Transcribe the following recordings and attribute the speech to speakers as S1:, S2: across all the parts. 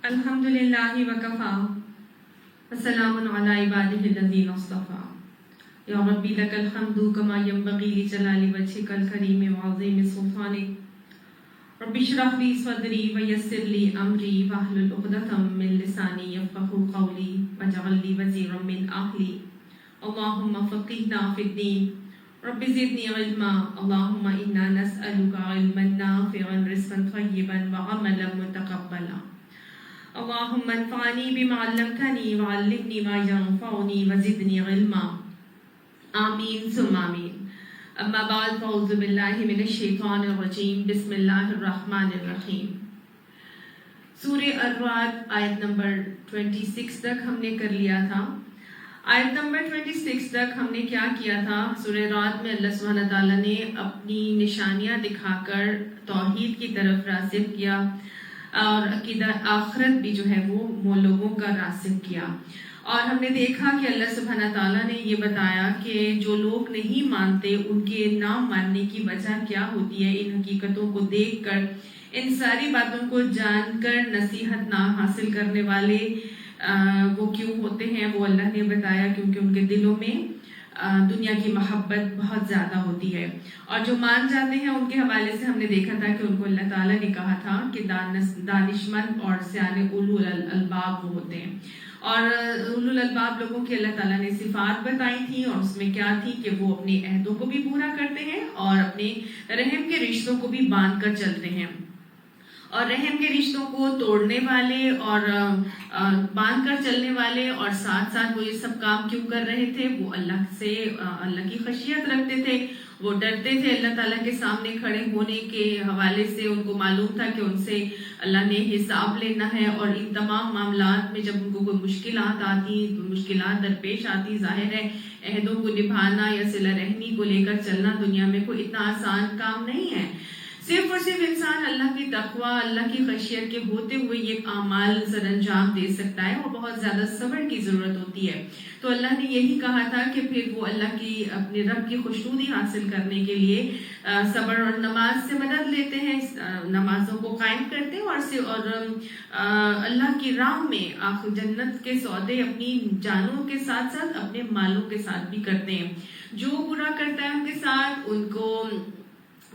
S1: الحمدللہ وکفا وسلام علی عبادہ الذین اصطفا یا ربی لک الحمد کما ینبغی لجلال وجہک الکریم وعظیم سلطانک رب اشرح لی صدری ویسر لی امری واحلل عقدۃ من لسانی یفقهوا قولی واجعل لی وزیرا من اہلی اللہم فقہنا فی الدین رب زدنی علما اللہم انا نسألک علما نافعا رزقا طیبا وعملا متقبلا اللهم انفعني بما علمتني وعلمني ما ينفعني وزدني علما آمین ثم آمین. اما بعد فاعوذ باللہ من الشیطان الرجیم بسم اللہ الرحمن الرحیم. سورہ الرعد آیت نمبر 26 تک ہم نے کر لیا تھا. آیت نمبر 26 تک ہم نے کیا کیا تھا؟ سورہ رعد میں اللہ سبحانہ تعالیٰ نے اپنی نشانیاں دکھا کر توحید کی طرف راغب کیا اور عقیدہ آخرت بھی جو ہے وہ لوگوں کا راغب کیا. اور ہم نے دیکھا کہ اللہ سبحانہ تعالیٰ نے یہ بتایا کہ جو لوگ نہیں مانتے ان کے نہ ماننے کی وجہ کیا ہوتی ہے. ان حقیقتوں کو دیکھ کر، ان ساری باتوں کو جان کر نصیحت نہ حاصل کرنے والے وہ کیوں ہوتے ہیں، وہ اللہ نے بتایا کیونکہ ان کے دلوں میں دنیا کی محبت بہت زیادہ ہوتی ہے. اور جو مان جاتے ہیں ان کے حوالے سے ہم نے دیکھا تھا کہ ان کو اللہ تعالیٰ نے کہا تھا کہ دانشمند اور سیانے اولو الالباب وہ ہوتے ہیں. اور اولو الالباب لوگوں کی اللہ تعالیٰ نے صفات بتائی تھی، اور اس میں کیا تھی کہ وہ اپنے عہدوں کو بھی پورا کرتے ہیں اور اپنے رحم کے رشتوں کو بھی باندھ کر چلتے ہیں. اور رحم کے رشتوں کو توڑنے والے اور باندھ کر چلنے والے اور ساتھ ساتھ وہ یہ سب کام کیوں کر رہے تھے؟ وہ اللہ سے اللہ کی خشیت رکھتے تھے، وہ ڈرتے تھے اللہ تعالیٰ کے سامنے کھڑے ہونے کے حوالے سے. ان کو معلوم تھا کہ ان سے اللہ نے حساب لینا ہے، اور ان تمام معاملات میں جب ان کو کوئی مشکلات آتی، مشکلات درپیش آتی، ظاہر ہے عہدوں کو نبھانا یا صلہ رحمی کو لے کر چلنا دنیا میں کوئی اتنا آسان کام نہیں ہے. صرف اور صرف انسان اللہ کی تقوی، اللہ کی خشیت کے ہوتے ہوئے یہ اعمال سر انجام دے سکتا ہے، اور بہت زیادہ صبر کی ضرورت ہوتی ہے. تو اللہ نے یہی کہا تھا کہ پھر وہ اللہ کی اپنے رب کی خوشنودی حاصل کرنے کے لیے صبر اور نماز سے مدد لیتے ہیں، نمازوں کو قائم کرتے ہیں اور اللہ کی راہ میں آخر جنت کے سودے اپنی جانوں کے ساتھ ساتھ اپنے مالوں کے ساتھ بھی کرتے ہیں. جو برا کرتا ہے ان کے ساتھ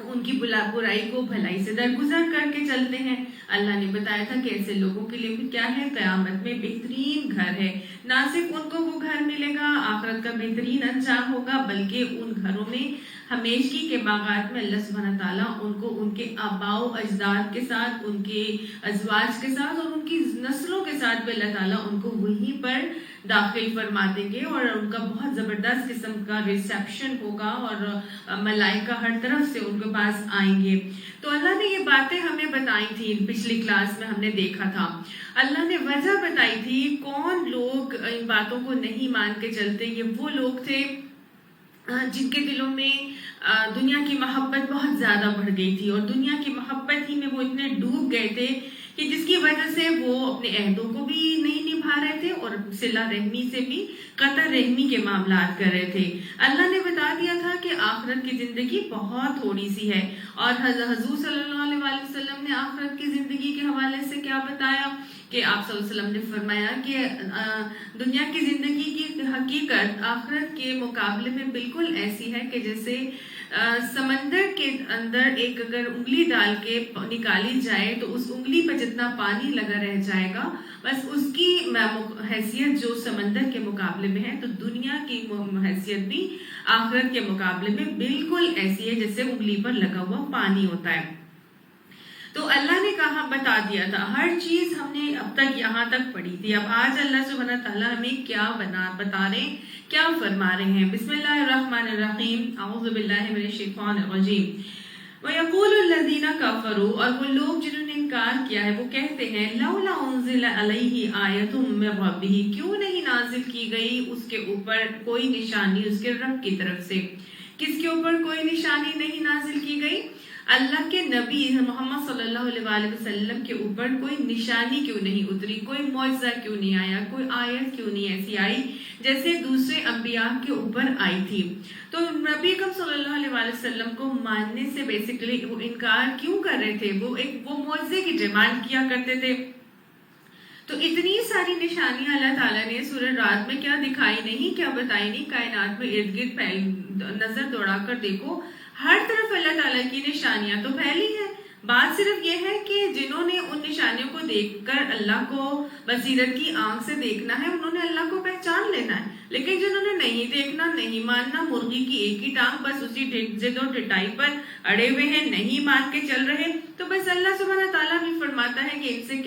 S1: ان کی برائی کو بھلائی سے درگزر کر کے چلتے ہیں. اللہ نے بتایا تھا کہ ایسے لوگوں کے لیے کیا ہے؟ قیامت میں بہترین گھر ہے. نہ صرف ان کو وہ گھر ملے گا، آخرت کا بہترین انجام ہوگا، بلکہ ان گھروں میں ہمیشگی کے باغات میں اللہ سبحانہ تعالیٰ ان کو ان کے آباء و اجداد کے ساتھ، ان کے ازواج کے ساتھ اور ان کی نسلوں کے ساتھ بھی اللہ تعالیٰ ان کو وہیں پر داخل فرما دیں گے، اور ان کا بہت زبردست قسم کا ریسیپشن ہوگا اور ملائکہ ہر طرف سے ان کے پاس آئیں گے. تو اللہ نے یہ باتیں ہمیں بتائی تھی، پچھلی کلاس میں ہم نے دیکھا تھا. اللہ نے وجہ بتائی تھی کون لوگ ان باتوں کو نہیں مان کے چلتے. یہ وہ لوگ تھے جن کے دلوں میں دنیا کی محبت بہت زیادہ بڑھ گئی تھی، اور دنیا کی محبت ہی میں وہ اتنے ڈوب گئے تھے کہ جس کی وجہ سے وہ اپنے عہدوں کو بھی نہیں نبھا رہے تھے اور صلہ رحمی سے بھی قطع رحمی کے معاملات کر رہے تھے. اللہ نے بتا دیا تھا کہ آخرت کی زندگی بہت تھوڑی سی ہے، اور حضور صلی اللہ علیہ وسلم نے آخرت کی زندگی کے حوالے سے کیا بتایا کہ آپ صلی اللہ علیہ وسلم نے فرمایا کہ دنیا کی زندگی کی حقیقت آخرت کے مقابلے میں بالکل ایسی ہے کہ جیسے سمندر کے اندر ایک اگر انگلی ڈال کے نکالی جائے تو اس انگلی پہ جتنا پانی لگا رہ جائے گا، بس اس کی حیثیت جو سمندر کے مقابلے میں ہے، تو دنیا کی حیثیت بھی آخرت کے مقابلے میں بالکل ایسی ہے جیسے انگلی پر لگا ہوا پانی ہوتا ہے. تو اللہ نے کہا بتا دیا تھا ہر چیز ہم نے اب تک یہاں تک پڑھی تھی. اب آج اللہ سبحانہ تعالیٰ ہمیں کیا بتا رہے ہیں، کیا فرما رہے ہیں. بسم اللہ الرحمن الرحیم. اعوذ باللہ من الشیطان الرجیم. وَيَقُولُ الَّذِينَ كَفَرُوا، اور وہ لوگ جنہوں نے انکار کیا ہے وہ کہتے ہیں لَوْلَا أُنزِلَ عَلَيْهِ آیَةٌ مِّن رَّبِّهِ، کیوں نہیں نازل کی گئی اس کے اوپر کوئی نشانی اس کے رب کی طرف سے. کس کے اوپر کوئی نشانی نہیں نازل کی گئی؟ اللہ کے نبی محمد صلی اللہ علیہ وسلم کے اوپر کوئی نشانی کیوں نہیں اتری، کوئی معجزہ کیوں نہیں آیا، کوئی آیت کیوں نہیں ایسی آئی جیسے دوسرے انبیاء کے اوپر آئی تھی. تو نبی اکرم صلی اللہ علیہ وسلم کو ماننے سے بیسیکلی وہ انکار کیوں کر رہے تھے؟ وہ معجزے کی ڈیمانڈ کیا کرتے تھے. تو اتنی ساری نشانیاں اللہ تعالیٰ نے سورہ رات میں کیا دکھائی نہیں، کیا بتائی نہیں، کائنات میں ارد گرد نظر دوڑا کر دیکھو، ہر طرف اللہ تعالیٰ کی نشانیاں تو پھیلی ہیں۔ بات صرف یہ ہے کہ جنہوں نے ان نشانیوں کو دیکھ کر اللہ کو بصیرت کی آنکھ سے دیکھنا ہے، انہوں نے اللہ کو پہچان لینا ہے، لیکن جنہوں نے نہیں دیکھنا، نہیں ماننا، مرغی کی ایک ہی ٹانگ، بس اسی ضد و ڈٹائی پر اڑے ہوئے ہیں، نہیں مان کے چل رہے، تو بس اللہ سبحانہ تعالیٰ بھی فرماتا ہے کہ ان سے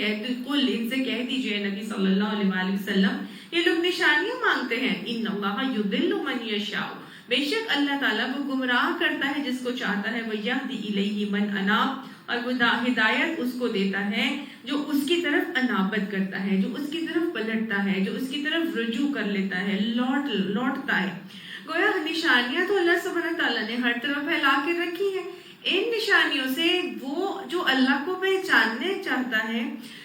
S1: کہہ دیجئے نبی صلی اللہ علیہ وآلہ وسلم، یہ لوگ نشانیاں مانگتے ہیں، ان اللہ یضل من یشاء، بے شک اللہ تعالیٰ وہ گمراہ کرتا ہے جس کو چاہتا ہے، وَيَهْدِي إِلَيْهِ مَنْ أَنَابَ، اور وہ ہدایت اس کو دیتا ہے جو اس کی طرف انابت کرتا ہے، جو اس کی طرف پلٹتا ہے، جو اس کی طرف رجوع کر لیتا ہے، لوٹتا ہے۔ گویا نشانیاں تو اللہ سبحانہ تعالیٰ نے ہر طرف پھیلا کے رکھی ہیں، ان نشانیوں سے وہ جو اللہ کو پہچاننے چاہتا ہے،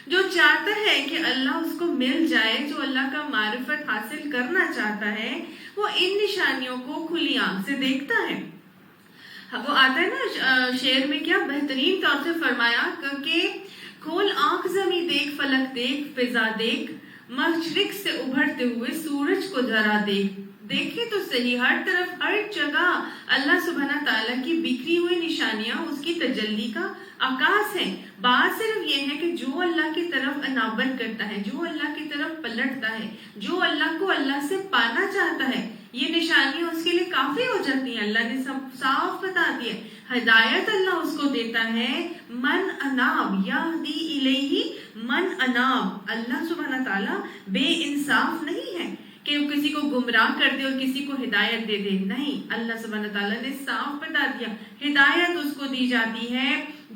S1: جو چاہتا ہے کہ اللہ اس کو مل جائے، جو اللہ کا معرفت حاصل کرنا چاہتا ہے، وہ ان نشانیوں کو کھلی آنکھ سے دیکھتا ہے۔ وہ آتا ہے نا شعر میں، کیا بہترین طور سے فرمایا کہ کھول آنکھ زمیں دیکھ، فلک دیکھ، فضا دیکھ، مشرق سے ابھرتے ہوئے سورج کو ذرا دیکھ، دیکھے تو صحیح ہر طرف ہر جگہ اللہ سبحانہ تعالیٰ کی بکھری ہوئی نشانیاں اس کی تجلی کا عکاس ہے۔ بات صرف یہ ہے کہ جو اللہ کی طرف انابت کرتا ہے، جو اللہ کی طرف پلٹتا ہے، جو اللہ کو اللہ سے پانا چاہتا ہے، یہ نشانیاں اس کے لیے کافی ہو جاتی ہیں۔ اللہ نے سب صاف بتا دیا، ہدایت اللہ اس کو دیتا ہے، من اناب، یہدی الیہ من اناب، اللہ سبحانہ تعالیٰ بے انصاف نہیں ہے کہ وہ کسی کو گمراہ کر دے اور کسی کو ہدایت دے دے، نہیں، اللہ سبحانہ تعالیٰ نے صاف بتا دیا، ہدایت اس کو دی جاتی ہے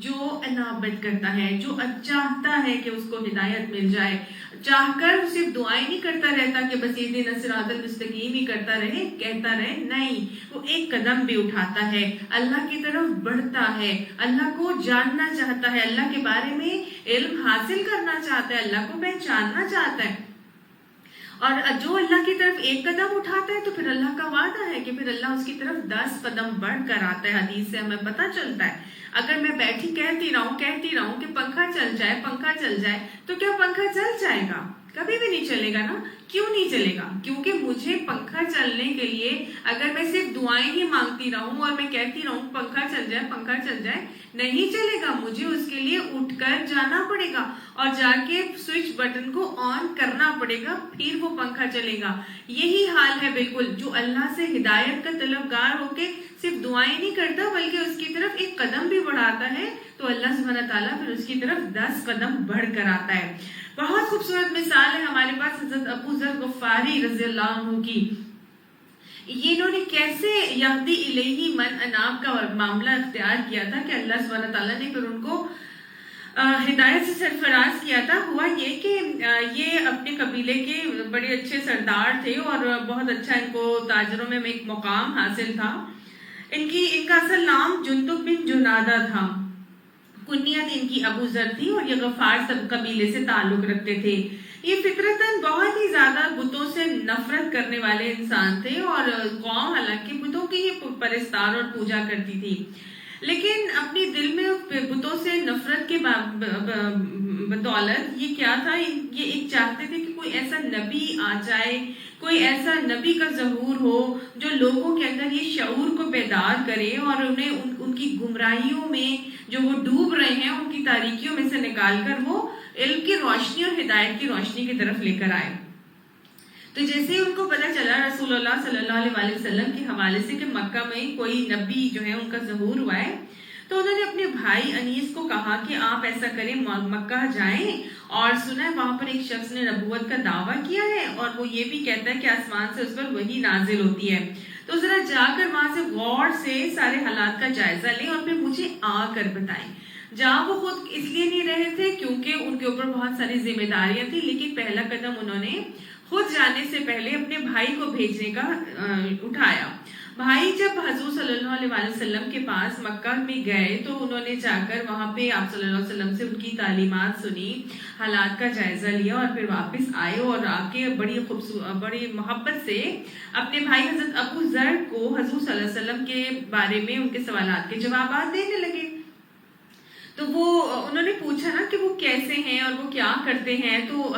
S1: جو انابت کرتا ہے، جو چاہتا ہے کہ اس کو ہدایت مل جائے، چاہ کر صرف دعائیں نہیں کرتا رہتا کہ بس اہدنا الصراط المستقیم ہی کرتا رہے، کہتا رہے، نہیں، وہ ایک قدم بھی اٹھاتا ہے، اللہ کی طرف بڑھتا ہے، اللہ کو جاننا چاہتا ہے، اللہ کے بارے میں علم حاصل کرنا چاہتا ہے، اللہ کو پہچاننا چاہتا ہے، اور جو اللہ کی طرف ایک قدم اٹھاتا ہے تو پھر اللہ کا وعدہ ہے کہ پھر اللہ اس کی طرف 10 قدم بڑھ کر آتا ہے۔ حدیث سے ہمیں پتہ چلتا ہے، اگر میں بیٹھی کہتی رہوں کہ پنکھا چل جائے تو کیا پنکھا چل جائے گا؟ کبھی بھی نہیں چلے گا نا۔ کیوں نہیں چلے گا؟ کیونکہ مجھے پنکھا چلنے کے لیے اگر میں صرف دعائیں ہی مانگتی رہوں اور میں کہتی رہوں پنکھا چل جائے، نہیں چلے گا، مجھے اس کے لیے اٹھ کر جانا پڑے گا اور جا کے سوئچ بٹن کو آن کرنا پڑے گا، پھر وہ پنکھا چلے گا۔ یہی حال ہے بالکل جو اللہ سے ہدایت کا طلبگار ہو کے صرف دعائیں نہیں کرتا بلکہ اس کی طرف ایک قدم بھی بڑھاتا ہے تو اللہ سبحانہ تعالیٰ پھر اس کی طرف 10 قدم بڑھ کر آتا ہے۔ بہت خوبصورت مثال ہے ہمارے پاس حضرت ابو ذر غفاری رضی اللہ عنہ کی، یہ انہوں نے کیسے یہدی الیہ من اناب کا معاملہ اختیار کیا تھا کہ اللہ سبحانہ تعالیٰ نے پھر ان کو ہدایت سے سرفراز کیا تھا۔ ہوا یہ کہ یہ اپنے قبیلے کے بڑے اچھے سردار تھے اور بہت اچھا ان کو تاجروں میں ایک مقام حاصل تھا۔ ان کا اصل نام جندب بن جنادہ تھا، کنیت ان کی ابو ذر تھی اور یہ غفار سب قبیلے سے تعلق رکھتے تھے۔ یہ فطرتاً بہت ہی زیادہ بتوں سے نفرت کرنے والے انسان تھے اور قوم حالانکہ بتوں کی ہی پرستار اور پوجا کرتی تھی، لیکن اپنی دل میں بتوں سے نفرت کے بدولت یہ کیا تھا، یہ ایک چاہتے تھے کہ کوئی ایسا نبی آ جائے، کوئی ایسا نبی کا ظہور ہو جو لوگوں کے اندر یہ شعور کو بیدار کرے اور انہیں ان کی گمراہیوں میں جو وہ ڈوب رہے ہیں ان کی تاریکیوں میں سے نکال کر وہ علم کی روشنی اور ہدایت کی روشنی کی طرف لے کر آئے۔ تو جیسے ان کو پتہ چلا رسول اللہ صلی اللہ علیہ وسلم کے حوالے سے کہ مکہ میں کوئی نبی جو ہے ان کا ظہور ہوا ہے، تو انہوں نے اپنے بھائی انیس کو کہا کہ آپ ایسا کریں، مکہ جائیں اور سنا ہے وہاں پر ایک شخص نے نبوت کا دعویٰ کیا ہے اور وہ یہ بھی کہتا ہے کہ آسمان سے اس پر وحی نازل ہوتی ہے، تو ذرا جا کر وہاں سے غور سے سارے حالات کا جائزہ لیں اور پھر مجھے آ کر بتائیں۔ جہاں وہ خود اس لیے نہیں رہے تھے کیونکہ ان کے اوپر بہت ساری ذمہ داریاں تھیں، لیکن پہلا قدم انہوں نے خود جانے سے پہلے اپنے بھائی کو بھیجنے کا اٹھایا۔ بھائی جب حضور صلی اللہ علیہ وسلم کے پاس مکہ میں گئے تو انہوں نے جا کر وہاں پہ آپ صلی اللہ علیہ وسلم سے ان کی تعلیمات سنی، حالات کا جائزہ لیا اور پھر واپس آئے اور آ کے بڑی محبت سے اپنے بھائی حضرت ابو ذر کو حضور صلی اللہ علیہ وسلم کے بارے میں ان کے سوالات کے جوابات دینے لگے۔ تو وہ انہوں نے پوچھا نا کہ وہ کیسے ہیں اور وہ کیا کرتے ہیں، تو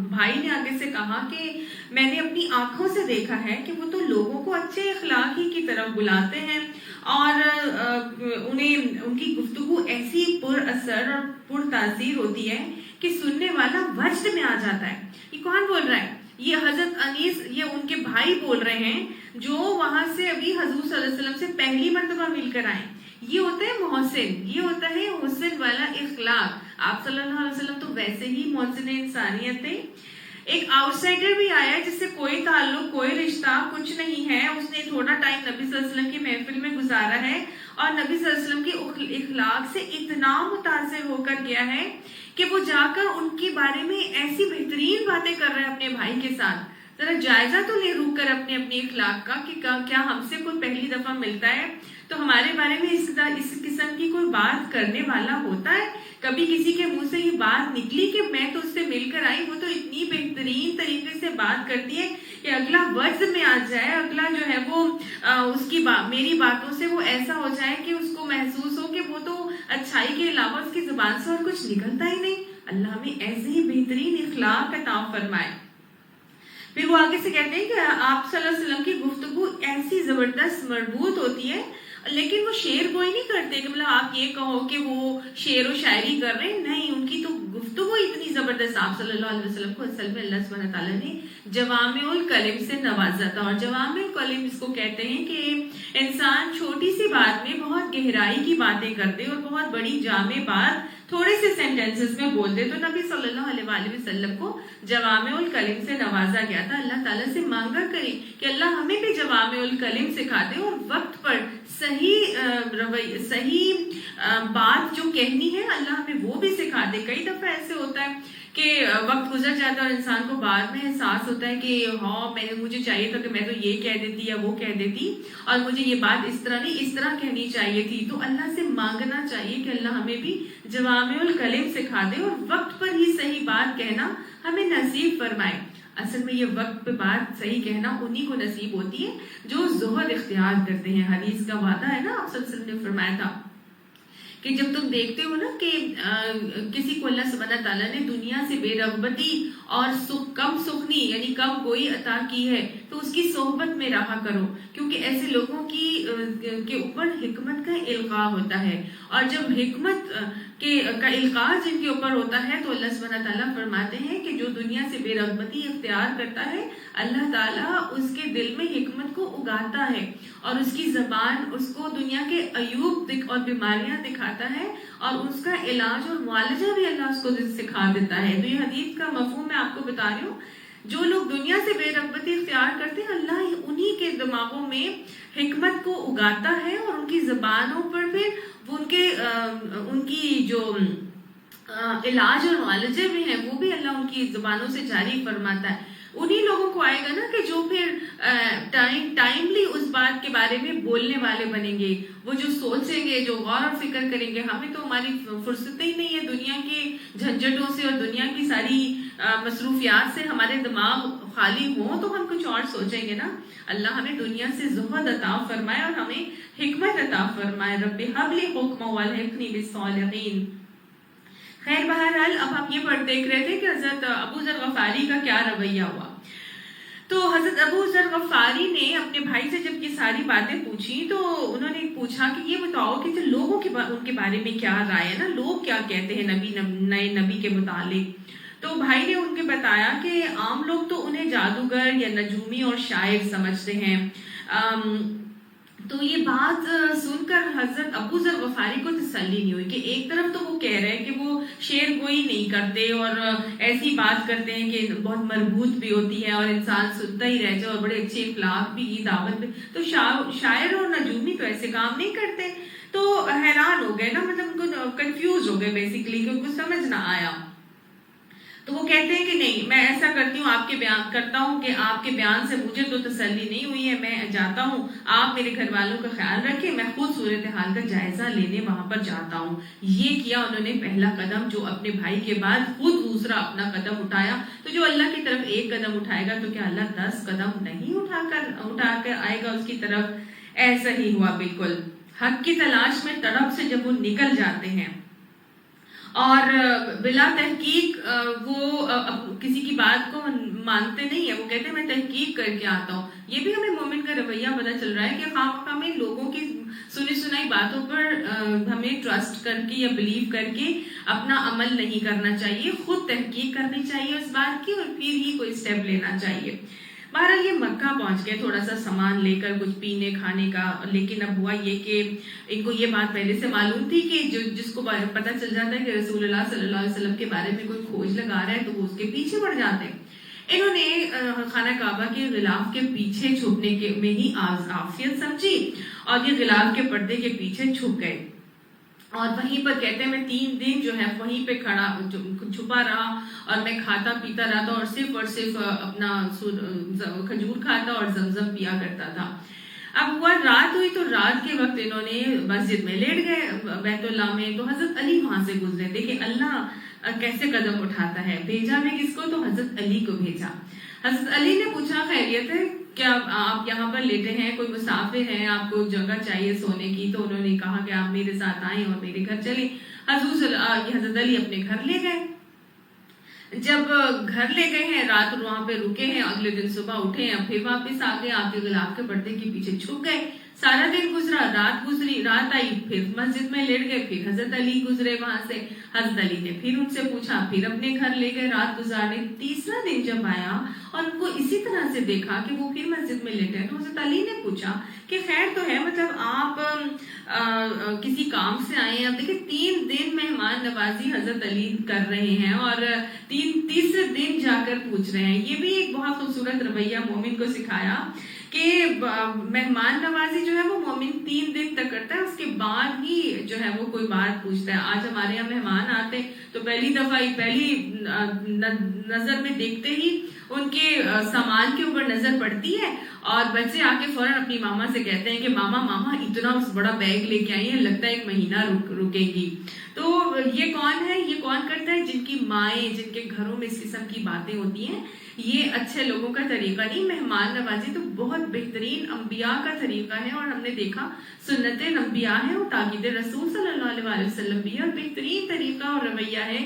S1: بھائی نے آگے سے کہا کہ میں نے اپنی آنکھوں سے دیکھا ہے کہ وہ تو لوگوں کو اچھے اخلاق ہی کی طرف بلاتے ہیں، اور انہیں ان کی گفتگو ایسی پر اثر اور پر تاثیر ہوتی ہے کہ سننے والا وجد میں آ جاتا ہے۔ یہ کون بول رہا ہے؟ یہ حضرت انیس، یہ ان کے بھائی بول رہے ہیں جو وہاں سے ابھی حضور صلی اللہ علیہ وسلم سے پہلی مرتبہ مل کر آئے۔ یہ ہوتا ہے محسن، یہ ہوتا ہے حسن والا اخلاق۔ آپ صلی اللہ علیہ وسلم تو ویسے ہی محسن انسانیت تھے۔ ایک آؤٹ سائڈر بھی آیا جس سے کوئی تعلق، کوئی رشتہ، کچھ نہیں ہے، اس نے تھوڑا ٹائم نبی صلی اللہ علیہ وسلم کی محفل میں گزارا ہے اور نبی صلی اللہ علیہ وسلم کی اخلاق سے اتنا متاثر ہو کر گیا ہے کہ وہ جا کر ان کے بارے میں ایسی بہترین باتیں کر رہے ہیں اپنے بھائی کے ساتھ۔ ذرا جائزہ تو لے روک کر اپنے اخلاق کا کہ کیا ہم سے کوئی پہلی دفعہ ملتا ہے تو ہمارے بارے میں اس قسم کی کوئی بات کرنے والا ہوتا ہے؟ کبھی کسی کے منہ سے یہ بات نکلی کہ میں تو اس سے مل کر آئی، وہ تو اتنی بہترین طریقے سے بات کرتی ہے کہ اگلا وجد میں آ جائے، اگلا جو ہے وہ اس کی میری باتوں سے وہ ایسا ہو جائے کہ اس کو محسوس ہو کہ وہ تو اچھائی کے علاوہ اس کی زبان سے اور کچھ نکلتا ہی نہیں۔ اللہ ہمیں ایسے ہی بہترین اخلاق عطا فرمائے۔ پھر وہ آگے سے کہتے ہیں کہ آپ صلی اللہ علیہ وسلم کی گفتگو ایسی زبردست مربوط ہوتی ہے، لیکن وہ شعر گوئی نہیں کرتے کہ مطلب آپ یہ کہو کہ وہ شعر و شاعری کر رہے ہیں، نہیں، ان کی تو گفتگو اتنی زبردست۔ آپ صلی اللہ علیہ وسلم کو اصل میں اللہ سبحانہ تعالیٰ نے جوامع الکلم سے نوازا تھا، اور جوامع الکلم اس کو کہتے ہیں کہ انسان چھوٹی سی بات میں بہت گہرائی کی باتیں کرتے اور بہت بڑی جامع بات تھوڑے سے سینٹینسز میں بولتے۔ تو نبی صلی اللہ علیہ وآلہ وسلم کو جوامع الکلم سے نوازا گیا تھا۔ اللہ تعالیٰ سے مانگا کریں کہ اللہ ہمیں بھی جوامع الکلم سکھا دے اور وقت پر صحیح بات جو کہنی ہے اللہ ہمیں وہ بھی سکھا دے۔ کئی دفعہ ایسے ہوتا ہے کہ وقت گزر جاتا ہے اور انسان کو بعد میں احساس ہوتا ہے کہ ہاں مجھے چاہیے تھا کہ میں تو یہ کہہ دیتی یا وہ کہہ دیتی، اور مجھے یہ بات اس طرح نہیں، اس طرح کہنی چاہیے تھی۔ تو اللہ سے مانگنا چاہیے کہ اللہ ہمیں بھی جوامع الکلم سکھا دے اور وقت پر ہی صحیح بات کہنا ہمیں نصیب فرمائے۔ اصل میں یہ وقت پہ بات صحیح کہنا انہی کو نصیب ہوتی ہے جو زہد اختیار کرتے ہیں۔ حدیث کا وعدہ ہے نا، آپ صلی اللہ علیہ وسلم نے فرمایا تھا کہ جب تم دیکھتے ہو نا کہ کسی کو اللہ سبحانہ تعالیٰ نے دنیا سے بے رغبتی اور کم سخنی یعنی کم کوئی عطا کی ہے تو اس کی صحبت میں رہا کرو، کیونکہ ایسے لوگوں کے اوپر حکمت کا القاء ہوتا ہے، اور جب حکمت کا القاء جن کے اوپر ہوتا ہے تو اللہ سبحانہ تعالیٰ فرماتے ہیں کہ جو دنیا سے بے رغبتی اختیار کرتا ہے اللہ تعالیٰ اس کے دل میں حکمت کو اگاتا ہے، اور اس کی زبان اس کو دنیا کے عیوب اور بیماریاں دکھاتا ہے، اور اس کا علاج اور معالجہ بھی اللہ اس کو سکھا دیتا ہے۔ تو یہ حدیث کا مفہوم میں آپ کو بتا رہی ہوں، جو لوگ دنیا سے بے رغبتی اختیار کرتے ہیں اللہ انہی کے دماغوں میں حکمت کو اگاتا ہے، اور ان کی زبانوں پر پھر ان کی جو علاج اور معالجے بھی ہیں وہ بھی اللہ ان کی زبانوں سے جاری فرماتا ہے۔ انہی لوگوں کو آئے گا نا کہ جو پھر ٹائملی اس بات کے بارے میں بولنے والے بنیں گے، وہ جو سوچیں گے، جو غور و فکر کریں گے۔ ہمیں تو ہماری فرصتیں ہی نہیں ہے دنیا کے جھنجھٹوں سے اور دنیا کی ساری مصروفیات سے، ہمارے دماغ خالی ہوں تو ہم کچھ اور سوچیں گے نا۔ اللہ ہمیں دنیا سے زہد عطا فرمائے اور ہمیں حکمت عطا فرمائے۔ رب هب لی حکما والحقنی بالصالحین۔ خیر بہرحال اب ہم یہ دیکھ رہے تھے کہ حضرت ابو ذر غفاری کا کیا رویہ ہوا۔ تو حضرت ابو ذر غفاری نے اپنے بھائی سے جب یہ ساری باتیں پوچھی تو انہوں نے پوچھا کہ یہ بتاؤ کہ لوگوں ان کے بارے میں کیا رائے ہے نا، لوگ کیا کہتے ہیں نئے نبی کے متعلق۔ تو بھائی نے ان کے بتایا کہ عام لوگ تو انہیں جادوگر یا نجومی اور شاعر سمجھتے ہیں۔ تو یہ بات سن کر حضرت ابو ذر غفاری کو تسلی نہیں ہوئی کہ ایک طرف تو وہ کہہ رہے ہیں کہ وہ شعر گوئی نہیں کرتے اور ایسی بات کرتے ہیں کہ بہت مربوط بھی ہوتی ہے اور انسان سنتا ہی رہ جائے، اور بڑے اچھے اخلاق بھی کی دعوت بھی، تو شاعر اور نجومی تو ایسے کام نہیں کرتے۔ تو حیران ہو گئے نا، مطلب ان کو کنفیوز ہو گئے بیسیکلی، کہ ان کو سمجھ نہ آیا۔ تو وہ کہتے ہیں کہ نہیں، میں ایسا کرتی ہوں، آپ کے بیان کرتا ہوں کہ آپ کے بیان سے مجھے تو تسلی نہیں ہوئی ہے، میں جاتا ہوں، آپ میرے گھر والوں کا خیال رکھیں، میں خود صورتحال کا جائزہ لینے وہاں پر جاتا ہوں۔ یہ کیا انہوں نے پہلا قدم، جو اپنے بھائی کے بعد خود دوسرا اپنا قدم اٹھایا۔ تو جو اللہ کی طرف ایک قدم اٹھائے گا تو کیا اللہ 10 قدم نہیں اٹھا کر آئے گا اس کی طرف؟ ایسا ہی ہوا بالکل۔ حق کی تلاش میں تڑپ سے جب وہ نکل جاتے ہیں اور بلا تحقیق وہ کسی کی بات کو مانتے نہیں ہے. وہ کہتے ہیں میں تحقیق کر کے آتا ہوں. یہ بھی ہمیں مومن کا رویہ پتہ چل رہا ہے کہ ہمیں لوگوں کی سنی سنائی باتوں پر ہمیں ٹرسٹ کر کے یا بلیو کر کے اپنا عمل نہیں کرنا چاہیے. خود تحقیق کرنی چاہیے اس بات کی اور پھر ہی کوئی اسٹیپ لینا چاہیے. بہرحال یہ مکہ پہنچ گئے تھوڑا سا سامان لے کر کچھ پینے کھانے کا. لیکن اب ہوا یہ کہ ان کو یہ بات پہلے سے معلوم تھی کہ جس کو پتہ چل جاتا ہے کہ رسول اللہ صلی اللہ علیہ وسلم کے بارے میں کوئی کھوج لگا رہا ہے تو وہ اس کے پیچھے پڑ جاتے ہیں. انہوں نے خانہ کعبہ کے غلاف کے پیچھے چھپنے کے میں ہی عافیت سمجھی اور یہ غلاف کے پردے کے پیچھے چھپ گئے. اور وہیں پر کہتے ہیں میں 3 دن جو ہے وہیں پہ کھڑا چھپا رہا اور میں کھاتا پیتا رہا تھا اور صرف اپنا کھجور کھاتا اور زمزم پیا کرتا تھا. اب ہوا رات ہوئی تو رات کے وقت انہوں نے مسجد میں لیٹ گئے بیت اللہ میں. تو حضرت علی وہاں سے گزرے. دیکھیں اللہ کیسے قدم اٹھاتا ہے. بھیجا میں کس کو؟ تو حضرت علی کو بھیجا. حضرت علی نے پوچھا خیریت ہے کیا آپ یہاں پر لیٹے ہیں؟ کوئی مسافر ہیں؟ آپ کو جگہ چاہیے سونے کی؟ تو انہوں نے کہا کہ آپ میرے ساتھ آئیں اور میرے گھر چلیں. حضرت علی اپنے گھر لے گئے. جب گھر لے گئے ہیں رات وہاں پہ رکے ہیں. اگلے دن صبح اٹھے ہیں پھر واپس آ گئے. آپ کے غلاف کے پردے کے پیچھے چھپ گئے. سارا دن گزرا. رات گزری. رات آئی پھر مسجد میں لیٹ گئے. پھر حضرت علی گزرے وہاں سے. حضرت علی نے پھر ان سے پوچھا. پھر اپنے گھر لے گئے رات گزارنے. تیسرا دن جب آیا اور ان کو اسی طرح سے دیکھا کہ وہ پھر مسجد میں لیٹے ہیں تو حضرت علی نے پوچھا کہ خیر تو ہے مطلب آپ کسی کام سے آئے ہیں؟ اب دیکھیں 3 دن مہمان نوازی حضرت علی کر رہے ہیں اور تیسرے دن جا کر پوچھ رہے ہیں. یہ بھی ایک بہت خوبصورت رویہ مومن کو سکھایا کہ مہمان نوازی جو ہے وہ مومن 3 دن تک کرتا ہے. اس کے بعد ہی جو ہے وہ کوئی بات پوچھتا ہے. آج ہمارے یہاں مہمان آتے تو پہلی نظر میں دیکھتے ہی ان کے سامان کے اوپر نظر پڑتی ہے اور بچے آ کے فوراً اپنی ماما سے کہتے ہیں کہ ماما اتنا بڑا بیگ لے کے آئی ہے لگتا ہے 1 مہینہ رکے گی. تو یہ کون ہے؟ یہ کون کرتا ہے؟ جن کی مائیں جن کے گھروں میں اس قسم کی باتیں ہوتی ہیں. یہ اچھے لوگوں کا طریقہ نہیں. مہمان نوازی تو بہت بہترین انبیاء کا طریقہ ہے اور ہم نے دیکھا سنت انبیاء ہے اور تاکید رسول صلی اللہ علیہ وسلم بھی ہے اور بہترین طریقہ اور رویہ ہے.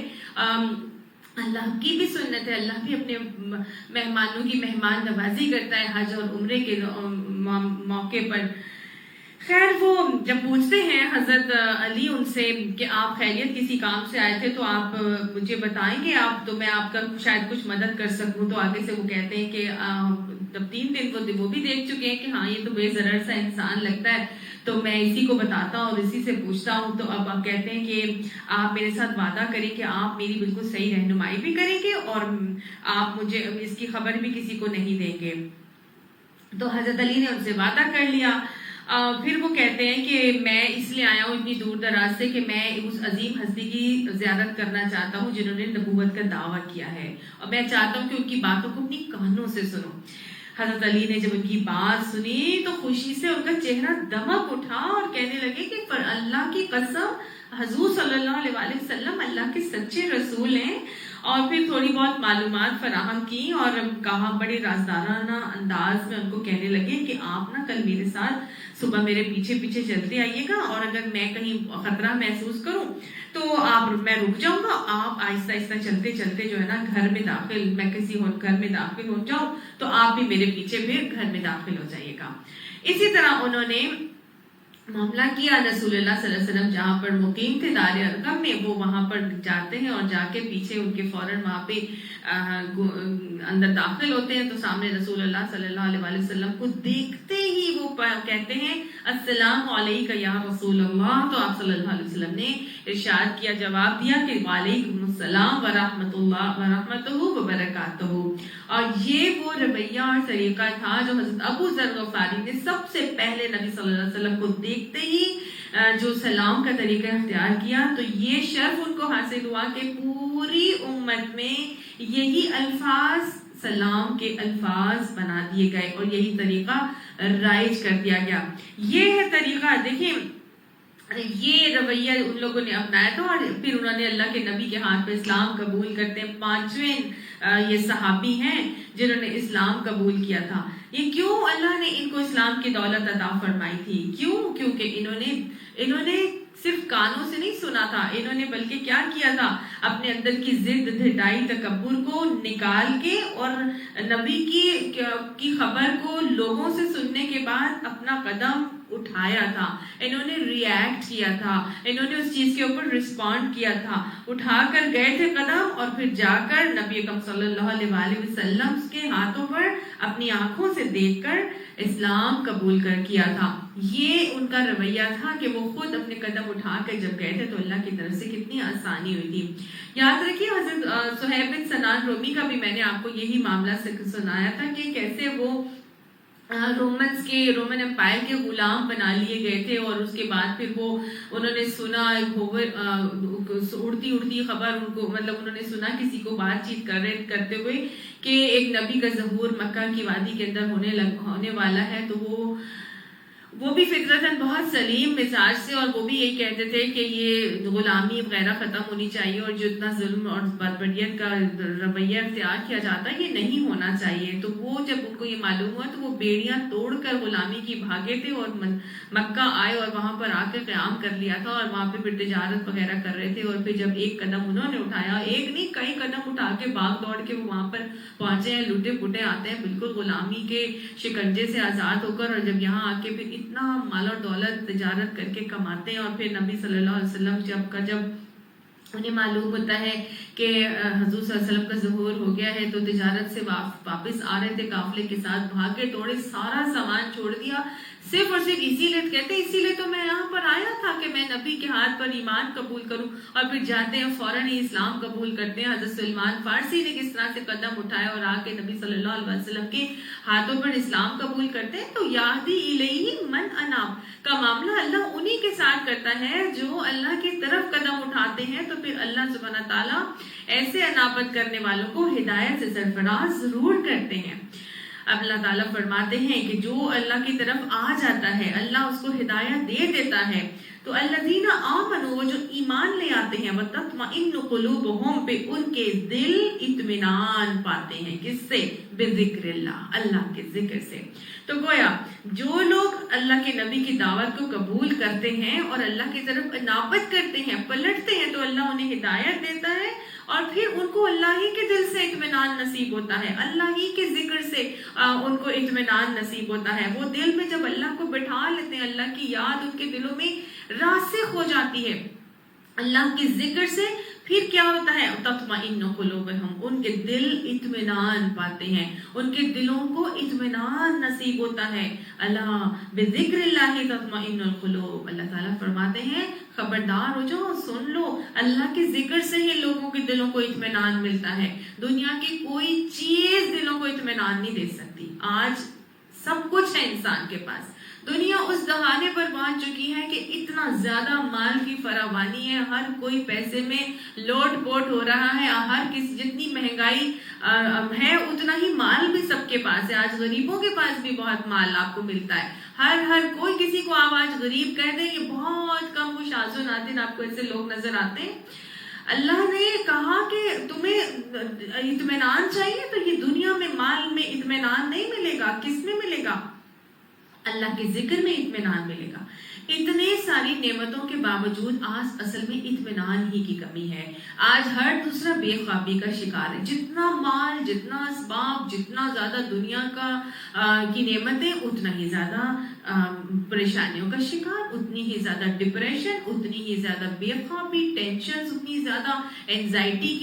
S1: اللہ کی بھی سنت ہے. اللہ بھی اپنے مہمانوں کی مہمان نوازی کرتا ہے حج اور عمرے کے موقع پر. خیر وہ جب پوچھتے ہیں حضرت علی ان سے کہ آپ خیریت کسی کام سے آئے تھے تو آپ مجھے بتائیں گے آپ تو میں آپ کا شاید کچھ مدد کر سکوں. تو آگے سے وہ کہتے ہیں کہ جب 3 دن وہ بھی دیکھ چکے ہیں کہ ہاں یہ تو بے ضرر سا انسان لگتا ہے تو میں اسی کو بتاتا ہوں اور اسی سے پوچھتا ہوں. تو اب آپ کہتے ہیں کہ آپ میرے ساتھ وعدہ کریں کہ آپ میری بالکل صحیح رہنمائی بھی کریں گے اور آپ مجھے اس کی خبر بھی کسی کو نہیں دیں گے. تو حضرت علی نے ان سے وعدہ کر لیا. پھر وہ کہتے ہیں کہ میں اس لیے آیا ہوں اتنی دور دراز سے کہ میں اس عظیم ہستی کی زیارت کرنا چاہتا ہوں جنہوں نے نبوت کا دعویٰ کیا ہے اور میں چاہتا ہوں کہ ان کی باتوں کو اپنی کانوں سے سنو. حضرت علی نے جب ان کی بات سنی تو خوشی سے ان کا چہرہ دمک اٹھا اور کہنے لگے کہ پر اللہ کی قسم حضور صلی اللہ علیہ وسلم اللہ کے سچے رسول ہیں. اور پھر تھوڑی بہت معلومات فراہم کی اور کہا بڑے رازدارانہ انداز میں ان کو کہنے لگے کہ آپ نا کل میرے ساتھ صبح میرے پیچھے پیچھے چلتے آئیے گا اور اگر میں کہیں خطرہ محسوس کروں تو میں رک جاؤں گا. آپ آہستہ آہستہ چلتے چلتے جو ہے نا گھر میں داخل میں کسی گھر میں داخل ہو جاؤں تو آپ بھی میرے پیچھے پھر گھر میں داخل ہو جائیے گا. اسی طرح انہوں نے معاملہ کیا. رسول اللہ صلی اللہ علیہ وسلم جہاں پر مقیم تھے دار ارقم میں وہ وہاں پر جاتے ہیں اور جا کے پیچھے ان کے فوراً وہاں پہ اندر داخل ہوتے ہیں تو سامنے رسول اللہ صلی اللہ علیہ وسلم کو دیکھتے ہی وہ کہتے ہیں السلام علیکم یا رسول اللہ. تو آپ صلی اللہ علیہ وسلم نے ارشاد کیا جواب دیا کہ وعلیکم السلام ورحمۃ اللہ ورحمتہ وبرکاتہ. اور یہ وہ رویہ اور طریقہ تھا جو حضرت ابو ذر غفاری نے سب سے پہلے نبی صلی اللہ علیہ وسلم کو دیکھتے ہی جو سلام کا طریقہ اختیار کیا. تو یہ شرف ان کو حاصل ہوا کہ پوری امت میں یہی الفاظ سلام کے الفاظ بنا دیے گئے اور یہی طریقہ رائج کر دیا گیا. یہ ہے طریقہ. دیکھیں یہ رویہ ان لوگوں نے اپنایا تھا اور پھر انہوں نے اللہ کے نبی کے ہاتھ پہ اسلام قبول کرتے ہیں. 5ویں یہ صحابی ہیں جنہوں نے اسلام قبول کیا تھا. یہ کیوں اللہ نے ان کو اسلام کی دولت عطا فرمائی تھی؟ کیوں؟ کیونکہ انہوں نے صرف کانوں سے نہیں سنا تھا، انہوں نے بلکہ کیا کیا تھا، اپنے اندر کی ضد، ڈھٹائی، تکبر کو نکال کے اور نبی کی خبر کو لوگوں سے سننے کے بعد اپنا قدم اٹھایا تھا، انہوں نے ری ایکٹ کیا تھا، انہوں نے اس چیز کے اوپر رسپونڈ کیا تھا، اٹھا کر گئے تھے قدم، اور پھر جا کر نبی اکرم صلی اللہ علیہ وسلم کے ہاتھوں پر اپنی آنکھوں سے دیکھ کر اسلام قبول کیا تھا۔ یہ ان کا رویہ تھا کہ وہ خود اپنے قدم اٹھا کر جب گئے تھے تو اللہ کی طرف سے کتنی آسانی ہوئی تھی۔ یاد رکھیے حضرت صہیب بن سنان رومی کا بھی میں نے آپ کو یہی معاملہ سنایا تھا کہ کیسے وہ رومن امپائر کے غلام بنا لیے گئے تھے، اور اس کے بعد پھر وہ انہوں نے سنا اڑتی خبر، ان کو مطلب انہوں نے سنا کسی کو بات چیت کرتے ہوئے کہ ایک نبی کا ظہور مکہ کی وادی کے اندر ہونے والا ہے، تو وہ بھی فطرتاً بہت سلیم مزاج سے، اور وہ بھی یہی کہتے تھے کہ یہ غلامی وغیرہ ختم ہونی چاہیے، اور جو اتنا ظلم اور بربریت کا رویہ اختیار کیا جاتا ہے یہ نہیں ہونا چاہیے۔ تو وہ جب ان کو یہ معلوم ہوا تو وہ بیڑیاں توڑ کر غلامی کی بھاگے تھے اور مکہ آئے اور وہاں پر آ کے قیام کر لیا تھا، اور وہاں پہ پھر تجارت وغیرہ کر رہے تھے، اور پھر جب ایک قدم انہوں نے اٹھایا، ایک نہیں کئی قدم اٹھا کے بھاگ دوڑ کے وہ وہاں پر پہنچے ہیں، لوٹے پھوٹے آتے ہیں بالکل غلامی کے شکنجے سے آزاد ہو کر، اور جب یہاں آ کے پھر اتنا مال اور دولت تجارت کر کے کماتے ہیں، اور پھر نبی صلی اللہ علیہ وسلم جب انہیں معلوم ہوتا ہے کہ حضور صلی اللہ علیہ وسلم کا ظہور ہو گیا ہے تو تجارت سے واپس آ رہے تھے قافلے کے ساتھ، بھاگے توڑے سارا سامان چھوڑ دیا، صرف اور صرف اسی لیے تو میں یہاں پر آیا تھا کہ میں نبی کے ہاتھ پر ایمان قبول کروں، اور پھر جاتے ہیں فوراً ہی اسلام قبول کرتے ہیں۔ حضرت سلمان فارسی نے کس طرح سے قدم اٹھایا اور آ کے نبی صلی اللہ علیہ وسلم کے ہاتھوں پر اسلام قبول کرتے ہیں۔ تو یہدی الیہ من اناب کا معاملہ اللہ انہی کے ساتھ کرتا ہے جو اللہ کی طرف قدم اٹھاتے ہیں، تو پھر اللہ سبحانہ تعالیٰ ایسے انابت کرنے والوں کو ہدایت سے سرفراز ضرور کرتے ہیں۔ اب اللہ تعالیٰ فرماتے ہیں کہ جو اللہ کی طرف آ جاتا ہے اللہ اس کو ہدایت دے دیتا ہے، تو الذین آمنوا، وہ جو ایمان لے آتے ہیں، وتطمئن قلوبہم، پہ ان کے دل اطمینان پاتے ہیں، کس سے؟ بذکر اللہ، اللہ کے ذکر سے۔ تو گویا جو لوگ اللہ کے نبی کی دعوت کو قبول کرتے ہیں اور اللہ کی طرف انابت کرتے ہیں، پلٹتے ہیں، تو اللہ انہیں ہدایت دیتا ہے، اور پھر ان کو اللہ ہی کے دل سے اطمینان نصیب ہوتا ہے، اللہ ہی کے ذکر سے ان کو اطمینان نصیب ہوتا ہے۔ وہ دل میں جب اللہ کو بٹھا لیتے ہیں، اللہ کی یاد ان کے دلوں میں راسخ ہو جاتی ہے اللہ کے ذکر سے، پھر کیا ہوتا ہے؟ تطمئن قلوبہم، ان کے دل اطمینان پاتے ہیں، ان کے دلوں کو اطمینان نصیب ہوتا ہے۔ اللہ بذکر اللہ تطمئن القلوب، اللہ تعالیٰ فرماتے ہیں خبردار ہو جاؤ، سن لو، اللہ کے ذکر سے ہی لوگوں کے دلوں کو اطمینان ملتا ہے، دنیا کی کوئی چیز دلوں کو اطمینان نہیں دے سکتی۔ آج سب کچھ ہے انسان کے پاس، دنیا اس دہانے پر پہنچ چکی ہے کہ اتنا زیادہ مال کی فراوانی ہے، ہر کوئی پیسے میں لوٹ پوٹ ہو رہا ہے، ہر کسی جتنی مہنگائی ہے اتنا ہی مال بھی سب کے پاس ہے۔ آج غریبوں کے پاس بھی بہت مال آپ کو ملتا ہے، ہر کوئی کسی کو آپ آج غریب کہہ دیں، یہ بہت کم وہ شاذ و نادر آپ کو ایسے لوگ نظر آتے ہیں۔ اللہ نے کہا کہ تمہیں اطمینان چاہیے تو یہ دنیا میں مال میں اطمینان نہیں ملے گا، کس میں ملے گا؟ اللہ کے ذکر میں اطمینان ملے گا۔ اتنے ساری نعمتوں کے باوجود آج اصل میں اطمینان ہی کی کمی ہے۔ آج ہر دوسرا بے خوابی کا شکار ہے، جتنا مال، جتنا اسباب، جتنا زیادہ دنیا کی نعمتیں، اتنا ہی زیادہ پریشانیوں کا شکار، اتنی ہی زیادہ ڈپریشن، اتنی ہی زیادہ بے خوابی، ٹینشن، اتنی زیادہ اینزائٹی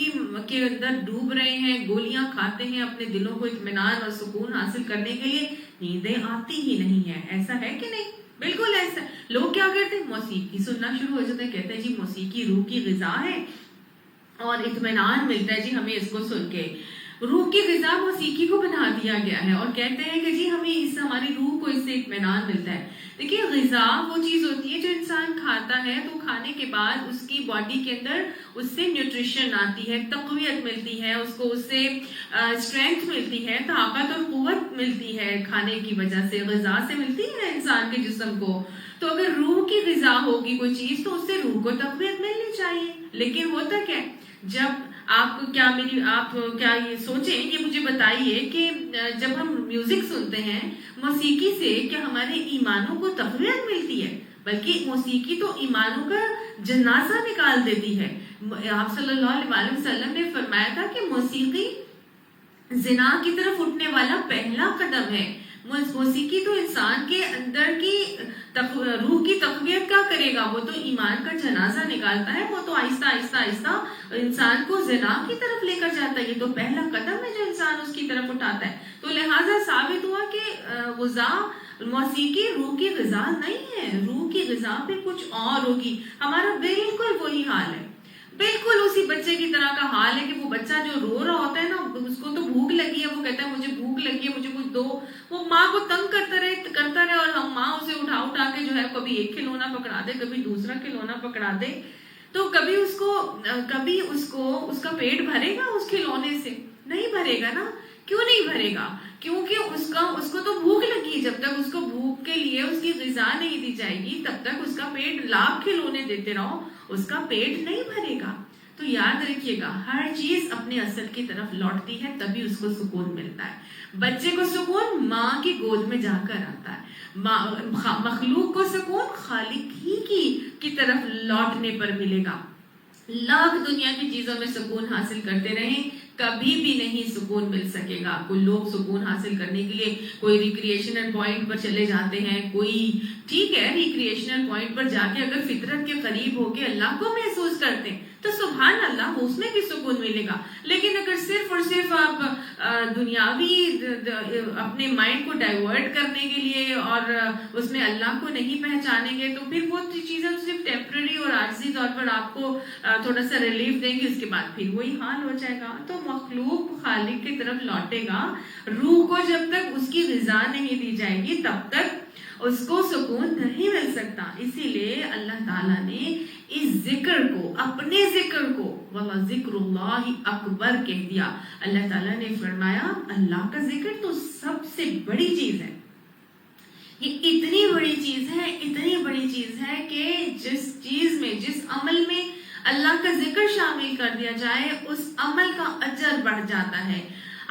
S1: کے اندر ڈوب رہے ہیں، گولیاں کھاتے ہیں اپنے دلوں کو اطمینان اور سکون حاصل کرنے کے لیے، نیندیں آتی ہی نہیں ہے۔ ایسا ہے کہ نہیں؟ بالکل ایسا۔ لوگ کیا کرتے ہیں؟ موسیقی سننا شروع ہو جاتے ہیں، کہتے ہیں جی موسیقی روح کی غذا ہے اور اطمینان ملتا ہے جی ہمیں اس کو سن کے۔ روح کی غذا موسیقی کو بنا دیا گیا ہے، اور کہتے ہیں کہ جی ہمیں ہماری روح کو اس سے اطمینان ملتا ہے۔ دیکھیے غذا وہ چیز ہوتی ہے جو انسان کھاتا ہے تو کھانے کے بعد اس کی باڈی کے اندر اس سے نیوٹریشن آتی ہے، تقویت ملتی ہے، اس کو اس سے اسٹرینتھ ملتی ہے، طاقت اور قوت ملتی ہے، کھانے کی وجہ سے، غذا سے ملتی ہے انسان کے جسم کو۔ تو اگر روح کی غذا ہوگی کوئی چیز تو اس سے روح کو تقویت ملنی چاہیے۔ لیکن ہوتا کیا جب آپ کیا یہ سوچیں، یہ مجھے بتائیے کہ جب ہم میوزک سنتے ہیں موسیقی سے، کیا ہمارے ایمانوں کو تقویت ملتی ہے؟ بلکہ موسیقی تو ایمانوں کا جنازہ نکال دیتی ہے. آپ صلی اللہ علیہ وسلم نے فرمایا تھا کہ موسیقی زنا کی طرف اٹھنے والا پہلا قدم ہے. موسیقی تو انسان کے اندر کی روح کی تقویت کیا کرے گا؟ وہ تو ایمان کا جنازہ نکالتا ہے. وہ تو آہستہ آہستہ آہستہ انسان کو زنا کی طرف لے کر جاتا ہے. یہ تو پہلا قدم ہے جو انسان اس کی طرف اٹھاتا ہے. تو لہٰذا ثابت ہوا کہ غذا موسیقی روح کی غذا نہیں ہے. روح کی غذا پہ کچھ اور ہوگی. ہمارا بالکل وہی حال ہے، بالکل اسی بچے کی طرح کا حال ہے کہ وہ بچہ جو رو رہا ہوتا ہے نا، اس کو تو بھوک لگی ہے، وہ کہتا ہے مجھے بھوک لگی ہے، مجھے کچھ دو. وہ ماں کو تنگ کرتا رہے اور ہم ماں اسے اٹھا کے جو ہے کبھی ایک کھلونا پکڑا دے، کبھی دوسرا کھلونا پکڑا دے. تو کبھی اس کو اس کا پیٹ بھرے گا اس کھلونے سے؟ نہیں بھرے گا نا. کیوں نہیں بھرے گا؟ کیونکہ اس کو تو بھوک لگی. جب تک اس کو بھوک کے لیے اس کی غذا نہیں دی جائے گی تب تک اس کا پیٹ لاکھ کھلونے دیتے رہو، اس کا پیٹ نہیں بھرے گا. تو یاد رکھیے گا، ہر چیز اپنے اصل کی طرف لوٹتی ہے تبھی اس کو سکون ملتا ہے. بچے کو سکون ماں کی گود میں جا کر آتا ہے. مخلوق کو سکون خالق ہی کی طرف لوٹنے پر ملے گا. لاکھ دنیا کی چیزوں میں سکون حاصل کرتے رہیں، کبھی بھی نہیں سکون مل سکے گا. کوئی لوگ سکون حاصل کرنے کے لیے کوئی ریکریشنل پوائنٹ پر چلے جاتے ہیں. کوئی ٹھیک ہے ریکریشنل پوائنٹ پر جا کے اگر فطرت کے قریب ہو کے اللہ کو محسوس کرتے ہیں تو سبحان اللہ اس میں بھی سکون ملے گا. لیکن اگر صرف اور صرف آپ دنیاوی اپنے مائنڈ کو ڈائیورٹ کرنے کے لیے اور اس میں اللہ کو نہیں پہچانیں گے تو پھر وہ چیزیں صرف ٹیمپرری اور عارضی طور پر آپ کو تھوڑا سا ریلیف دیں گے، اس کے بعد پھر وہی حال ہو جائے گا. تو مخلوق خالق کی طرف لوٹے گا. روح کو جب تک اس کی غذا نہیں دی جائے گی تب تک اس کو سکون نہیں مل سکتا. اسی لیے اللہ تعالیٰ نے اس ذکر کو، اپنے ذکر کو وَلَا ذِكْرُ اللَّهِ اکبر کہہ دیا. اللہ تعالیٰ نے فرمایا اللہ کا ذکر تو سب سے بڑی چیز ہے. یہ اتنی بڑی چیز ہے، اتنی بڑی چیز ہے کہ جس چیز میں، جس عمل میں اللہ کا ذکر شامل کر دیا جائے اس عمل کا اجر بڑھ جاتا ہے.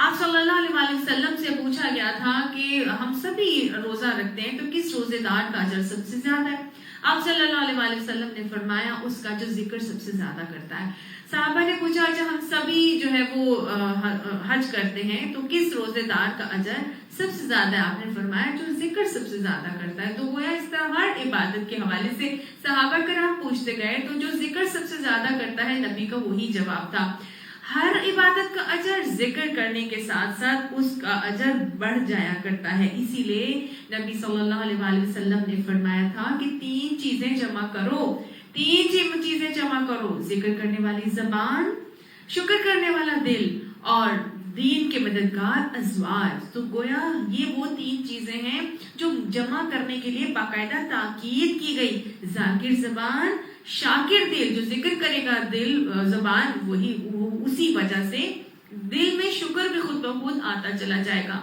S1: آپ صلی اللہ علیہ وسلم سے پوچھا گیا تھا کہ ہم سبھی روزہ رکھتے ہیں تو کس روزے دار کا اجر سب سے زیادہ ہے؟ آپ صلی اللہ علیہ وسلم نے فرمایا اس کا جو ذکر سب سے زیادہ کرتا ہے. صحابہ نے پوچھا اچھا ہم سبھی جو ہے وہ حج کرتے ہیں تو کس روزے دار کا اجر سب سے زیادہ ہے؟ آپ نے فرمایا جو ذکر سب سے زیادہ کرتا ہے. تو گویا اس طرح ہر عبادت کے حوالے سے صحابہ کرام پوچھتے گئے تو جو ذکر سب سے زیادہ کرتا ہے نبی کا وہی جواب تھا. ہر عبادت کا اجر ذکر کرنے کے ساتھ ساتھ اس کا اجر بڑھ جایا کرتا ہے. اسی لیے نبی صلی اللہ علیہ وسلم نے فرمایا تھا کہ 3 چیزیں جمع کرو، 3 چیزیں جمع کرو: ذکر کرنے والی زبان، شکر کرنے والا دل اور دین کے مددگار ازواج. تو گویا یہ وہ 3 چیزیں ہیں جو جمع کرنے کے لیے باقاعدہ تاکید کی گئی. ذاکر زبان، شاکر دل. جو ذکر کرے گا دل، زبان، وہی اسی وجہ سے دل میں شکر بھی خود بخود آتا چلا جائے گا.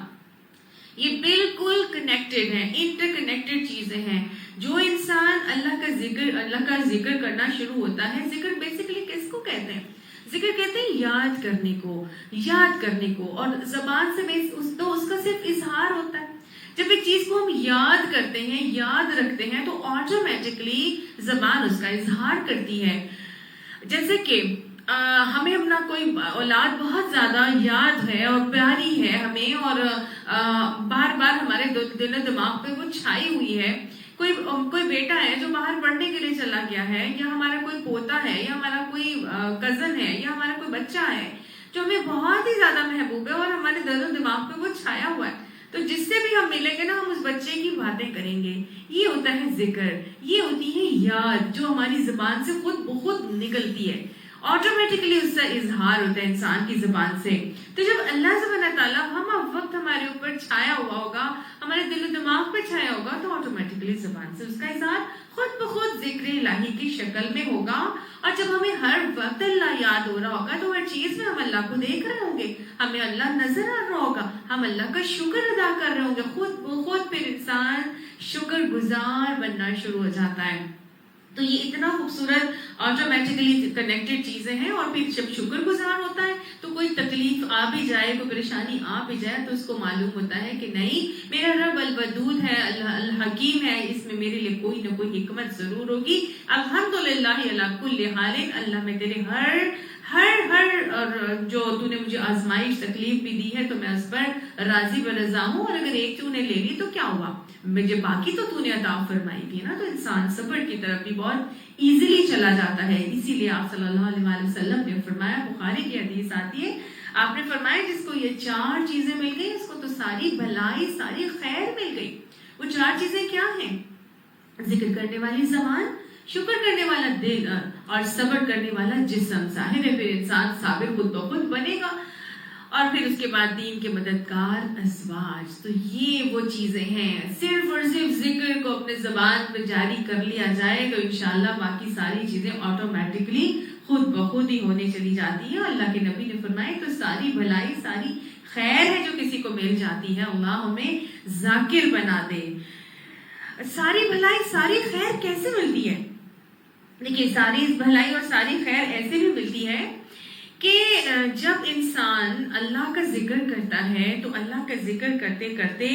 S1: یہ بالکل کنیکٹڈ ہیں، انٹر کنیکٹڈ چیزیں ہیں. جو انسان اللہ کا ذکر کرنا شروع ہوتا ہے، ذکر بیسیکلی کس کو کہتے ہیں؟ ذکر کہتے ہیں یاد کرنے کو. اور زبان سے تو اس کا صرف اظہار ہوتا ہے. جب ایک چیز کو ہم یاد کرتے ہیں، یاد رکھتے ہیں تو آٹومیٹکلی زبان اس کا اظہار کرتی ہے. جیسے کہ ہمیں اپنا کوئی اولاد بہت زیادہ یاد ہے اور پیاری ہے ہمیں، اور بار بار ہمارے دل و دماغ پہ وہ چھائی ہوئی ہے. کوئی بیٹا ہے جو باہر پڑھنے کے لیے چلا گیا ہے، یا ہمارا کوئی پوتا ہے، یا ہمارا کوئی کزن ہے، یا ہمارا کوئی بچہ ہے جو ہمیں بہت ہی زیادہ محبوب ہے اور ہمارے دل و دماغ پہ وہ چھایا ہوا ہے. تو جس سے بھی ہم ملیں گے نا ہم اس بچے کی باتیں کریں گے. یہ ہوتا ہے ذکر، یہ ہوتی ہے یاد جو ہماری زبان سے خود بخود نکلتی ہے. آٹومیٹکلی اس کا اظہار ہوتا ہے انسان کی زبان سے. تو جب اللہ سبحانہ تعالیٰ وقت ہمارے اوپر چھایا ہوا ہوگا، ہمارے دل و دماغ پہ چھایا ہوگا، تو آٹومیٹکلی زبان سے اس کا اظہار خود بخود ذکر الہی کی شکل میں ہوگا. اور جب ہمیں ہر وقت اللہ یاد ہو رہا ہوگا تو ہر چیز میں ہم اللہ کو دیکھ رہے ہوں گے، ہمیں اللہ نظر آ رہا ہوگا، ہم اللہ کا شکر ادا کر رہے ہوں گے. خود بخود پھر انسان شکر گزار بننا شروع ہو جاتا ہے. تو یہ اتنا خوبصورت آٹومیٹکلی کنیکٹڈ چیزیں ہیں. اور پھر جب شکر گزار ہوتا ہے تو کوئی تکلیف آ بھی جائے، کوئی پریشانی آ بھی جائے، تو اس کو معلوم ہوتا ہے کہ نہیں، میرا رب الودود ہے، الحکیم ہے، اس میں میرے لیے کوئی نہ کوئی حکمت ضرور ہوگی۔ الحمدللہ علی کل حال، اللہ میں تیرے ہر جو تو نے مجھے آزمائش تکلیف بھی دی ہے تو میں اس پر راضی و رضا ہوں، اور اگر ایک تو نے لے لی تو کیا ہوا، مجھے باقی تو نے عطا فرمائی بھی ہے نا۔ تو انسان صبر کی طرف بھی بہت ایزیلی چلا جاتا ہے۔ اسی لیے آپ صلی اللہ علیہ وسلم نے فرمایا، بخاری کی حدیث آتی ہے، آپ نے فرمایا جس کو یہ 4 چیزیں مل گئی اس کو تو ساری بھلائی، ساری خیر مل گئی۔ وہ 4 چیزیں کیا ہیں؟ ذکر کرنے والی زبان، شکر کرنے والا دل، اور صبر کرنے والا جسم۔ ظاہر ہے پھر انسان صابر خود بخود بنے گا، اور پھر اس کے بعد دین کے مددگار ازواج۔ تو یہ وہ چیزیں ہیں، صرف اور صرف ذکر کو اپنے زبان پہ جاری کر لیا جائے تو انشاءاللہ باقی ساری چیزیں آٹومیٹکلی خود بخود ہی ہونے چلی جاتی ہیں۔ اللہ کے نبی نے فرمایا تو ساری بھلائی، ساری خیر ہے جو کسی کو مل جاتی ہے، اللہ ہمیں ذاکر بنا دے۔ ساری بھلائی، ساری خیر کیسے ملتی ہے؟ دیکھیے، ساری بھلائی اور ساری خیر ایسے بھی ملتی ہے کہ جب انسان اللہ کا ذکر کرتا ہے تو اللہ کا ذکر کرتے کرتے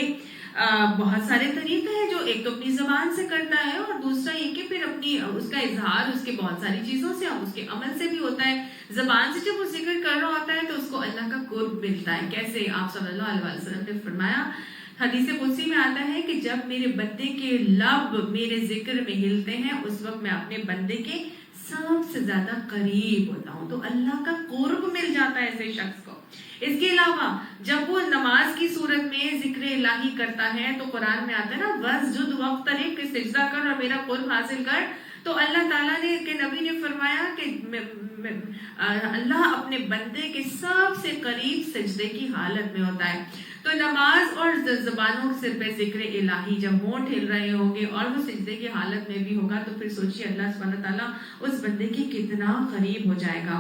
S1: بہت سارے طریقے ہیں، جو ایک تو اپنی زبان سے کرتا ہے، اور دوسرا یہ کہ پھر اپنی اس کا اظہار اس کے بہت ساری چیزوں سے، اس کے عمل سے بھی ہوتا ہے۔ زبان سے جب وہ ذکر کر رہا ہوتا ہے تو اس کو اللہ کا قرب ملتا ہے۔ کیسے؟ آپ صلی اللہ علیہ وسلم نے فرمایا، حدیث قدسی میں آتا ہے کہ جب میرے بندے کے لب میرے ذکر میں ہلتے ہیں اس وقت میں اپنے بندے کے سب سے زیادہ قریب ہوتا ہوں۔ تو اللہ کا قرب مل جاتا ہے ایسے شخص کو۔ اس کے علاوہ جب وہ نماز کی صورت میں ذکر الہی کرتا ہے تو قرآن میں آتا ہے نا، وَاسْجُدْ وَاقْتَرِب، کہ سجدہ کر اور میرا قرب حاصل کر۔ تو اللہ تعالیٰ نے کہ نبی نے فرمایا کہ اللہ اپنے بندے کے سب سے قریب سجدے کی حالت میں ہوتا ہے۔ تو نماز اور زبانوں سے پہ ذکر الہی جب ہونٹ ہل رہے ہوں گے اور وہ سجدے کی حالت میں بھی ہوگا تو پھر سوچیے اللہ سبحانہ تعالیٰ اس بندے کے کتنا قریب ہو جائے گا۔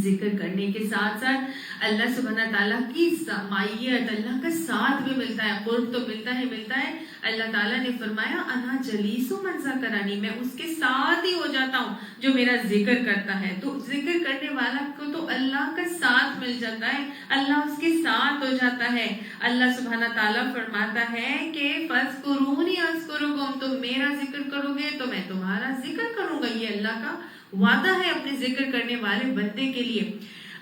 S1: ذکر کرنے کے ساتھ ساتھ اللہ سبحانہ تعالیٰ کی معیت، اللہ کا ساتھ بھی ملتا ہے، قرب تو ملتا ہے۔ اللہ تعالیٰ نے فرمایا انا جلیس من ذکرنی، میں اس کے ساتھ ہی ہو جاتا ہوں جو میرا ذکر کرتا ہے۔ تو ذکر کرنے والا کو تو اللہ کا ساتھ مل جاتا ہے، اللہ اس کے ساتھ ہو جاتا ہے۔ اللہ سبحانہ تعالیٰ فرماتا ہے کہ فاذکرونی اذکرکم، تم میرا ذکر کرو گے تو میں تمہارا ذکر کروں گا۔ یہ اللہ کا وعدہ ہے اپنے ذکر کرنے والے بندے کے لیے۔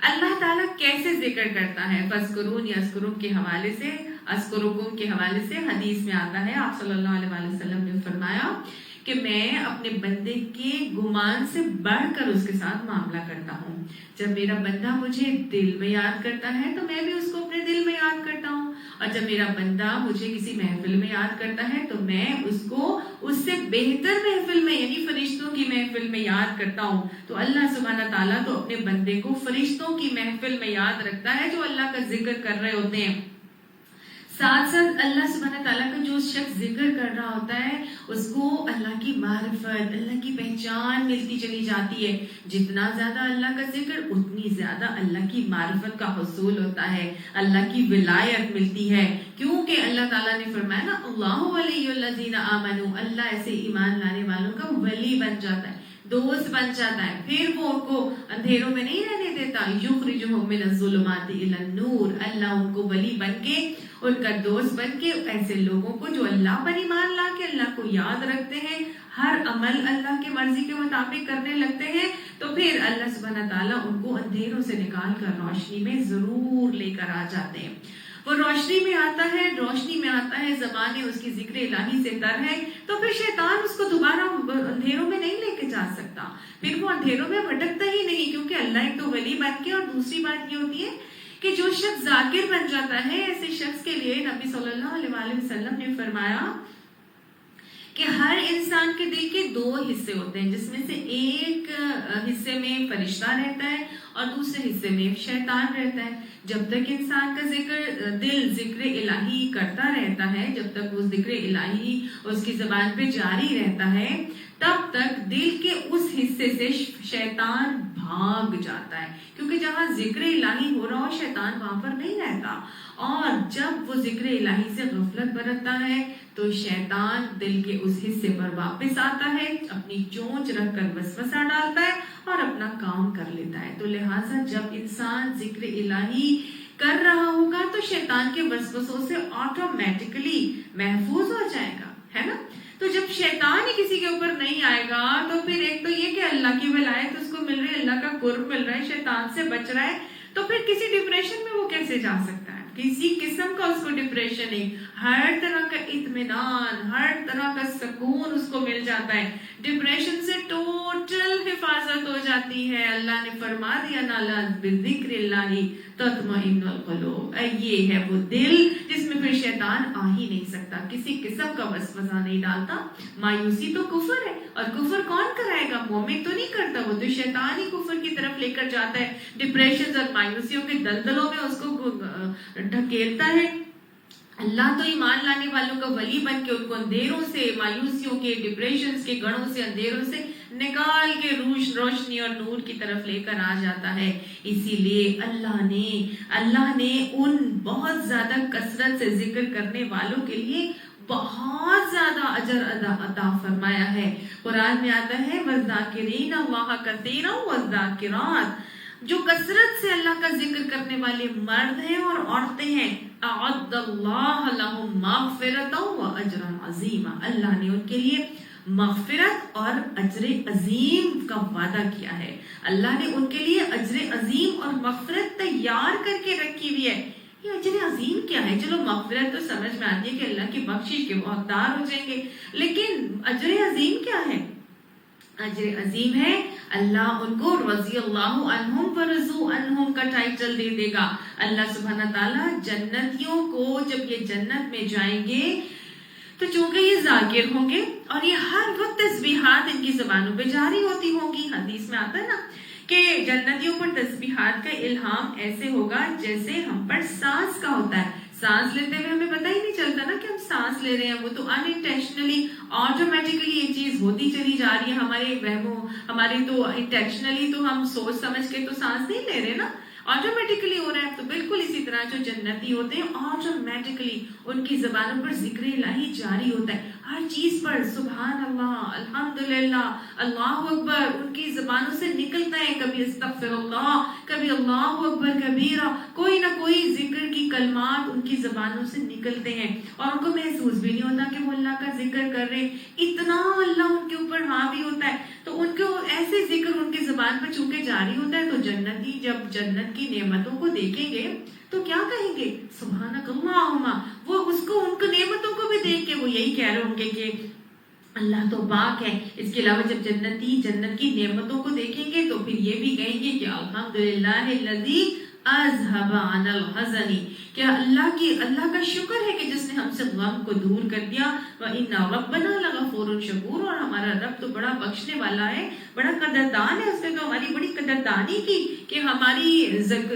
S1: اللہ تعالیٰ کیسے ذکر کرتا ہے؟ فاذکرونی اذکرکم کے حوالے سے، اذکرکم کے حوالے سے حدیث میں آتا ہے، آپ صلی اللہ علیہ وسلم نے فرمایا کہ میں اپنے بندے کے گمان سے بڑھ کر اس کے ساتھ معاملہ کرتا ہوں۔ جب میرا بندہ مجھے دل میں یاد کرتا ہے تو میں بھی اس کو اپنے دل میں یاد کرتا ہوں، اور جب میرا بندہ مجھے کسی محفل میں یاد کرتا ہے تو میں اس کو اس سے بہتر محفل میں، یعنی فرشتوں کی محفل میں یاد کرتا ہوں۔ تو اللہ سبحانہ تعالیٰ تو اپنے بندے کو فرشتوں کی محفل میں یاد رکھتا ہے جو اللہ کا ذکر کر رہے ہوتے ہیں۔ ساتھ ساتھ اللہ سبحانہ تعالیٰ کا جو شخص ذکر کر رہا ہوتا ہے اس کو اللہ کی معرفت، اللہ کی پہچان ملتی چلی جاتی ہے۔ جتنا زیادہ اللہ کا ذکر اتنی زیادہ اللہ کی معرفت کا حصول ہوتا ہے، اللہ کی ولایت ملتی ہے، کیونکہ اللہ تعالیٰ نے فرمایا نا اللہ ولی الذین آمنوا، اللہ ایسے ایمان لانے والوں کا ولی بن جاتا ہے، دوست بن جاتا ہے، پھر وہ ان کو اندھیروں میں نہیں رہنے دیتا۔ یخرجہم من الظلمات الی النور، اللہ ان کو ولی بن کے، ان کا دوست بن کے، ایسے لوگوں کو جو اللہ پر ایمان لا کے اللہ کو یاد رکھتے ہیں، ہر عمل اللہ کی مرضی کے مطابق کرنے لگتے ہیں، تو پھر اللہ سبحانہ تعالیٰ ان کو اندھیروں سے نکال کر روشنی میں ضرور لے کر آ جاتے ہیں۔ وہ روشنی میں آتا ہے، زبانیں اس کی ذکر الہی سے تر ہے، تو پھر شیطان اس کو دوبارہ اندھیروں میں نہیں لے کے جا سکتا، پھر وہ اندھیروں میں بھٹکتا ہی نہیں، کیونکہ اللہ ایک تو ولی بن کے، اور دوسری بات یہ ہوتی ہے کہ جو شخص ذاکر بن جاتا ہے، ایسے شخص کے لیے نبی صلی اللہ علیہ وسلم نے فرمایا کہ ہر انسان کے دل کے 2 حصے ہوتے ہیں، جس میں سے ایک حصے میں فرشتہ رہتا ہے اور دوسرے حصے میں شیطان رہتا ہے۔ جب تک انسان کا دل ذکر الہی کرتا رہتا ہے، جب تک وہ ذکر الہی اس کی زبان پہ جاری رہتا ہے، تب تک دل کے اس حصے سے شیطان بھاگ جاتا ہے، کیونکہ جہاں ذکر الہی ہو رہا ہو شیطان وہاں پر نہیں رہتا۔ اور جب وہ ذکر الہی سے غفلت برتتا ہے تو شیطان دل کے اس حصے پر واپس آتا ہے، اپنی چونچ رکھ کر وسوسہ ڈالتا ہے اور اپنا کام کر لیتا ہے. تو لہٰذا جب انسان ذکر الہی کر رہا ہوگا تو شیطان کے وسوسوں سے آٹومیٹکلی محفوظ ہو جائے گا، ہے نا. تو جب شیطان ہی کسی کے اوپر نہیں آئے گا تو پھر ایک تو یہ کہ اللہ کی ولایت اس کو مل رہی ہے، اللہ کا قرب مل رہا ہے، شیطان سے بچ رہا ہے، تو پھر کسی ڈپریشن میں وہ کیسے جا سکتا ہے؟ کسی قسم کا اس کو ڈپریشن نہیں، ہر طرح کا اطمینان، ہر طرح کا سکون اس کو مل جاتا ہے. ڈپریشن سے ٹوٹل حفاظت ہو جاتی ہے. اللہ نے فرما دیا نالا بذکر اللہ تطمئن القلوب، یہ ہے وہ دل جس میں پھر شیطان آ ہی نہیں سکتا، کسی قسم کا وسوسہ نہیں ڈالتا. مایوسی تو کفر ہے، اور کفر کون کرائے گا؟ مومن تو نہیں کرتا، وہ تو شیطان ہی کفر کی طرف لے کر جاتا ہے، ڈپریشن اور مایوسیوں کے دلدلوں میں اس کو ڈھکیلتا ہے. اللہ تو ایمان لانے والوں کا ولی بن کے ان کو اندھیروں سے، مایوسیوں کے، ڈپریشن کے گڑھوں سے، اندھیروں سے نکال کے روشنی اور نور کی طرف لے کر آ جاتا ہے. اسی لیے اللہ نے ان بہت زیادہ کثرت سے ذکر کرنے والوں کے لیے بہت زیادہ اجر عطا فرمایا ہے. قرآن میں آتا ہے وَالذَّاكِرِينَ اللَّهَ كَثِيرًا وَالذَّاكِرَاتِ، جو کثرت سے اللہ کا ذکر کرنے والے مرد ہیں اور عورتیں ہیں، اعد اللہ لہم مغفرۃ واجرا عظیما، اللہ نے ان کے لیے مغفرت اور اجر عظیم کا وعدہ کیا ہے. اللہ نے ان کے لیے اجر عظیم اور مغفرت تیار کر کے رکھی ہوئی ہے. یہ اجر عظیم کیا ہے؟ چلو مغفرت تو سمجھ میں آتی ہے کہ اللہ کی بخشش کے وہ حقدار ہو جائیں گے، لیکن اجر عظیم کیا ہے؟ اجر عظیم ہے اللہ ان کو رضی اللہ عنہم ورضوا عنہم کا ٹائٹل دے دے گا. اللہ سبحانہ تعالیٰ جنتیوں کو جب یہ جنت میں جائیں گے تو چونکہ یہ ذاکر ہوں گے اور یہ ہر وقت تسبیحات ان کی زبانوں پہ جاری ہوتی ہوں گی. حدیث میں آتا ہے نا کہ جنتیوں پر تسبیحات کا الہام ایسے ہوگا جیسے ہم پر سانس کا ہوتا ہے. سانس لیتے ہوئے ہمیں پتہ ہی نہیں چلتا نا کہ ہم سانس لے رہے ہیں، وہ تو انٹینشنلی آٹومیٹکلی یہ چیز ہوتی چلی جا رہی ہے ہمارے وہموں، ہماری تو انٹینشنلی تو ہم سوچ سمجھ کے تو سانس نہیں لے رہے نا، آٹومیٹکلی ہو رہا ہے. تو بالکل اسی طرح جو جنتی ہوتے ہیں آٹومیٹکلی ان کی زبانوں پر ذکر الہی جاری ہوتا ہے، ہر چیز پر سبحان اللہ، الحمدللہ، اللہ اکبر ان کی زبانوں سے نکلتا ہے. کبھی استغفر اللہ، کبھی اللہ اکبر کبیرہ، کوئی نہ کوئی ذکر کی کلمات ان کی زبانوں سے نکلتے ہیں اور ان کو محسوس بھی نہیں ہوتا کہ وہ اللہ کا ذکر کر رہے. اتنا اللہ ان کے اوپر حاوی ہوتا ہے. تو ان کو ایسے ذکر ان کی زبان پر چونکہ جاری ہوتا ہے تو جنتی جب جنت کی نعمتوں کو دیکھیں گے تو کیا کہیں گے؟ سبحانک اللہم. وہ اس کو ان کو نعمتوں کو بھی دیکھ کے وہ یہی کہہ رہے ہوں گے کہ اللہ تو پاک ہے. اس کے علاوہ جب جنتی جنت کی نعمتوں کو دیکھیں گے تو پھر یہ بھی کہیں گے کہ الحمدللہ الذی اذهب عن الحزن، کیا اللہ کا شکر ہے کہ جس نے ہم سے غم کو دور کر دیا. وَإِنَّ رَبَّنَا لَغَفُورٌ شَكُورٌ، اور ہمارا رب تو بڑا بخشنے والا ہے، بڑا قدردان ہے. اس نے تو ہماری بڑی قدردانی کی کہ ہماری ذکر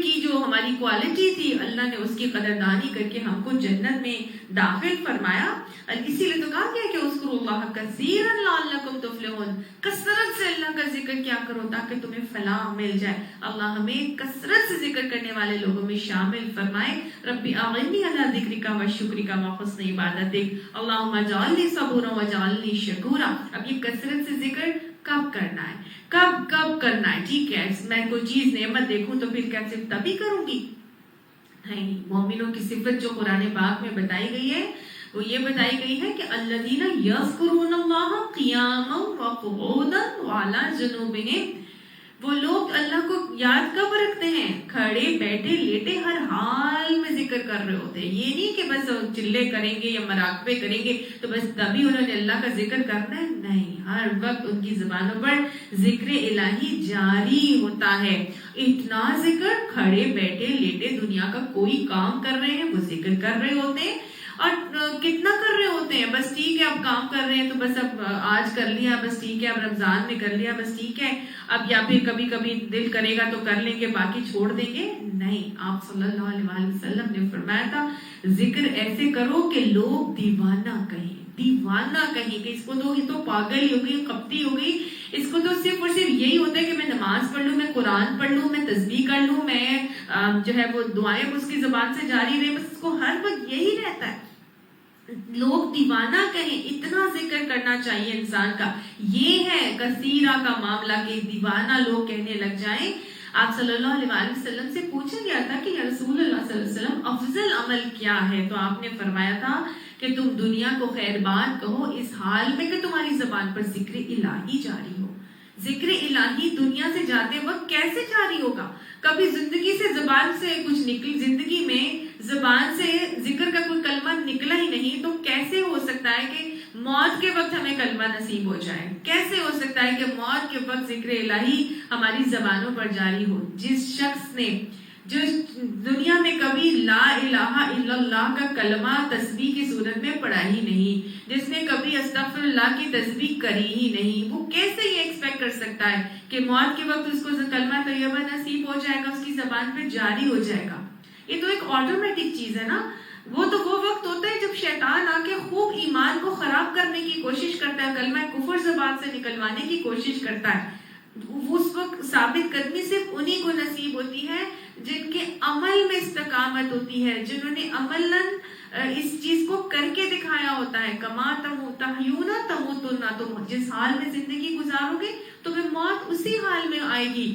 S1: کی جو ہماری کوالٹی تھی اللہ نے اس کی قدردانی کر کے ہم کو جنت میں داخل فرمایا. اسی لیے تو کہا گیا کہ اذکروا اللہ کثیرا لعلکم تفلحون، کثرت سے اللہ کا ذکر کیا کرو تاکہ تمہیں فلاح مل جائے. اللہ ہمیں کثرت سے ذکر کرنے والے لوگوں میں شامل فرمائے. ربی اعنی علی ذکرک و شکرک و حسن عبادتک، اللہم اجعلنی صبورا واجعلنی شکورا. اب یہ کثرت سے ذکر کب کرنا ہے؟ کب کرنا ہے؟ ٹھیک ہے میں کوئی چیز نعمت دیکھوں تو پھر کیا صرف تبھی کروں گی؟ نہیں. مومنوں کی صفت جو قرآن پاک میں بتائی گئی ہے وہ یہ بتائی گئی ہے کہ الذین یذکرون اللہ قیاما وقعودا وعلی جنوبہم، وہ لوگ اللہ کو یاد کب رکھتے ہیں؟ کھڑے بیٹھے لیٹے ہر حال میں ذکر کر رہے ہوتے ہیں. یہ نہیں کہ بس چلے کریں گے یا مراقبے کریں گے تو بس تبھی انہوں نے اللہ کا ذکر کرنا ہے. نہیں، ہر وقت ان کی زبانوں پر ذکر الہی جاری ہوتا ہے. اتنا ذکر کھڑے بیٹھے لیٹے دنیا کا کوئی کام کر رہے ہیں وہ ذکر کر رہے ہوتے ہیں. اور کتنا کر رہے ہوتے ہیں؟ بس ٹھیک ہے اب کام کر رہے ہیں تو بس اب آج کر لیا، بس ٹھیک ہے اب رمضان میں کر لیا، بس ٹھیک ہے اب، یا پھر کبھی کبھی دل کرے گا تو کر لیں گے باقی چھوڑ دیں گے. نہیں، آپ صلی اللہ علیہ وسلم نے فرمایا تھا ذکر ایسے کرو کہ لوگ دیوانہ کہیں کہ اس کو تو یہ تو پاگل ہی ہو گئی، کپٹی ہو گئی، اس کو تو صرف اور صرف یہی ہوتا ہے کہ میں نماز پڑھ لوں، میں قرآن پڑھ لوں، میں تسبیح کر لوں، میں جو ہے وہ دعائیں اس کی زبان سے جاری رہے، بس اس کو ہر وقت یہی رہتا ہے. لوگ دیوانہ کہیں، اتنا ذکر کرنا چاہیے انسان کا. یہ ہے کثیرہ کا معاملہ کہ دیوانہ لوگ کہنے لگ جائیں. آپ صلی اللہ علیہ وآلہ وسلم سے پوچھا گیا تھا کہ یا رسول اللہ صلی اللہ علیہ وسلم افضل عمل کیا ہے؟ تو آپ نے فرمایا تھا کہ تم دنیا کو خیر بات کہو اس حال میں کہ تمہاری زبان پر ذکر الہی جاری ہو. ذکر الہی دنیا سے جاتے وقت کیسے جاری ہوگا؟ کبھی زندگی سے زبان سے کچھ زندگی میں زبان سے ذکر کا کوئی کلمہ نکلا ہی نہیں، تو کیسے ہو سکتا ہے کہ موت کے وقت ہمیں کلمہ نصیب ہو جائے؟ کیسے ہو سکتا ہے کہ موت کے وقت ذکر الہی ہماری زبانوں پر جاری ہو؟ جس شخص نے جو دنیا میں کبھی لا الہ الا اللہ کا کلمہ تسبیح کی صورت میں پڑھا ہی نہیں، جس نے کبھی استغفر اللہ کی تسبیح کری ہی نہیں، وہ کیسے یہ ایکسپیکٹ کر سکتا ہے کہ موت کے وقت اس کو کلمہ طیبہ نصیب ہو جائے گا، اس کی زبان پہ جاری ہو جائے گا؟ یہ تو ایک آٹومیٹک چیز ہے نا. وہ تو وہ وقت ہوتا ہے جب شیطان آ کے خوب ایمان کو خراب کرنے کی کوشش کرتا ہے، کلمہ کفر زبان سے نکلوانے کی کوشش کرتا ہے. اس وقت ثابت قدمی صرف انہی کو نصیب ہوتی ہے جن کے عمل میں استقامت ہوتی ہے، جنہوں نے عملاً اس چیز کو کر کے دکھایا ہوتا ہے. کما تحیون تموتن، تم جس حال میں زندگی گزارو گے تمہیں موت اسی حال میں آئے گی.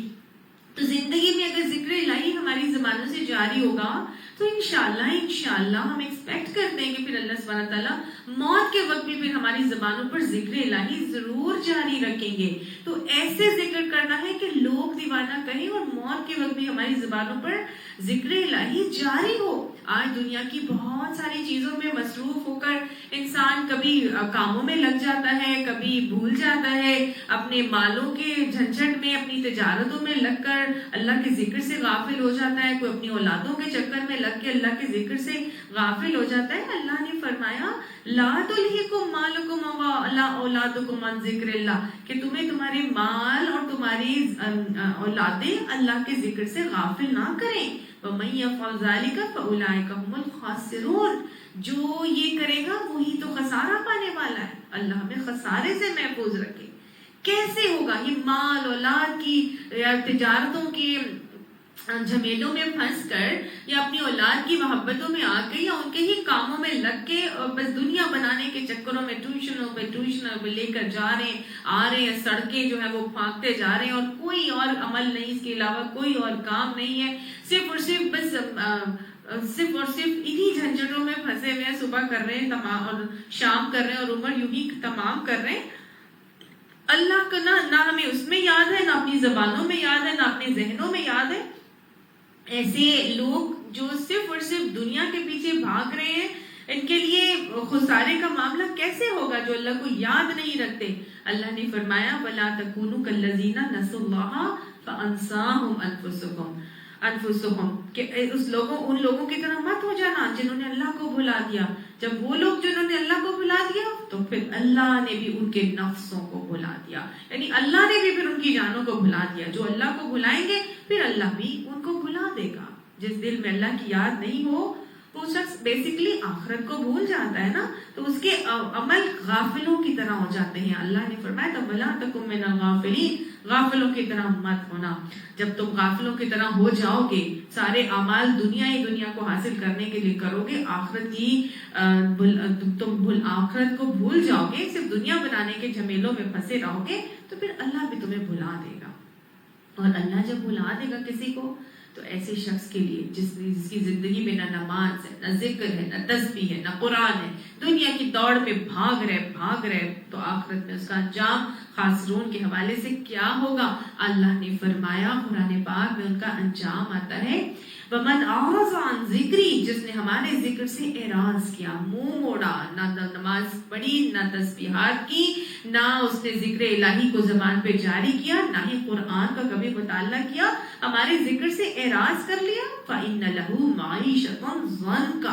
S1: تو زندگی میں اگر ذکر الہی ہماری زبانوں سے جاری ہوگا تو انشاءاللہ ہم ایکسپیکٹ کرتے ہیں کہ پھر اللہ سبحانہ تعالیٰ موت کے وقت بھی پھر ہماری زبانوں پر ذکر الہی ضرور جاری رکھیں گے. تو ایسے ذکر کرنا ہے کہ لوگ دیوانہ کہیں اور موت کے وقت بھی ہماری زبانوں پر ذکر الہی جاری ہو. آج دنیا کی بہت ساری چیزوں میں مصروف ہو کر انسان کبھی کاموں میں لگ جاتا ہے، کبھی بھول جاتا ہے، اپنے مالوں کے جھنجھٹ میں، اپنی تجارتوں میں لگ کر اللہ کے ذکر سے غافل ہو جاتا ہے، کوئی اپنی اولادوں کے چکر میں لگ کے اللہ کے ذکر سے غافل ہو جاتا ہے. اللہ نے فرمایا لا تلہکم مالکم ولا اولادکم عن ذکر اللہ، کہ تمہیں تمہارے مال اور تمہاری اولادیں اللہ کے ذکر سے غافل نہ کریں. وَمَن يَفْعَلْ ذَلِكَ فَأُولَٰئِكَ هُمُ الْخَاسِرُونَ، جو یہ کرے گا وہی تو خسارہ پانے والا ہے. اللہ ہمیں خسارے سے محفوظ رکھے. کیسے ہوگا یہ مال اولاد کی یا تجارتوں کے جھمیلوں میں پھنس کر یا اپنی اولاد کی محبتوں میں آ کے یا ان کے ہی کاموں میں لگ کے بس دنیا بنانے کے چکروں میں ٹیوشنوں پہ لے کر جا رہے ہیں، آ رہے ہیں، سڑکیں جو ہے وہ پھانکتے جا رہے ہیں اور کوئی اور عمل نہیں، اس کے علاوہ کوئی اور کام نہیں ہے، صرف اور صرف انہی جھنجھٹوں میں پھنسے ہوئے ہیں. صبح کر رہے ہیں تمام اور شام کر رہے ہیں اور عمر یوں ہی تمام کر رہے ہیں. اللہ کا نہ ہمیں اس میں یاد ہے، نہ اپنی زبانوں میں یاد ہے، نہ اپنے ذہنوں میں یاد ہے. ایسے لوگ جو صرف اور صرف دنیا کے پیچھے بھاگ رہے ہیں، ان کے لیے خسارے کا معاملہ کیسے ہوگا جو اللہ کو یاد نہیں رکھتے. اللہ نے فرمایا وَلَا تَكُونُوا كَالَّذِينَ نَسُوا اللَّهَ فَأَنسَاهُمْ أَنفُسَهُمْ، کہ ان لوگوں کی طرح مت ہو جانا جنہوں نے اللہ کو بھلا دیا. جب وہ لوگ جنہوں نے اللہ کو بھلا دیا تو پھر اللہ نے بھی ان کے نفسوں کو بھلا دیا، یعنی اللہ نے بھی پھر ان کی جانوں کو بھلا دیا. جو اللہ کو بھلائیں گے پھر اللہ بھی ان کو بھلا دے گا. جس دل میں اللہ کی یاد نہیں ہو وہ شخص بیسیکلی آخرت کو بھول جاتا ہے نا، تو اس کے عمل غافلوں کی طرح ہو جاتے ہیں. اللہ نے فرمایا وَلَا تَكُن مِّنَ الْغَافِلِينَ، غافلوں کی طرح مت ہونا. جب تم غافلوں کی طرح ہو جاؤ گے، سارے اعمال دنیا کو حاصل کرنے کے لیے کرو گے، آخرت کو بھول جاؤ گے، صرف دنیا بنانے کے جھمیلوں میں پھنسے رہو گے، تو پھر اللہ بھی تمہیں بھلا دے گا. اور اللہ جب بھلا دے گا کسی کو تو ایسے شخص کے لیے جس کی زندگی میں نہ نماز ہے، نہ ذکر ہے، نہ تسبیح ہے، نہ قرآن ہے، دنیا کی دوڑ میں بھاگ رہے، تو آخرت میں اس کا انجام خاسرون کے حوالے سے کیا ہوگا. اللہ نے فرمایا قرآن پاک میں ان کا انجام آتا ہے وَمَنْ أَعْرَضَ عَنْ ذِكْرِي، جس نے ہمارے ذکر سے اعراض کیا، منہ موڑا، نہ نماز پڑھی، نہ تسبیحات کی، نہ اس نے ذکر الہی کو زبان پہ جاری کیا، نہ ہی قرآن کا کبھی مطالعہ کیا، ہمارے ذکر سے اعراض کر لیا، فَإِنَّ لَهُ مَعِيشَةً ضَنْكَ،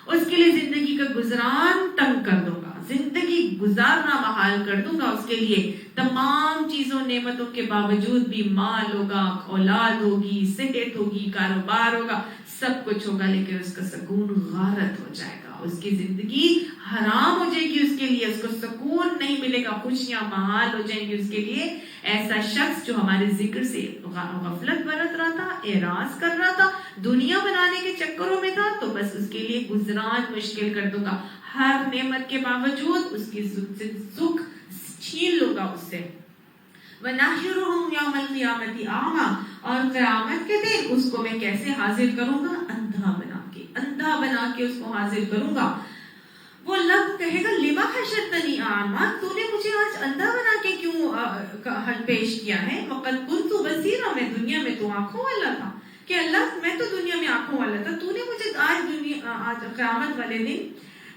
S1: اس کے لیے زندگی کا گزران تنگ کر دوں گا، زندگی گزارنا محال کر دوں گا. اس کے لیے تمام چیزوں نعمتوں کے باوجود بھی مال ہوگا، اولاد ہوگی، صحت ہوگی، کاروبار ہوگا، سب کچھ ہوگا، لیکن اس کا سکون غارت ہو جائے گا. اس کی زندگی حرام ہو جائے گی، اس کے لیے اس کو سکون نہیں ملے گا، خوشیاں محال ہو جائیں گی اس کے لیے.
S2: ایسا شخص جو ہمارے ذکر سے غفلت برت رہا تھا، اعراض کر رہا تھا، دنیا بنانے کے چکروں میں تھا، تو بس اس کے لیے گزران مشکل کر دوں گا، ہر نعمت کے باوجود اس کی سکھ چھین لوں گا اس سے۔ وَنَحْشُرُهُمْ يَوْمَ الْقِيَامَةِ أَعْمَى، اور قیامت کے دن اس کو میں کیسے حاضر کروں گا؟ اندھا بنا کے اس کو حاضر کروں گا۔ وہ اللہ کو کہے گا لِمَ حَشَرْتَنِي أَعْمَى، تو نے مجھے آج اندھا بنا کے کیوں پیش کیا ہے؟ وَقَدْ كُنْتُ بَصِيرًا، میں دنیا میں تو آنکھوں والا تھا، کہ اللہ میں تو دنیا میں آنکھوں والا تھا، تو نے مجھے آج قیامت والے دن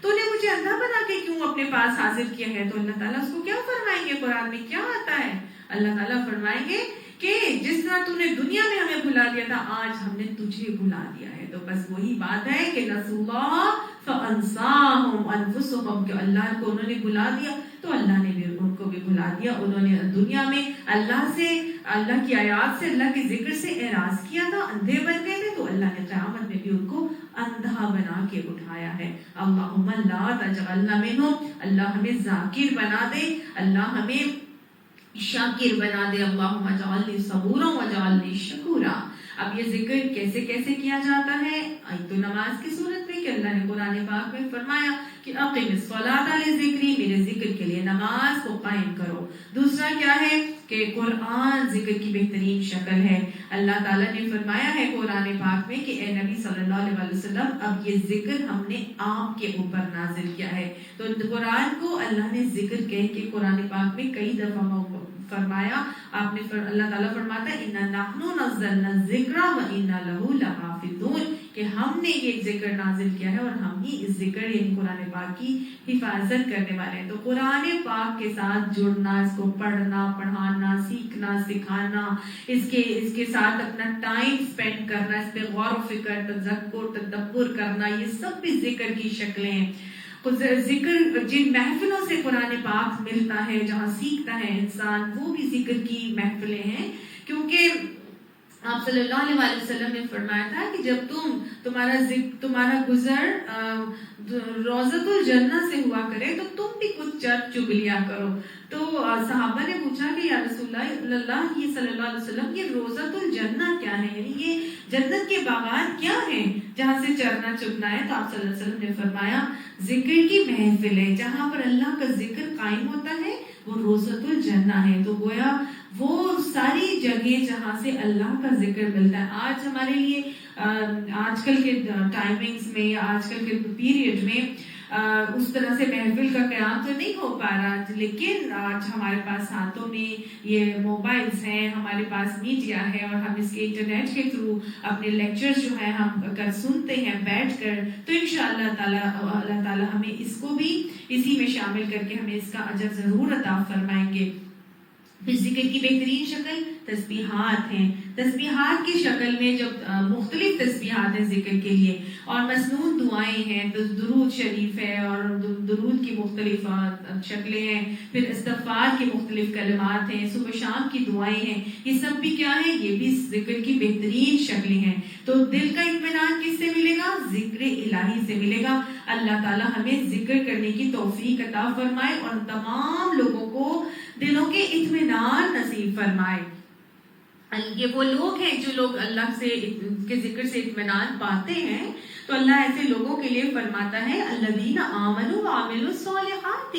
S2: تو نے مجھے اندھا بنا کے کیوں اپنے پاس حاضر کیا ہے؟ تو اللہ تعالیٰ اس کو کیا فرمائیں گے؟ قرآن میں کیا آتا ہے؟ اللہ تعالیٰ فرمائیں گے کہ جس طرح تو نے دنیا میں ہمیں بھلا دیا تھا، آج ہم نے تجھے بھلا دیا ہے۔ تو بس وہی بات ہے کہ نسوا اللہ فانساہم انفسہم، کہ اللہ کو انہوں نے بھلا دیا تو اللہ نے بھی ان کو بھی بھلا دیا۔ انہوں نے دنیا میں اللہ کی آیات سے، اللہ کے ذکر سے اعراض کیا تھا، اندھے بن گئے تھے، تو اللہ نے قیامت میں بھی ان کو اندھا بنا کے اٹھایا ہے۔ اللہم لا تجعلنا منہم، اللہ ہمیں ذاکر بنا دے، اللہ ہمیں شاکر بنا دے۔ اللہم اجعلنی صبورا واجعلنی شکورا۔ اب یہ ذکر کیسے کیسے کیا جاتا ہے؟ ایک تو نماز کی صورت میں کہ اللہ نے قرآن پاک میں فرمایا کہ اقیم الصلاۃ لذکری، میرے ذکر کے لیے نماز کو قائم کرو۔ دوسرا کیا ہے کہ قرآن ذکر کی بہترین شکل ہے۔ اللہ تعالیٰ نے فرمایا ہے قرآن پاک میں کہ اے نبی صلی اللہ علیہ وسلم، اب یہ ذکر ہم نے آپ کے اوپر نازل کیا ہے۔ تو قرآن کو اللہ نے ذکر کہہ کے قرآن پاک میں کئی دفعہ فرمایا۔ آپ نے اللہ تعالیٰ فرماتا ہے اِنَّا نَحْنُ نَزَّلْنَا الذِّكْرَ وَإِنَّا لَهُ لَحَافِظُونَ، کہ ہم نے یہ ذکر نازل کیا ہے اور ہم ہی اس ذکر یعنی قرآن پاک کی حفاظت کرنے والے ہیں۔ تو قرآن پاک کے ساتھ جڑنا، اس کو پڑھنا، پڑھانا، سیکھنا، سکھانا، اس کے ساتھ اپنا ٹائم سپینڈ کرنا، اس پہ غور و فکر، تذکر، تدبر کرنا، یہ سب بھی ذکر کی شکلیں ہیں۔ ذکر جن محفلوں سے قرآن پاک ملتا ہے، جہاں سیکھتا ہے انسان، وہ بھی ذکر کی محفلیں ہیں، کیونکہ آپ صلی اللہ علیہ وسلم نے فرمایا تھا کہ جب تمہارا گزر روضۃ الجنہ سے ہوا کرے تو تم بھی کچھ چگ لیا کرو۔ تو صحابہ نے پوچھا کہ یا رسول اللہ یہ صلی اللہ علیہ وسلم، یہ روضۃ الجنہ کیا ہے؟ یعنی یہ جنت کے باغات کیا ہیں جہاں سے چرنا چگنا ہے؟ تو آپ صلی اللہ علیہ وسلم نے فرمایا ذکر کی محفل ہے، جہاں پر اللہ کا ذکر قائم ہوتا ہے وہ روضۃ الجنہ ہے۔ تو گویا وہ ساری جگہ جہاں سے اللہ کا ذکر ملتا ہے۔ آج ہمارے لیے آج کل کے ٹائمنگز میں یا آج کل کے پیریڈ میں اس طرح سے محفل کا قیام تو نہیں ہو پا رہا، لیکن آج ہمارے پاس ہاتھوں میں یہ موبائلز ہیں، ہمارے پاس میڈیا ہے، اور ہم اس کے انٹرنیٹ کے تھرو اپنے لیکچر جو ہیں ہم اگر سنتے ہیں بیٹھ کر، تو انشاءاللہ اللہ تعالیٰ ہمیں اس کو بھی اسی میں شامل کر کے ہمیں اس کا اجر ضرور عطا فرمائیں گے۔ پھر ذکر کی بہترین شکل تسبیحات ہیں۔ تسبیحات کی شکل میں جب مختلف تسبیحات ہیں ذکر کے لیے، اور مسنون دعائیں ہیں، درود شریف ہے اور درود کی مختلف شکلیں ہیں، پھر استغفار کی مختلف کلمات ہیں، صبح شام کی دعائیں ہیں، یہ سب بھی کیا ہیں؟ یہ بھی ذکر کی بہترین شکلیں ہیں۔ تو دل کا اطمینان کس سے ملے گا؟ ذکر الہی سے ملے گا۔ اللہ تعالیٰ ہمیں ذکر کرنے کی توفیق عطا فرمائے اور تمام لوگوں کو دلوں کے اطمینان نصیب فرمائے۔ یہ وہ لوگ ہیں جو لوگ اللہ سے کے ذکر سے اطمینان پاتے ہیں، تو اللہ ایسے لوگوں کے لیے فرماتا ہے الذین آمنوا وعملوا الصالحات،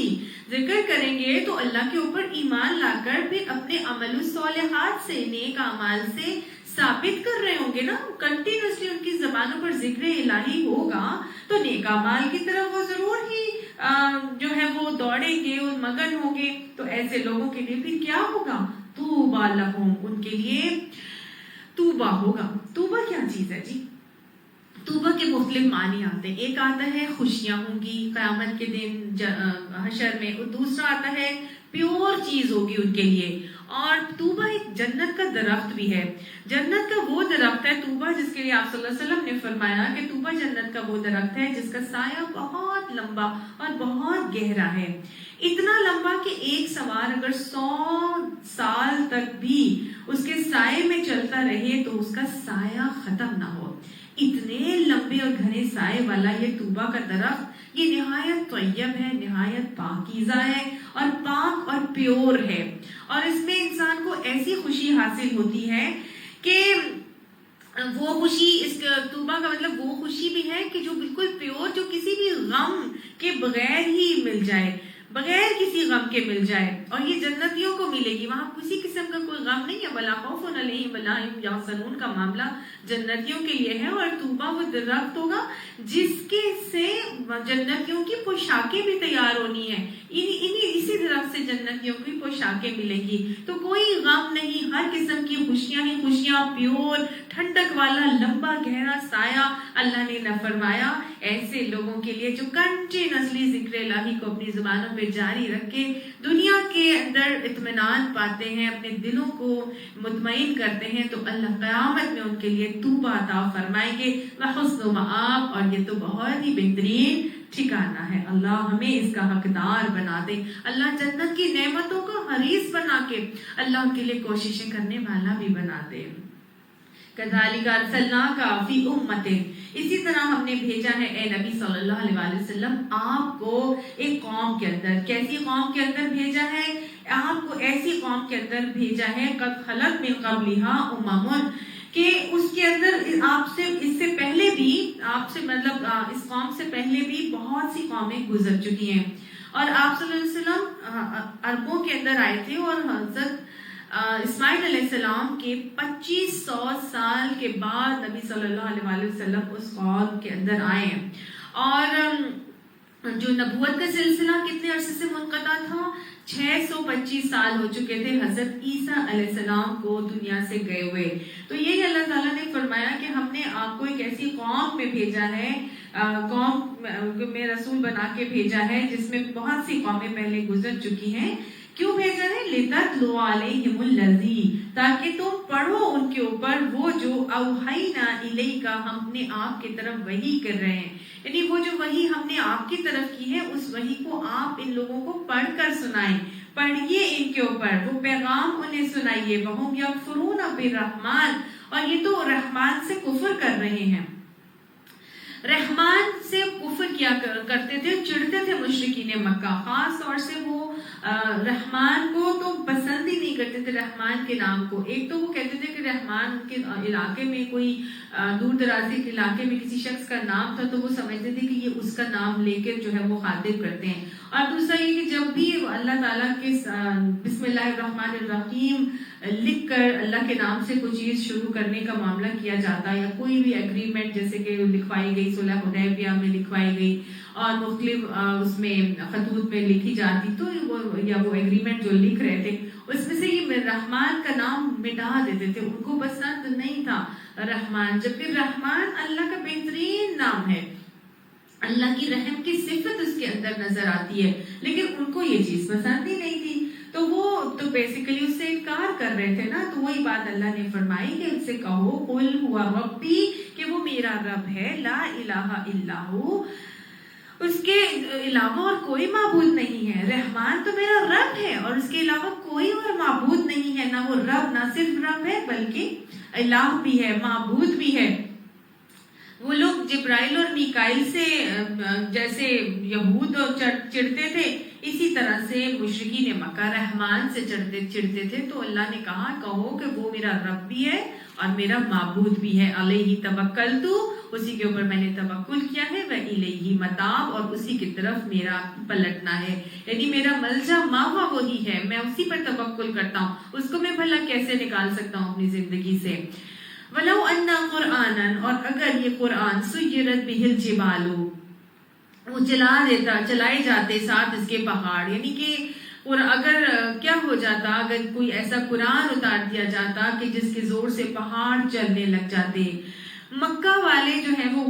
S2: ذکر کریں گے تو اللہ کے اوپر ایمان لا کر پھر اپنے عمل الصالحات سے، نیک اعمال سے ثابت کر رہے ہوں گے نا، کنٹینیوسلی ان کی زبانوں پر ذکر الہی ہوگا تو نیک اعمال کی طرف وہ ضرور ہی جو ہے وہ دوڑیں گے اور مگن ہوں گے۔ تو ایسے لوگوں کے لیے پھر کیا ہوگا؟ توبہ لہم، ان کے لیے توبہ ہوگا۔ توبہ کیا چیز ہے جی؟ توبہ کے مختلف معنی آتے ہیں۔ ایک آتا ہے خوشیاں ہوں گی قیامت کے دن حشر میں، اور دوسرا آتا ہے پیور چیز ہوگی ان کے لیے۔ اور توبہ ایک جنت کا درخت بھی ہے۔ جنت کا وہ درخت ہے توبہ، جس کے لیے آپ صلی اللہ علیہ وسلم نے فرمایا کہ توبہ جنت کا وہ درخت ہے جس کا سایہ بہت لمبا اور بہت گہرا ہے، اتنا لمبا کہ ایک سوار اگر 100 سال تک بھی اس کے سائے میں چلتا رہے تو اس کا سایہ ختم نہ ہو۔ اتنے لمبے اور گھنے سائے والا یہ توبہ کا درخت، یہ نہایت طیب ہے، نہایت پاکیزہ ہے، اور پاک اور پیور ہے، اور اس میں انسان کو ایسی خوشی حاصل ہوتی ہے کہ وہ خوشی، اس توبہ کا مطلب وہ خوشی بھی ہے کہ جو بالکل پیور، جو کسی بھی غم کے بغیر ہی مل جائے، بغیر کسی غم کے مل جائے، اور یہ جنتیوں کو ملے گی، وہاں کسی قسم کا کوئی غم نہیں ہے، ولا خوف علیہم ولا هم یحزنون کا معاملہ جنتیوں کے لیے ہے۔ اور طوبہ وہ درخت ہوگا جس کے سے جنتیوں کی پوشاکیں بھی تیار ہونی ہے، اسی درخت سے جنتیوں کی پوشاکیں ملیں گی، تو کوئی غم نہیں، ہر قسم کی خوشیاں ہی خوشیاں، پیور ٹھنڈک والا لمبا گہرا سایہ اللہ نے نہ فرمایا ایسے لوگوں کے لیے جو کنٹینیوسلی ذکر الہی کو اپنی زبانوں پہ جاری رکھ کے دنیا کے اندر اطمینان پاتے ہیں، اپنے دلوں کو مطمئن کرتے ہیں، تو اللہ قیامت میں ان کے لیے توبہ عطا فرمائیں گے، وحسن مآب، اور یہ تو بہت ہی بہترین ٹھکانہ ہے۔ اللہ ہمیں اس کا حقدار بنا دے، اللہ جنت کی نعمتوں کو حریص بنا کے اللہ ان کے لیے کوششیں کرنے والا بھی بنا دے۔ کذالک ارسلناک فی امۃ، اسی طرح ہم نے بھیجا ہے اے نبی صلی اللہ علیہ وسلم آپ کو ایک قوم کے اندر۔ کیسی قوم کے اندر بھیجا ہے؟ آپ کو ایسی قوم کے اندر بھیجا ہے قد خلت من قبلھا امم، کہ اس کے اندر آپ سے اس سے پہلے بھی، آپ سے مطلب اس قوم سے پہلے بھی بہت سی قومیں گزر چکی ہیں، اور آپ صلی اللہ علیہ وسلم عربوں کے اندر آئے تھے، اور حضرت اسماعیل علیہ السلام کے 2500 سال کے بعد نبی صلی اللہ علیہ وسلم اس قوم کے اندر آئے ہیں، اور جو نبوت کا سلسلہ کتنے عرصے سے منقطع تھا، 625 سال ہو چکے تھے حضرت عیسیٰ علیہ السلام کو دنیا سے گئے ہوئے۔ تو یہی اللہ تعالیٰ نے فرمایا کہ ہم نے آپ کو ایک ایسی قوم میں بھیجا ہے، قوم میں رسول بنا کے بھیجا ہے جس میں بہت سی قومیں پہلے گزر چکی ہیں۔ کیوں بھیجا ہے؟ لِتَتْلُوَ عَلَيْهِمُ الَّذِي، تاکہ تم پڑھو ان کے اوپر وہ جو اوحینا الیک، ہم نے آپ کی طرف وحی کر رہے ہیں، یعنی وہ جو وحی ہم نے آپ کی طرف کی ہے اس وحی کو آپ ان لوگوں کو پڑھ کر سنائیں، پڑھیے ان کے اوپر، وہ پیغام انہیں سنائیے۔ وَهُمْ يَكْفُرُونَ بِالرَّحْمَنِ، اور یہ تو رحمان سے کفر کر رہے ہیں، رحمان سے کفر کیا کرتے تھے، چڑھتے تھے مشرکین مکہ، خاص طور سے وہ رحمان کو تو پسند ہی نہیں کرتے تھے، رحمان کے نام کو۔ ایک تو وہ کہتے تھے کہ رحمان ان کے علاقے میں کوئی دور دراز کے علاقے میں کسی شخص کا نام تھا تو وہ سمجھتے تھے کہ یہ اس کا نام لے کر جو ہے وہ خاطب کرتے ہیں، اور دوسرا یہ کہ جب بھی اللہ تعالیٰ کے بسم اللہ الرحمن الرحیم لکھ کر اللہ کے نام سے کوئی چیز شروع کرنے کا معاملہ کیا جاتا، یا کوئی بھی ایگریمنٹ جیسے کہ لکھوائی گئی صلح حدیبیہ میں لکھوائی گئی اور مختلف اس میں خطوط میں لکھی جاتی، تو وہ ایگریمنٹ جو لکھ رہے تھے اس میں سے یہ رحمان کا نام مٹا دیتے تھے، ان کو پسند نہیں تھا رحمان، جبکہ رحمان اللہ کا بہترین نام ہے، اللہ کی رحم کی صفت اس کے اندر نظر آتی ہے، لیکن ان کو یہ چیز پسند ہی نہیں تھی، تو وہ تو بیسیکلی اس سے انکار کر رہے تھے نا۔ تو وہی بات اللہ نے فرمائی کہ ان سے کہو قل ہوا ربی، کہ وہ میرا رب ہے، لا الہ الا ہو، اس کے علاوہ اور کوئی معبود نہیں ہے، رحمان تو میرا رب ہے اور اس کے علاوہ کوئی اور معبود نہیں ہے، نہ وہ رب نہ صرف رب ہے بلکہ الہ بھی ہے، معبود بھی ہے۔ وہ لوگ جبرائیل اور میکائیل سے جیسے یہود چڑھتے تھے، اسی طرح سے مشرکین مکہ رحمان سے چڑھتے تھے، تو اللہ نے کہو کہ وہ میرا رب بھی ہے اور میرا معبود بھی ہے، علیہ توکلت، اسی کے اوپر میں نے توکل کیا ہے، وإلیہ متاب، اور اسی کی طرف میرا پلٹنا ہے، یعنی میرا ملجا ماوا وہی ہے، میں اسی پر توکل کرتا ہوں، اس کو میں بھلا کیسے نکال سکتا ہوں اپنی زندگی سے۔ وَلَوْ أَنَّ قُرْآنًا، اور اگر یہ قرآن سُيِّرَتْ بِهِ الْجِبَالُ، وہ چلائے جاتے ساتھ اس کے پہاڑ، یعنی کہ اور اگر کیا ہو جاتا، اگر کوئی ایسا قرآن اتار دیا جاتا کہ جس کے زور سے پہاڑ چلنے لگ جاتے۔ مکہ والے جو ہیں وہ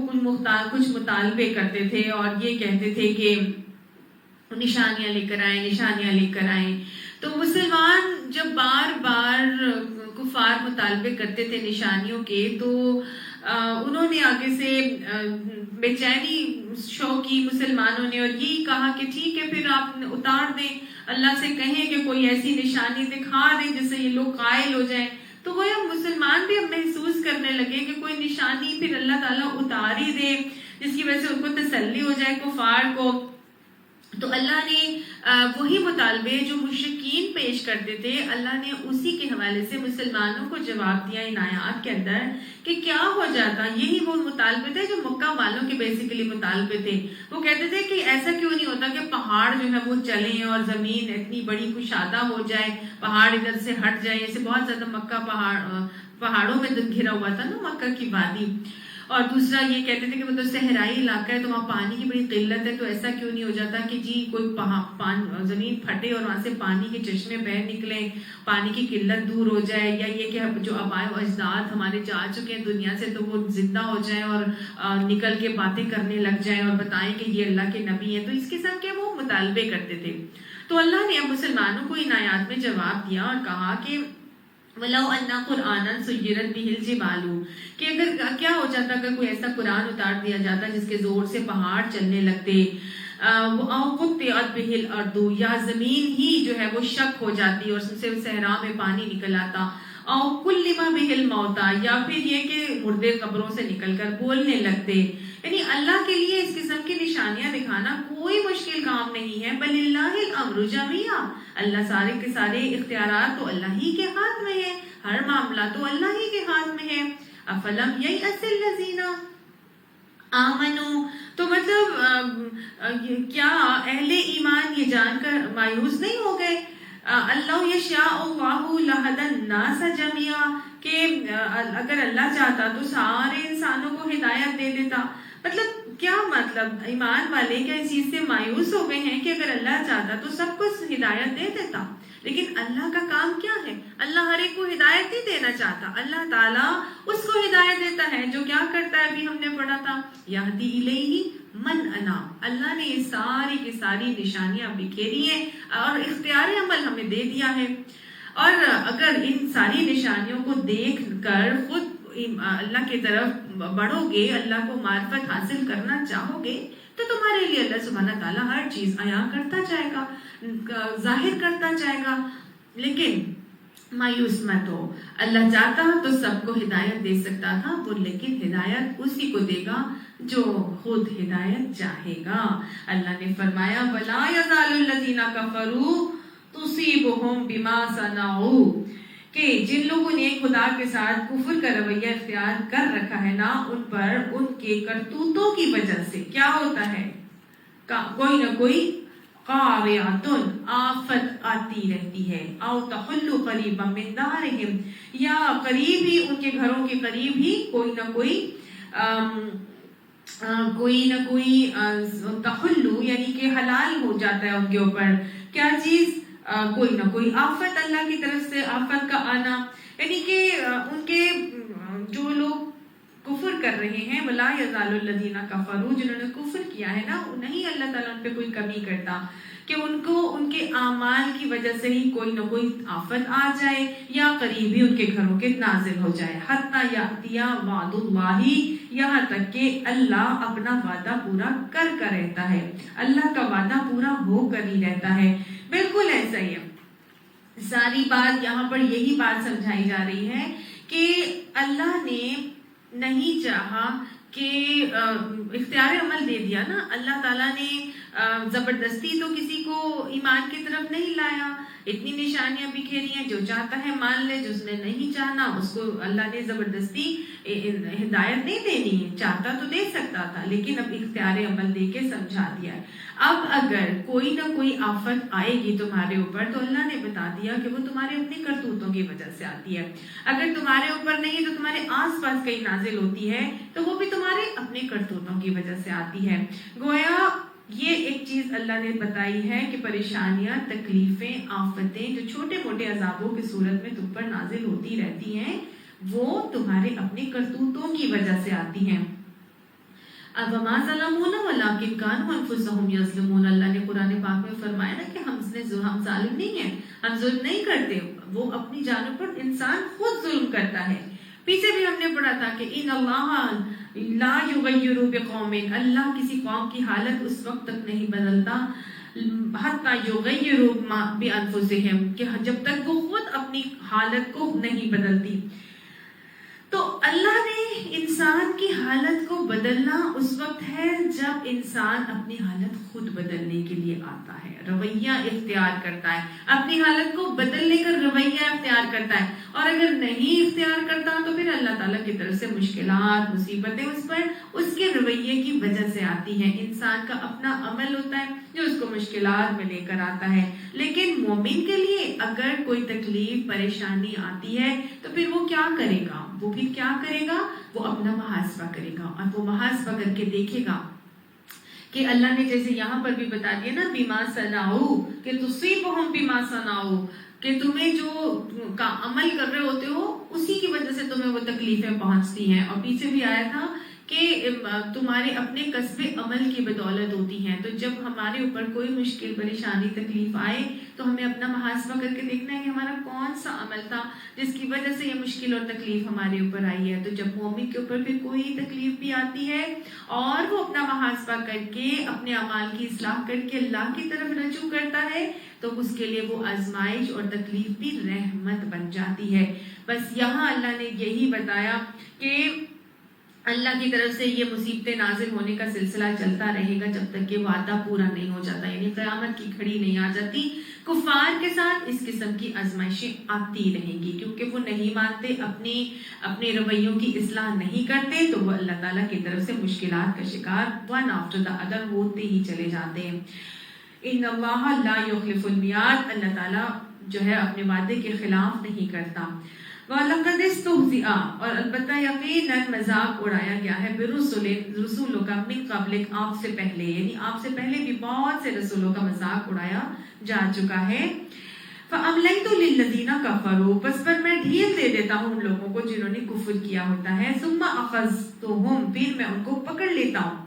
S2: کچھ مطالبے کرتے تھے اور یہ کہتے تھے کہ نشانیاں لے کر آئیں، تو مسلمان جب بار بار کفار مطالبے کرتے تھے نشانیوں کے، تو انہوں نے آگے سے بے چینی شو کی مسلمانوں نے، اور یہی کہا کہ ٹھیک ہے پھر آپ اتار دیں، اللہ سے کہیں کہ کوئی ایسی نشانی دکھا دیں جس سے یہ لوگ قائل ہو جائیں۔ تو وہ مسلمان بھی اب محسوس کرنے لگے کہ کوئی نشانی پھر اللہ تعالیٰ اتار ہی دے جس کی وجہ سے ان کو تسلی ہو جائے کفار کو۔ تو اللہ نے وہی مطالبے جو مشرکین پیش کرتے تھے، اللہ نے اسی کے حوالے سے مسلمانوں کو جواب دیا ان آیات کے اندر کہ کیا ہو جاتا. یہی وہ مطالبے تھے جو مکہ والوں کے بیسیکلی مطالبے تھے. وہ کہتے تھے کہ ایسا کیوں نہیں ہوتا کہ پہاڑ جو ہے وہ چلیں اور زمین اتنی بڑی کشادہ ہو جائے، پہاڑ ادھر سے ہٹ جائے. ایسے بہت زیادہ مکہ پہاڑوں میں گھرا ہوا تھا نا مکہ کی وادی. اور دوسرا یہ کہتے تھے کہ وہ تو صحرائی علاقہ ہے تو وہاں پانی کی بڑی قلت ہے، تو ایسا کیوں نہیں ہو جاتا کہ جی کوئی زمین پھٹے اور وہاں سے پانی کے چشمے بہہ نکلیں، پانی کی قلت دور ہو جائے. یا یہ کہ جو آباء و اجداد ہمارے جا چکے ہیں دنیا سے تو وہ زندہ ہو جائیں اور نکل کے باتیں کرنے لگ جائیں اور بتائیں کہ یہ اللہ کے نبی ہیں. تو اس قسم کے وہ مطالبے کرتے تھے. تو اللہ نے اب مسلمانوں کو ان آیات میں جواب دیا اور کہا کہ وَلَوْ أَنَّ قُرْآنًا سُيِّرَتْ بِهِ الْجِبَالُ، کہ اگر کیا ہو جاتا اگر کوئی ایسا قرآن اتار دیا جاتا جس کے زور سے پہاڑ چلنے لگتے، أَوْ قُطِّعَتْ بِهِ الْأَرْضُ، یا زمین ہی جو ہے وہ شق ہو جاتی اور اس سے صحرا میں پانی نکل آتا، أَوْ كُلِّمَ بِهِ الْمَوْتَى، یا پھر یہ کہ مردے قبروں سے نکل کر بولنے لگتے. یعنی اللہ کے لیے اس قسم کی نشانیاں دکھانا کوئی مشکل کام نہیں ہے. بل اللہ الامر جمیعا، اللہ سارے کے سارے اختیارات تو اللہ ہی کے ہاتھ میں ہے، ہر معاملہ تو اللہ ہی کے ہاتھ میں ہے. افلم ییأس الذین آمنوا، تو مطلب کیا اہل ایمان یہ جان کر مایوس نہیں ہو گئے؟ اللہ یشاء اللہ لہدی الناس جمیعا، کہ اگر اللہ چاہتا تو سارے انسانوں کو ہدایت دے دیتا. مطلب کیا مطلب ایمان والے کیا اس چیز سے مایوس ہو گئے ہیں کہ اگر اللہ چاہتا تو سب کو ہدایت دے دیتا؟ لیکن اللہ کا کام کیا ہے؟ اللہ ہر ایک کو ہدایت نہیں دینا چاہتا. اللہ تعالیٰ اس کو ہدایت دیتا ہے جو کیا کرتا ہے. ابھی ہم نے پڑھا تھا یہدی الیہ من اناب، اللہ نے یہ ساری کی ساری نشانیاں بکھیری ہیں اور اختیار عمل ہمیں دے دیا ہے. اور اگر ان ساری نشانیوں کو دیکھ کر خود اللہ کی طرف بڑھو گے، اللہ کو معرفت حاصل کرنا چاہو گے، تو تمہارے لیے اللہ سبحانہ تعالیٰ ہر چیز عیاں کرتا جائے گا، ظاہر کرتا جائے گا. لیکن مایوس مت ہو، اللہ چاہتا تو سب کو ہدایت دے سکتا تھا وہ، لیکن ہدایت اسی کو دے گا جو خود ہدایت چاہے گا. اللہ نے فرمایا وَلَا يَزَالُ الَّذِينَ كَفَرُوا تُصِيبُهُمْ بِمَا صَنَعُوا، کہ جن لوگوں نے خدا کے ساتھ کفر کا رویہ اختیار کر رکھا ہے نا، ان پر ان کے کرتوتوں کی وجہ سے کیا ہوتا ہے؟ کوئی نہ کوئی قارعۃ، آفت آتی رہتی ہے. او تحل قریبا من دارہم، یا قریب ہی ان کے گھروں کے قریب ہی کوئی نہ کوئی تحل یعنی کہ حلال ہو جاتا ہے ان کے اوپر کیا چیز؟ کوئی نہ کوئی آفت، اللہ کی طرف سے آفت کا آنا. یعنی کہ ان کے جو لوگ کفر کر رہے ہیں، وَلَا يَزَالُ الَّذِينَ كَفَرُوا، جنہوں نے کفر کیا ہے نا، نہیں اللہ تعالیٰ ان پہ کوئی کمی کرتا کہ ان کو ان کے اعمال کی وجہ سے ہی کوئی نہ کوئی آفت آ جائے یا قریب ہی ان کے گھروں کے نازل ہو جائے. حَتَّى يَأْتِيَ وَعْدُ اللَّهِ، یہاں تک کہ اللہ اپنا وعدہ پورا کر رہتا ہے. اللہ کا وعدہ پورا ہو کر ہی رہتا ہے. بالکل ایسا ہی ہے. ساری بات یہاں پر یہی بات سمجھائی جا رہی ہے کہ اللہ نے نہیں چاہا کہ اختیار عمل دے دیا نا. اللہ تعالیٰ نے زبردستی تو کسی کو ایمان کی طرف نہیں لایا. اتنی نشانیاں بکھیری ہیں، جو چاہتا ہے مان لے، جس نے نہیں چاہنا اس کو اللہ نے زبردستی ہدایت نہیں دینی ہے. چاہتا تو دے سکتا تھا لیکن اب اختیار عمل دے کے سمجھا دیا ہے. اب اگر کوئی نہ کوئی آفت آئے گی تمہارے اوپر تو اللہ نے بتا دیا کہ وہ تمہارے اپنے کرتوتوں کی وجہ سے آتی ہے. اگر تمہارے اوپر نہیں تو تمہارے آس پاس کہیں نازل ہوتی ہے تو وہ بھی تمہارے اپنے کرتوتوں کی وجہ سے آتی ہے. گویا یہ ایک چیز اللہ نے بتائی ہے کہ پریشانیاں، تکلیفیں، آفتیں جو چھوٹے موٹے عذابوں کی صورت میں تم پر نازل ہوتی رہتی ہیں وہ تمہارے اپنے کرتوتوں کی وجہ سے آتی ہیں. اب وما ظلمونا ولکن کانوا انفسهم یظلمون، اللہ نے قرآن پاک میں فرمایا نا کہ ہم ظالم نہیں ہیں، ہم ظلم نہیں کرتے، وہ اپنی جانوں پر انسان خود ظلم کرتا ہے. پیچھے بھی ہم نے پڑھا تھا کہ ان اللہ لا یغیر بقوم، اللہ کسی قوم کی حالت اس وقت تک نہیں بدلتا حتی یغیروا بانفسہم، کہ جب تک وہ خود اپنی حالت کو نہیں بدلتی. تو اللہ نے انسان کی حالت کو بدلنا اس وقت ہے جب انسان اپنی حالت خود بدلنے کے لیے آتا ہے، رویہ اختیار کرتا ہے، اپنی حالت کو بدلنے کا رویہ اختیار کرتا ہے. اور اگر نہیں اختیار کرتا تو پھر اللہ تعالیٰ کی طرف سے مشکلات، مصیبتیں اس پر اس کے رویے کی وجہ سے آتی ہیں. انسان کا اپنا عمل ہوتا ہے جو اس کو مشکلات میں لے کر آتا ہے. لیکن مومن کے لیے اگر کوئی تکلیف، پریشانی آتی ہے تو پھر وہ کیا کرے گا؟ وہ پھر کیا کرے گا؟ وہ اپنا محاسبہ کرے گا، اور وہ محاسبہ کر کے دیکھے گا کہ اللہ نے جیسے یہاں پر بھی بتا دیا نا، بیما صنعوا کہ تصیبہم بیما صنعوا، کہ تمہیں جو کا عمل کر رہے ہوتے ہو اسی کی وجہ سے تمہیں وہ تکلیفیں پہنچتی ہیں. اور پیچھے بھی آیا تھا کہ تمہارے اپنے قصب عمل کی بدولت ہوتی ہیں. تو جب ہمارے اوپر کوئی مشکل، پریشانی، تکلیف آئے تو ہمیں اپنا محاسبہ کر کے دیکھنا ہے کہ ہمارا کون سا عمل تھا جس کی وجہ سے یہ مشکل اور تکلیف ہمارے اوپر آئی ہے. تو جب مومن کے اوپر بھی کوئی تکلیف بھی آتی ہے اور وہ اپنا محاسبہ کر کے اپنے اعمال کی اصلاح کر کے اللہ کی طرف رجوع کرتا ہے تو اس کے لیے وہ آزمائش اور تکلیف بھی رحمت بن جاتی ہے. بس یہاں اللہ نے یہی بتایا کہ اللہ کی طرف سے یہ مصیبتیں نازل ہونے کا سلسلہ چلتا رہے گا جب تک کہ وعدہ پورا نہیں ہو جاتا، یعنی قیامت کی گھڑی نہیں آ جاتی. کفار کے ساتھ اس قسم کی آزمائشیں آتی رہیں گی کیونکہ وہ نہیں مانتے، اپنے رویوں کی اصلاح نہیں کرتے، تو وہ اللہ تعالیٰ کی طرف سے مشکلات کا شکار ون آفٹر دا ادر ہوتے ہی چلے جاتے ہیں. ان اللہ لا یخلف المیعاد، اللہ تعالیٰ جو ہے اپنے وعدے کے خلاف نہیں کرتا. وَلَقَدِ اسْتُهْزِئَ، اور البتہ یقیناً مذاق اڑایا گیا ہے رسولوں کا من قبلک، آپ سے پہلے، یعنی آپ سے پہلے بھی بہت سے رسولوں کا مذاق اڑایا جا چکا ہے. فَأَمْلَيْتُ لِلَّذِينَ كَفَرُوا، پس پر میں ڈھیل دے دیتا ہوں ان لوگوں کو جنہوں نے کفر کیا ہوتا ہے. ثُمَّ أَخَذْتُهُمْ، پھر میں ان کو پکڑ لیتا ہوں.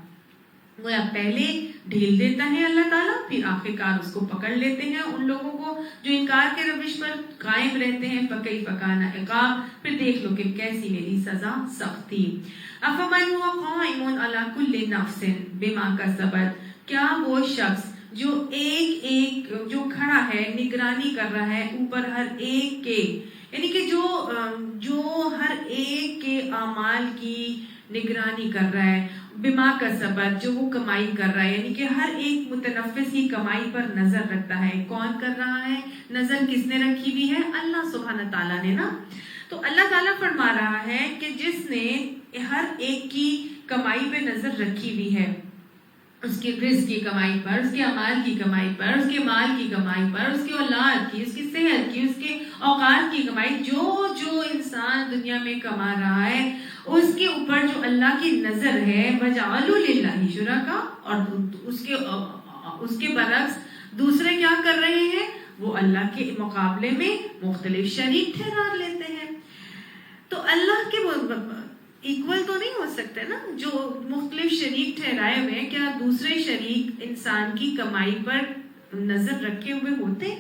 S2: وہ پہلے ڈھیل دیتا ہے اللہ تعالیٰ، پھر آخرکار اس کو پکڑ لیتے ہیں ان لوگوں کو جو انکار کے روش پر قائم رہتے ہیں. فَكَيْفَ كَانَ عِقَابِ، پھر دیکھ لو کہ کیسی میری سزا سخت تھی. أَفَمَنْ هُوَ قَائِمٌ عَلَى كُلِّ نَفْسٍ بِمَا كَسَبَتْ، کیا وہ شخص جو ایک جو کھڑا ہے، نگرانی کر رہا ہے اوپر ہر ایک کے، یعنی کہ جو ہر ایک کے اعمال کی نگرانی کر رہا ہے، بما کسبت، جو وہ کمائی کر رہا ہے، یعنی کہ ہر ایک متنفس کی کمائی پر نظر رکھتا ہے. کون کر رہا ہے نظر؟ کس نے رکھی ہوئی ہے؟ اللہ سبحانہ تعالیٰ نے نا. تو اللہ تعالیٰ فرما رہا ہے کہ جس نے ہر ایک کی کمائی پہ نظر رکھی ہوئی ہے، اس کے رزق کی کمائی پر، اس کے اعمال کی کمائی پر، اس کے مال کی کمائی پر، اس کی اولاد کی، اس کی صحت کی، اس کے اوقات کی کمائی، جو انسان دنیا میں کما رہا ہے اس کے اوپر جو اللہ کی نظر ہے، وَجَعَلُوا لِلَّهِ شُرَكَاءَ، اور اس کے برعکس دوسرے کیا کر رہے ہیں؟ وہ اللہ کے مقابلے میں مختلف شریک ٹھہرا لیتے ہیں. تو اللہ کے ایکول تو نہیں ہو سکتے نا، جو مختلف شریک ٹھہرائے ہوئے ہیں، کیا دوسرے شریک انسان کی کمائی پر نظر رکھے ہوئے ہوتے؟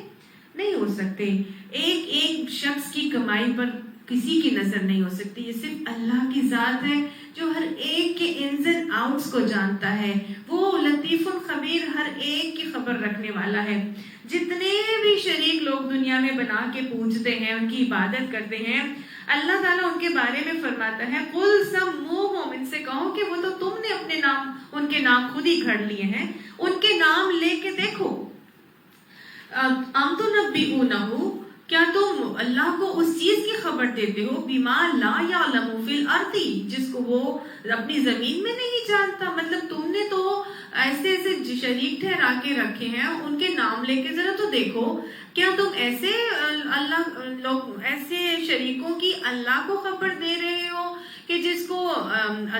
S2: نہیں ہو سکتے. ایک شخص کی کمائی پر کسی کی نظر نہیں ہو سکتی. یہ صرف اللہ کی ذات ہے جو ہر ایک کے انز اینڈ آؤٹس کو جانتا ہے. وہ لطیف خبیر، ہر ایک کی خبر رکھنے والا ہے. جتنے بھی شریک لوگ دنیا میں بنا کے پوجتے ہیں، ان کی عبادت کرتے ہیں، اللہ تعالیٰ ان کے بارے میں فرماتا ہے قُلْ سَمُّوهُمْ، ان سے کہو کہ وہ تو تم نے اپنے نام، ان کے نام خود ہی گھڑ لیے ہیں. ان کے نام لے کے دیکھو. أَمْ تُنَبِّئُونَهُ، کیا تم اللہ کو اس چیز کی خبر دیتے ہو بِمَا لَا يَعْلَمُ فِي الْأَرْضِ، جس کو وہ اپنی زمین میں نہیں جانتا. مطلب تم نے تو ایسے شریک ٹھہرا کے رکھے ہیں، ان کے نام لے کے ذرا تو دیکھو. کیا تم ایسے شریکوں کی اللہ کو خبر دے رہے ہو کہ جس کو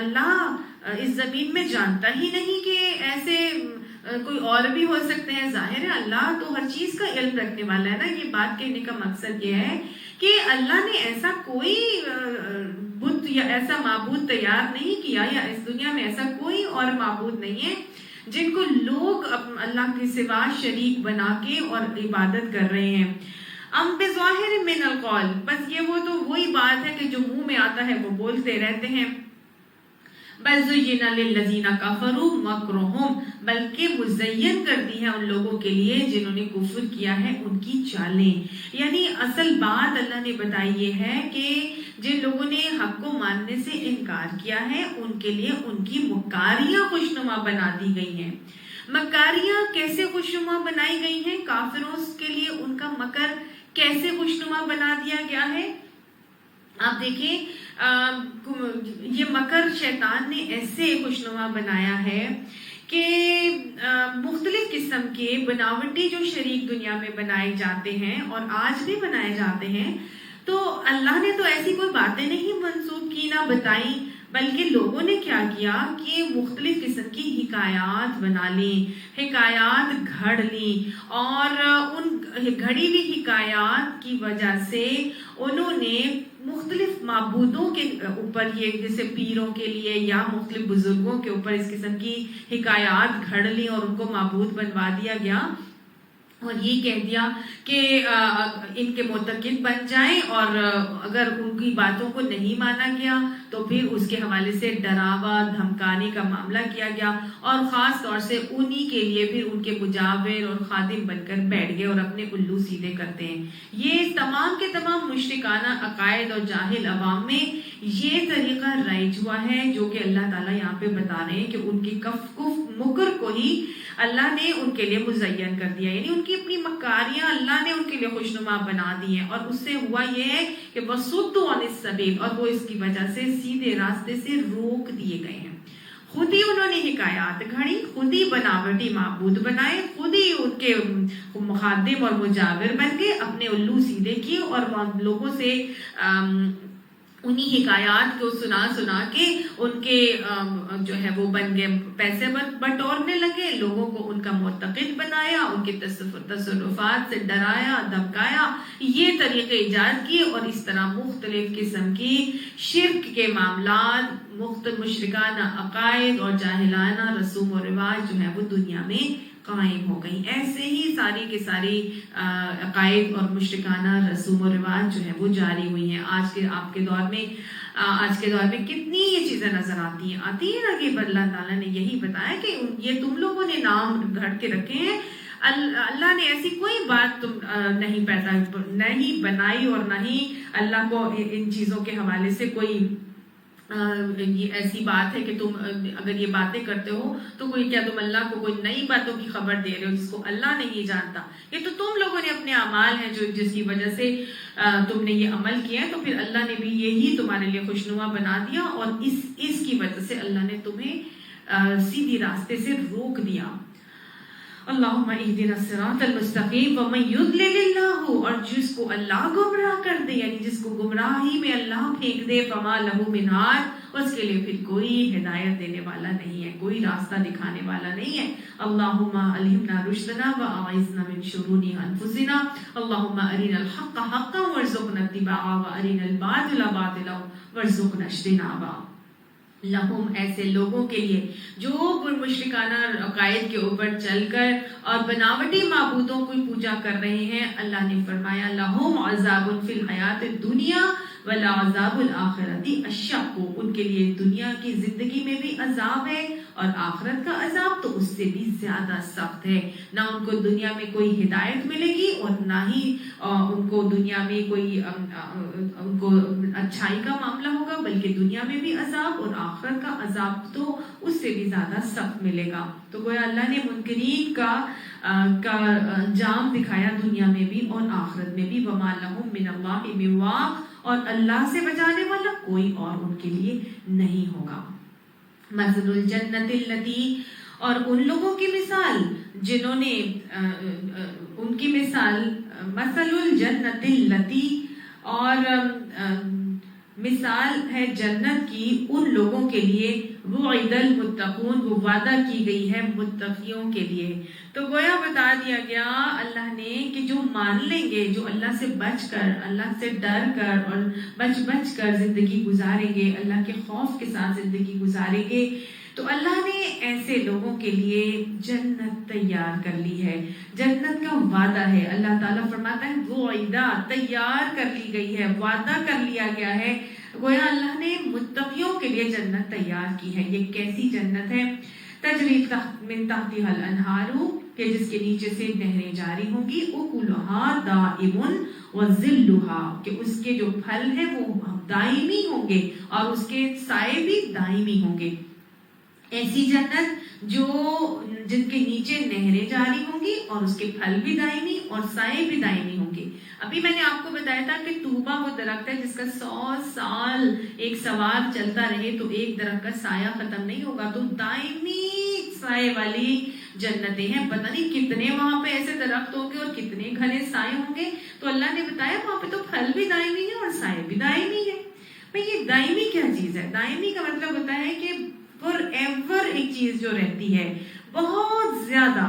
S2: اللہ اس زمین میں جانتا ہی نہیں کہ ایسے کوئی اور بھی ہو سکتے ہیں؟ ظاہر ہے اللہ تو ہر چیز کا علم رکھنے والا ہے نا. یہ بات کہنے کا مقصد یہ ہے کہ اللہ نے ایسا کوئی بت یا ایسا معبود تیار نہیں کیا، یا اس دنیا میں ایسا کوئی اور معبود نہیں ہے جن کو لوگ اللہ کے سوا شریک بنا کے اور عبادت کر رہے ہیں. ام بظاہر من القول، بس یہ وہ تو وہی بات ہے کہ جو منہ میں آتا ہے وہ بولتے رہتے ہیں. بل زین للذین کفروا مکرہم، بلکہ مزین کر دی ہے ان لوگوں کے لیے جنہوں نے کفر کیا ہے ان کی چالیں. یعنی اصل بات اللہ نے بتائی یہ ہے کہ جن لوگوں نے حق کو ماننے سے انکار کیا ہے ان کے لیے ان کی مکاریاں خوشنما بنا دی گئی ہیں. مکاریاں کیسے خوشنما بنائی گئی ہیں؟ کافروں کے لیے ان کا مکر کیسے خوشنما بنا دیا گیا ہے؟ آپ دیکھیں یہ مکر شیطان نے ایسے خوشنما بنایا ہے کہ مختلف قسم کے بناوٹی جو شریک دنیا میں بنائے جاتے ہیں اور آج بھی بنائے جاتے ہیں، تو اللہ نے تو ایسی کوئی باتیں نہیں منسوب کی نہ بتائی، بلکہ لوگوں نے کیا کیا کہ مختلف قسم کی حکایات بنا لیں، حکایات گھڑ لیں، اور ان گھڑی ہوئی حکایات کی وجہ سے انہوں نے مختلف معبودوں کے اوپر، یہ جیسے پیروں کے لیے یا مختلف بزرگوں کے اوپر اس قسم کی حکایات گھڑ لی اور ان کو معبود بنوا دیا گیا، اور یہ کہہ دیا کہ ان کے معتقد بن جائیں، اور اگر ان کی باتوں کو نہیں مانا گیا تو پھر اس کے حوالے سے ڈراوا دھمکانے کا معاملہ کیا گیا، اور خاص طور سے انہی کے لیے پھر ان کے مجاور اور خادم بن کر بیٹھ گئے اور اپنے الو سیدھے کرتے ہیں. یہ تمام کے تمام مشرکانہ عقائد اور جاہل عوام میں یہ طریقہ رائج ہوا ہے، جو کہ اللہ تعالیٰ یہاں پہ بتا رہے ہیں کہ ان کی کف مکر کو ہی اللہ نے ان کے لیے مزین کر دیا، یعنی ان کی اپنی مکاریاں اللہ نے ان کے لیے خوشنما بنا دی ہیں، اور اس سے ہوا یہ ہے کہ وَصُدُّوا عَنِ السَّبِيلِ، اور وہ اس کی وجہ سے سیدھے راستے سے روک دیے گئے ہیں. خود ہی انہوں نے حکایات گھڑی، خود ہی بناوٹی معبود بنائے، خود ہی ان کے مخادم اور مجاور بن گئے، اپنے الو سیدھے کیے، اور لوگوں سے انہی حکایات کو سنا سنا کے ان کے جو ہے وہ بن گئے، پیسے بٹورنے لگے، لوگوں کو ان کا معتقد بنایا، ان کے تصرفات سے ڈرایا دھمکایا، یہ طریقے ایجاد کیے، اور اس طرح مختلف قسم کی شرک کے معاملات، مختلف مشرکانہ عقائد اور جاہلانہ رسوم و رواج جو ہے وہ دنیا میں قائم ہو گئی. ایسے ہی ساری کے ساری عقائد اور مشرکانہ رسوم و رواج جو ہے وہ جاری ہوئی ہیں. آج کے دور میں کتنی یہ چیزیں نظر آتی ہیں نا، کہ اللہ تعالیٰ نے یہی بتایا کہ یہ تم لوگوں نے نام گھڑ کے رکھے ہیں، اللہ نے ایسی کوئی بات تم نہیں بنائی، اور نہ ہی اللہ کو ان چیزوں کے حوالے سے کوئی یہ ایسی بات ہے کہ تم اگر یہ باتیں کرتے ہو تو کیا تم اللہ کو کوئی نئی باتوں کی خبر دے رہے ہو جس کو اللہ نہیں جانتا؟ یہ تو تم لوگوں نے اپنے اعمال ہیں جس کی وجہ سے تم نے یہ عمل کیا ہے، تو پھر اللہ نے بھی یہی تمہارے لیے خوشنما بنا دیا، اور اس کی وجہ سے اللہ نے تمہیں سیدھی راستے سے روک دیا. اللہم اہدنا الصراط المستقیم ومن یضلل اللہ، اور جس کو اللہ گمراہ کر دے، یعنی جس کو گمراہی میں اللہ پھینک دے، فما لہ من ہاد، اس کے لیے پھر کوئی ہدایت دینے والا نہیں ہے، کوئی راستہ دکھانے والا نہیں ہے. اللہم الہمنا رشدنا واعذنا من شرور انفسنا، اللہم ارنا الحق حقا وارزقنا اتباعہ وارنا الباطل باطلا وارزقنا اجتنابہ. لہم، ایسے لوگوں کے لیے جو مشرکانہ عقائد کے اوپر چل کر اور بناوٹی معبودوں کو پوجا کر رہے ہیں، اللہ نے فرمایا لہم عذاب فی الحیات الدنیا ولعذاب الآخرۃ اشق، ان کے لیے دنیا کی زندگی میں بھی عذاب ہے اور آخرت کا عذاب تو اس سے بھی زیادہ سخت ہے. نہ ان کو دنیا میں کوئی ہدایت ملے گی، اور نہ ہی ان کو دنیا میں کوئی ان کو اچھائی کا معاملہ ہوگا، بلکہ دنیا میں بھی عذاب اور آخرت کا عذاب تو اس سے بھی زیادہ سخت ملے گا. تو گویا اللہ نے منکرین کا انجام دکھایا دنیا میں بھی اور آخرت میں بھی. وما لہم من اللہ من واق، اور اللہ سے بچانے والا کوئی اور ان کے لیے نہیں ہوگا. مثل الجنت التی، اور ان لوگوں کی مثال جنہوں نے ان کی مثال مثل الجنت التی، اور مثال ہے جنت کی ان لوگوں کے لیے، وعد المتقون، وہ وعدہ کی گئی ہے متقیوں کے لیے. تو گویا بتا دیا گیا اللہ نے کہ جو مان لیں گے، جو اللہ سے بچ کر، اللہ سے ڈر کر اور بچ کر زندگی گزاریں گے، اللہ کے خوف کے ساتھ زندگی گزاریں گے، تو اللہ نے ایسے لوگوں کے لیے جنت تیار کر لی ہے، جنت کا وعدہ ہے۔ اللہ تعالیٰ فرماتا ہے وعدہ تیار کر لی گئی ہے، وعدہ کر لیا گیا ہے، گویا اللہ نے متقیوں کے لیے جنت تیار کی ہے۔ یہ کیسی جنت ہے؟ تجری من تحتها الانہار، کہ جس کے نیچے سے نہریں جاری ہوں گی، اکلھا دائم وظلھا، کہ اس کے جو پھل ہیں وہ دائمی ہوں گے اور اس کے سائے بھی دائمی ہوں گے۔ ایسی جنت جن کے نیچے نہریں جاری ہوں گی اور اس کے پھل بھی دائمی اور سائے بھی دائمی ہوں گے۔ ابھی میں نے آپ کو بتایا تھا کہ طوبہ وہ درخت ہے جس کا 100 سال ایک سوار چلتا رہے تو ایک درخت کا سایہ ختم نہیں ہوگا، تو دائمی سائے والی جنتیں ہیں۔ پتہ نہیں کتنے وہاں پہ ایسے درخت ہوں گے اور کتنے گھنے سائے ہوں گے۔ تو اللہ نے بتایا وہاں پہ تو پھل بھی دائمی ہے اور سائے بھی دائمی ہے۔ بھئی یہ دائمی کیا چیز ہے؟ دائمی کا مطلب ہوتا ہے کہ فور ایور ایک چیز جو رہتی ہے، بہت زیادہ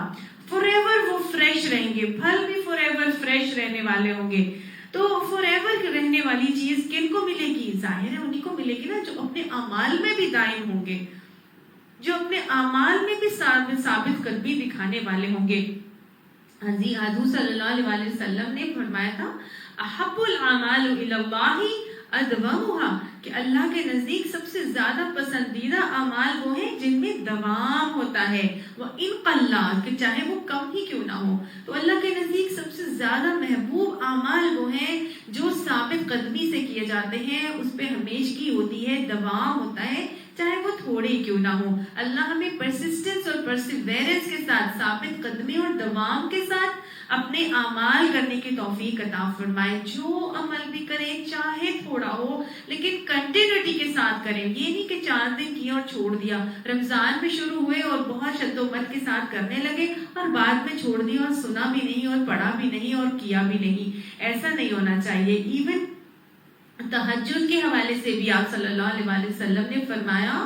S2: فور ایور وہ فریش رہیں گے، پھل بھی فور ایور فریش رہنے والے ہوں گے۔ تو فور ایور رہنے والی چیز کن کو ملے گی؟ ظاہر ہے انہی کو ملے گی نا جو اپنے اعمال میں بھی دائم ہوں گے، جو اپنے اعمال میں بھی ثابت قدمی دکھانے والے ہوں گے۔ حضور صلی اللہ علیہ وسلم نے فرمایا تھا احب الاعمال الی اللہ ادومھا، کہ اللہ کے نزدیک سب سے زیادہ پسندیدہ اعمال وہ ہیں جن میں دوام ہوتا ہے، وہ ان قلّا، کہ چاہے وہ کم ہی کیوں نہ ہو۔ تو اللہ کے نزدیک سب سے زیادہ محبوب اعمال وہ ہیں جو ثابت قدمی سے کیے جاتے ہیں، اس پہ ہمیشگی ہوتی ہے، دوام ہوتا ہے، چاہے وہ تھوڑے ہی کیوں نہ ہو۔ اللہ ہمیں پرسسٹنس اور پرسیویرنس کے ساتھ، ثابت قدمی اور دوام کے ساتھ اپنے اعمال کرنے کی توفیق عطا فرمائے۔ جو عمل بھی کریں چاہے تھوڑا ہو لیکن کنٹینیوٹی کے ساتھ کریں، یہ نہیں کہ 4 دن کیا اور چھوڑ دیا، رمضان میں شروع ہوئے اور بہت شد و مت کے ساتھ کرنے لگے اور بعد میں چھوڑ دیا اور سنا بھی نہیں اور پڑھا بھی نہیں اور کیا بھی نہیں۔ ایسا نہیں ہونا چاہیے۔ ایون تہجد کے حوالے سے بھی آپ صلی اللہ علیہ وسلم نے فرمایا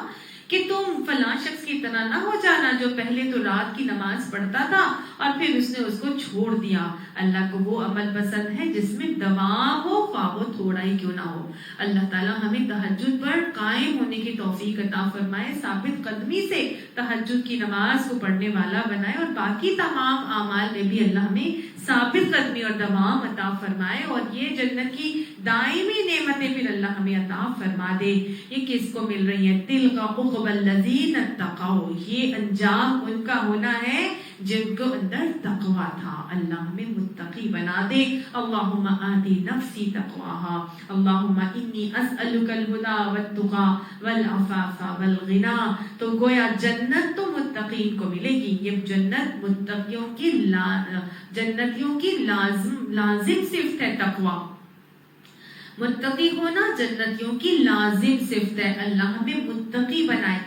S2: کہ تم فلاں شخص کی طرح نہ ہو جانا جو پہلے تو رات کی نماز پڑھتا تھا اور پھر اس نے اس کو چھوڑ دیا۔ اللہ کو وہ عمل پسند ہے جس میں دوام ہو، خواہ وہ تھوڑا ہی کیوں نہ ہو۔ اللہ تعالیٰ ہمیں تہجد پر قائم ہونے کی توفیق عطا فرمائے، ثابت قدمی سے تہجد کی نماز کو پڑھنے والا بنائے، اور باقی تمام اعمال میں بھی اللہ ہمیں ثابت قدمی اور دوام عطا فرمائے، اور یہ جنت کی دائمی نعمتیں پھر اللہ ہمیں عطا فرما دے۔ یہ کس کو مل رہی ہیں؟ تلک عقبی الذین اتقوا، یہ انجام ان کا ہونا ہے جن کو اندر تقوی تھا۔ اللہ ہمیں متقی بنا دے۔ اللہم آتی نفسی تقواها، اللہم انی اسألک الہدی والتقی والعفاف والغنی۔ تو گویا جنت تو متقین کو ملے گی، یہ جنت جنتیوں کی لازم صفت ہے تقوی۔ متقی ہونا جنتیوں کی لازم صفت ہے۔ اللہ ہمیں متقی بنائے۔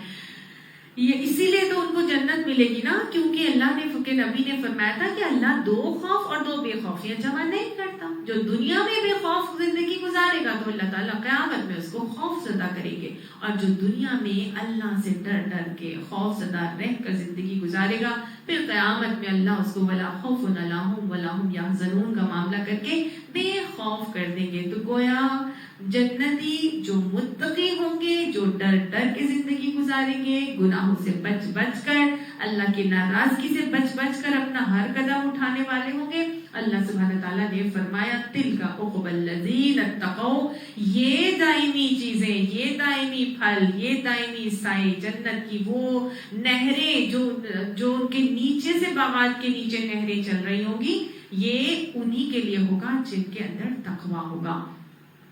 S2: یہ اسی لیے تو ان کو جنت ملے گی نا، کیونکہ اللہ نے نبی نے فرمایا تھا کہ اللہ 2 خوف اور 2 بے خوفیاں جمع نہیں کرتا۔ جو دنیا میں بے خوف زندگی گزارے گا تو اللہ تعالیٰ قیامت میں اس کو خوف زدہ کریں گے، اور جو دنیا میں اللہ سے ڈر کے خوف زدہ رہ کر زندگی گزارے گا پھر قیامت میں اللہ اس کو ولا خوف علیہم ولا ہم یحزنون کا معاملہ کر کے بے خوف کر دیں گے۔ تو گویا جنتی جو متقی ہوں گے، جو ڈر کے زندگی گزاریں گے، گناہوں سے بچ کر، اللہ کی ناراضگی سے بچ کر اپنا ہر قدم اٹھانے والے ہوں گے۔ اللہ سبحانہ تعالیٰ نے فرمایا تلک عقبی الذین اتقوا، یہ دائمی چیزیں، یہ دائمی پھل، یہ دائمی سائے، جنت کی وہ نہریں جو ان کے نیچے سے، باغات کے نیچے نہریں چل رہی ہوں گی، یہ انہی کے لیے ہوگا جن کے اندر تقوی ہوگا۔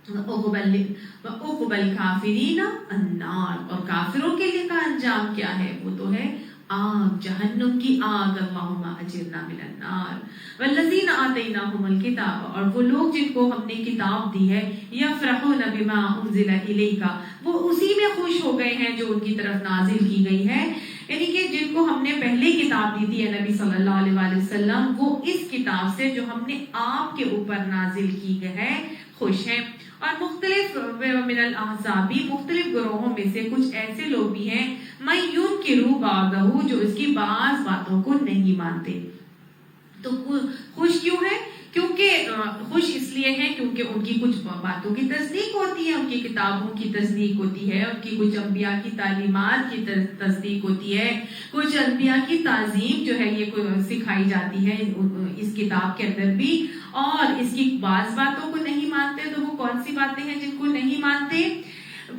S2: وعقبی الکافرین النار، اور کافروں کے لیے کا انجام کیا ہے؟ وہ تو ہے آگ، جہنم کی آگ۔ اللہم اجرنا من النار۔ والذین آتیناہم الکتاب، اور وہ لوگ جن کو ہم نے کتاب دی ہے، یفرحون بما انزل الیک، وہ اسی میں خوش ہو گئے ہیں جو ان کی طرف نازل کی گئی ہے، یعنی کہ جن کو ہم نے پہلے کتاب دی تھی نبی صلی اللہ علیہ وسلم، وہ اس کتاب سے جو ہم نے آپ کے اوپر نازل کی ہے خوش ہیں۔ اور مختلف من الاحزاب، مختلف گروہوں میں سے کچھ ایسے لوگ بھی ہیں من ینکر بعضہ، جو اس کی بعض باتوں کو نہیں مانتے۔ تو خوش کیوں ہے؟ کیونکہ کیونکہ خوش اس لیے ہیں کیونکہ ان کی کچھ باتوں کی تصدیق ہوتی ہے، ان کی کتابوں کی تصدیق ہوتی ہے، ان کی کچھ انبیاء کی تعلیمات کی تصدیق ہوتی ہے، کچھ انبیاء کی تعظیم جو ہے یہ سکھائی جاتی ہے اس کتاب کے اندر بھی، اور اس کی بعض باتوں کو نہیں مانتے۔ تو وہ کون سی باتیں ہیں جن کو نہیں مانتے؟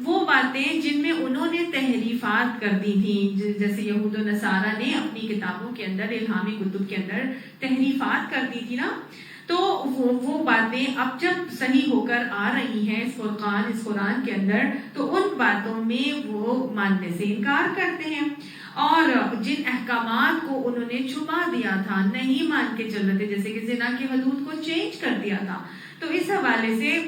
S2: وہ باتیں جن میں انہوں نے تحریفات کر دی تھیں، جیسے یہود و نصارہ نے اپنی کتابوں کے اندر، الہامی کتب کے اندر تحریفات کر دی تھی نا، تو وہ باتیں اب جب صحیح ہو کر آ رہی ہیں اس قرآن کے اندر، تو ان باتوں میں وہ ماننے سے انکار کرتے ہیں، اور جن احکامات کو انہوں نے چھپا دیا تھا، نہیں مان کے چل رہے تھے، جیسے کہ زنا کی حدود کو چینج کر دیا تھا، تو اس حوالے سے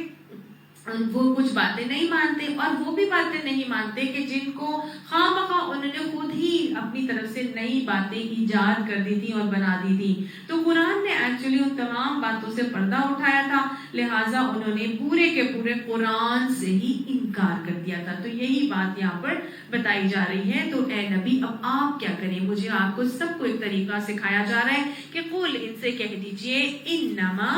S2: وہ کچھ باتیں نہیں مانتے، اور وہ بھی باتیں نہیں مانتے کہ جن کو خواہ مخواہ انہوں نے خود ہی اپنی طرف سے نئی باتیں ایجاد کر دی تھی اور بنا دی تھی۔ تو قرآن نے ایکچولی ان تمام باتوں سے پردہ اٹھایا تھا، لہٰذا انہوں نے پورے کے پورے قرآن سے ہی انکار کر دیا تھا۔ تو یہی بات یہاں پر بتائی جا رہی ہے۔ تو اے نبی اب آپ کیا کریں؟ مجھے آپ کو سب کو ایک طریقہ سکھایا جا رہا ہے کہ قل، ان سے کہہ دیجئے، انما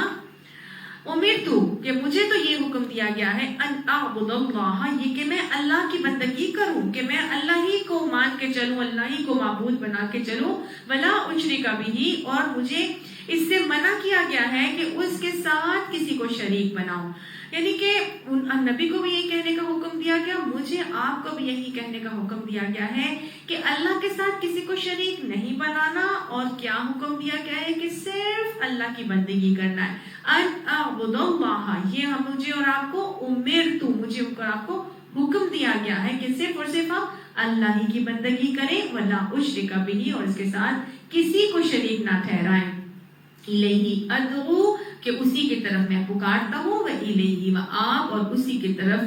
S2: امرتو، کہ مجھے تو یہ حکم دیا گیا ہے، ان اعبد اللہ، یہ کہ میں اللہ کی بندگی کروں، کہ میں اللہ ہی کو مان کے چلوں، اللہ ہی کو معبود بنا کے چلوں، ولا اشرک بہ، اور مجھے اس سے منع کیا گیا ہے کہ اس کے ساتھ کسی کو شریک بناؤں، یعنی کہ نبی کو بھی یہی کہنے کا حکم دیا گیا، مجھے آپ کو بھی یہی کہنے کا حکم دیا گیا ہے کہ اللہ کے ساتھ کسی کو شریک نہیں بنانا، اور کیا حکم دیا گیا ہے کہ صرف اللہ کی بندگی کرنا ہے۔ ان اعبد اللہ، یہ مجھے اور آپ کو امرتو، مجھے اور آپ کو حکم دیا گیا ہے کہ صرف اور صرف آپ اللہ ہی کی بندگی کریں، ولا اشرک بہ، اور اس کے ساتھ کسی کو شریک نہ ٹھہرائیں، الیہ ادعو، کہ اسی کی طرف میں پکارتا ہوں، و الیہ مآب، اور اسی کی طرف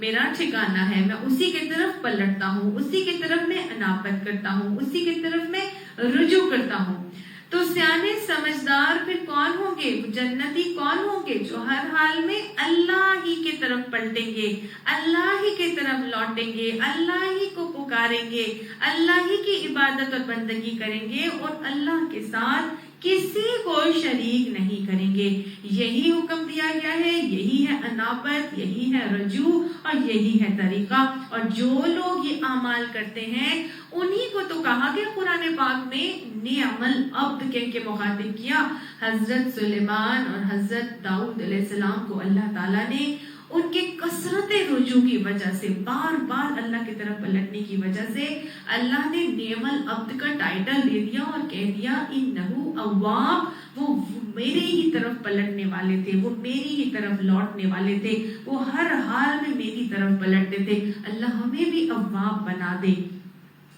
S2: میرا ٹھکانہ ہے، میں اسی کی طرف پلٹتا ہوں، اسی کی طرف میں انابت کرتا ہوں، اسی کی طرف میں رجوع کرتا ہوں۔ تو سیانے سمجھدار پھر کون ہوں گے؟ جنتی کون ہوں گے؟ جو ہر حال میں اللہ ہی کی طرف پلٹیں گے، اللہ ہی کی طرف لوٹیں گے، اللہ ہی کو پکاریں گے، اللہ ہی کی عبادت اور بندگی کریں گے، اور اللہ کے ساتھ کسی کو شریک نہیں کریں گے۔ یہی حکم دیا گیا ہے، یہی ہے انابت، یہی ہے رجوع، اور یہی ہے طریقہ۔ اور جو لوگ یہ اعمال کرتے ہیں انہی کو تو کہا گیا قرآن پاک میں نعم العبد کہہ کے مخاطب کیا۔ حضرت سلیمان اور حضرت داؤد علیہ السلام کو اللہ تعالیٰ نے ان کے کثرت رجوع کی وجہ سے، بار بار اللہ کی طرف پلٹنے کی وجہ سے، اللہ نے نعم العبد کا ٹائٹل دے دیا اور کہہ دیا انہو اواب، وہ میرے ہی طرف پلٹنے والے تھے، وہ میری ہی طرف لوٹنے والے تھے، وہ ہر حال میں میری طرف پلٹتے تھے۔ اللہ ہمیں بھی اواب بنا دے۔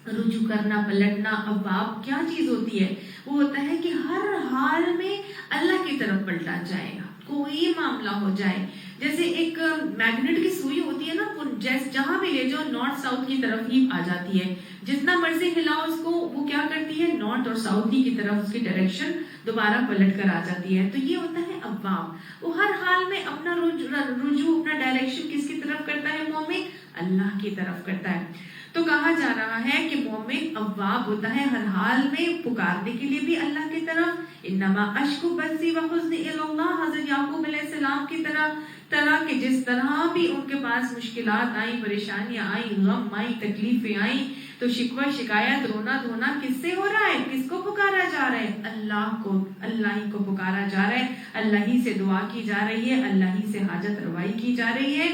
S2: رجوع کرنا، پلٹنا، اواب کیا چیز ہوتی ہے؟ وہ ہوتا ہے کہ ہر حال میں اللہ کی طرف پلٹا جائے گا، کوئی معاملہ ہو جائے، جیسے ایک میگنیٹ کی سوئی ہوتی ہے نا، وہ جہاں بھی لے جاؤ نارتھ ساؤتھ کی طرف ہی آ جاتی ہے، جتنا مرضی ہلاؤ اس کو، وہ کیا کرتی ہے؟ نارتھ اور ساؤتھ ہی کی طرف اس کی ڈائریکشن دوبارہ پلٹ کر آ جاتی ہے۔ تو یہ ہوتا ہے اواب، وہ ہر حال میں اپنا رجوع، اپنا ڈائریکشن کس کی طرف کرتا ہے؟ مومن اللہ کی طرف کرتا ہے۔ تو کہا جا رہا ہے کہ مومن اواب ہوتا ہے، ہر حال میں پکارنے کے لیے بھی اللہ کی طرف۔ انما اشکو بثی وحزنی الی اللہ، حضرت یعقوب علیہ السلام کی طرح کہ جس طرح بھی ان کے پاس مشکلات آئیں، پریشانیاں آئیں، غم آئیں، تکلیفیں آئیں، تو شکوہ شکایت، رونا دھونا کس سے ہو رہا ہے؟ کس کو پکارا جا رہا ہے؟ اللہ کو، اللہ ہی کو پکارا جا رہا ہے، اللہ ہی سے دعا کی جا رہی ہے، اللہ ہی سے حاجت روائی کی جا رہی ہے،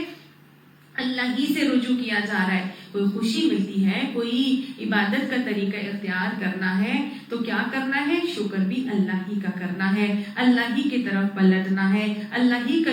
S2: اللہ ہی سے رجوع کیا جا رہا ہے۔ کوئی خوشی ملتی ہے، کوئی عبادت کا طریقہ اختیار کرنا ہے، تو کیا کرنا ہے؟ شکر بھی اللہ ہی کا کرنا ہے، اللہ ہی کی طرف پلٹنا ہے، اللہ ہی کا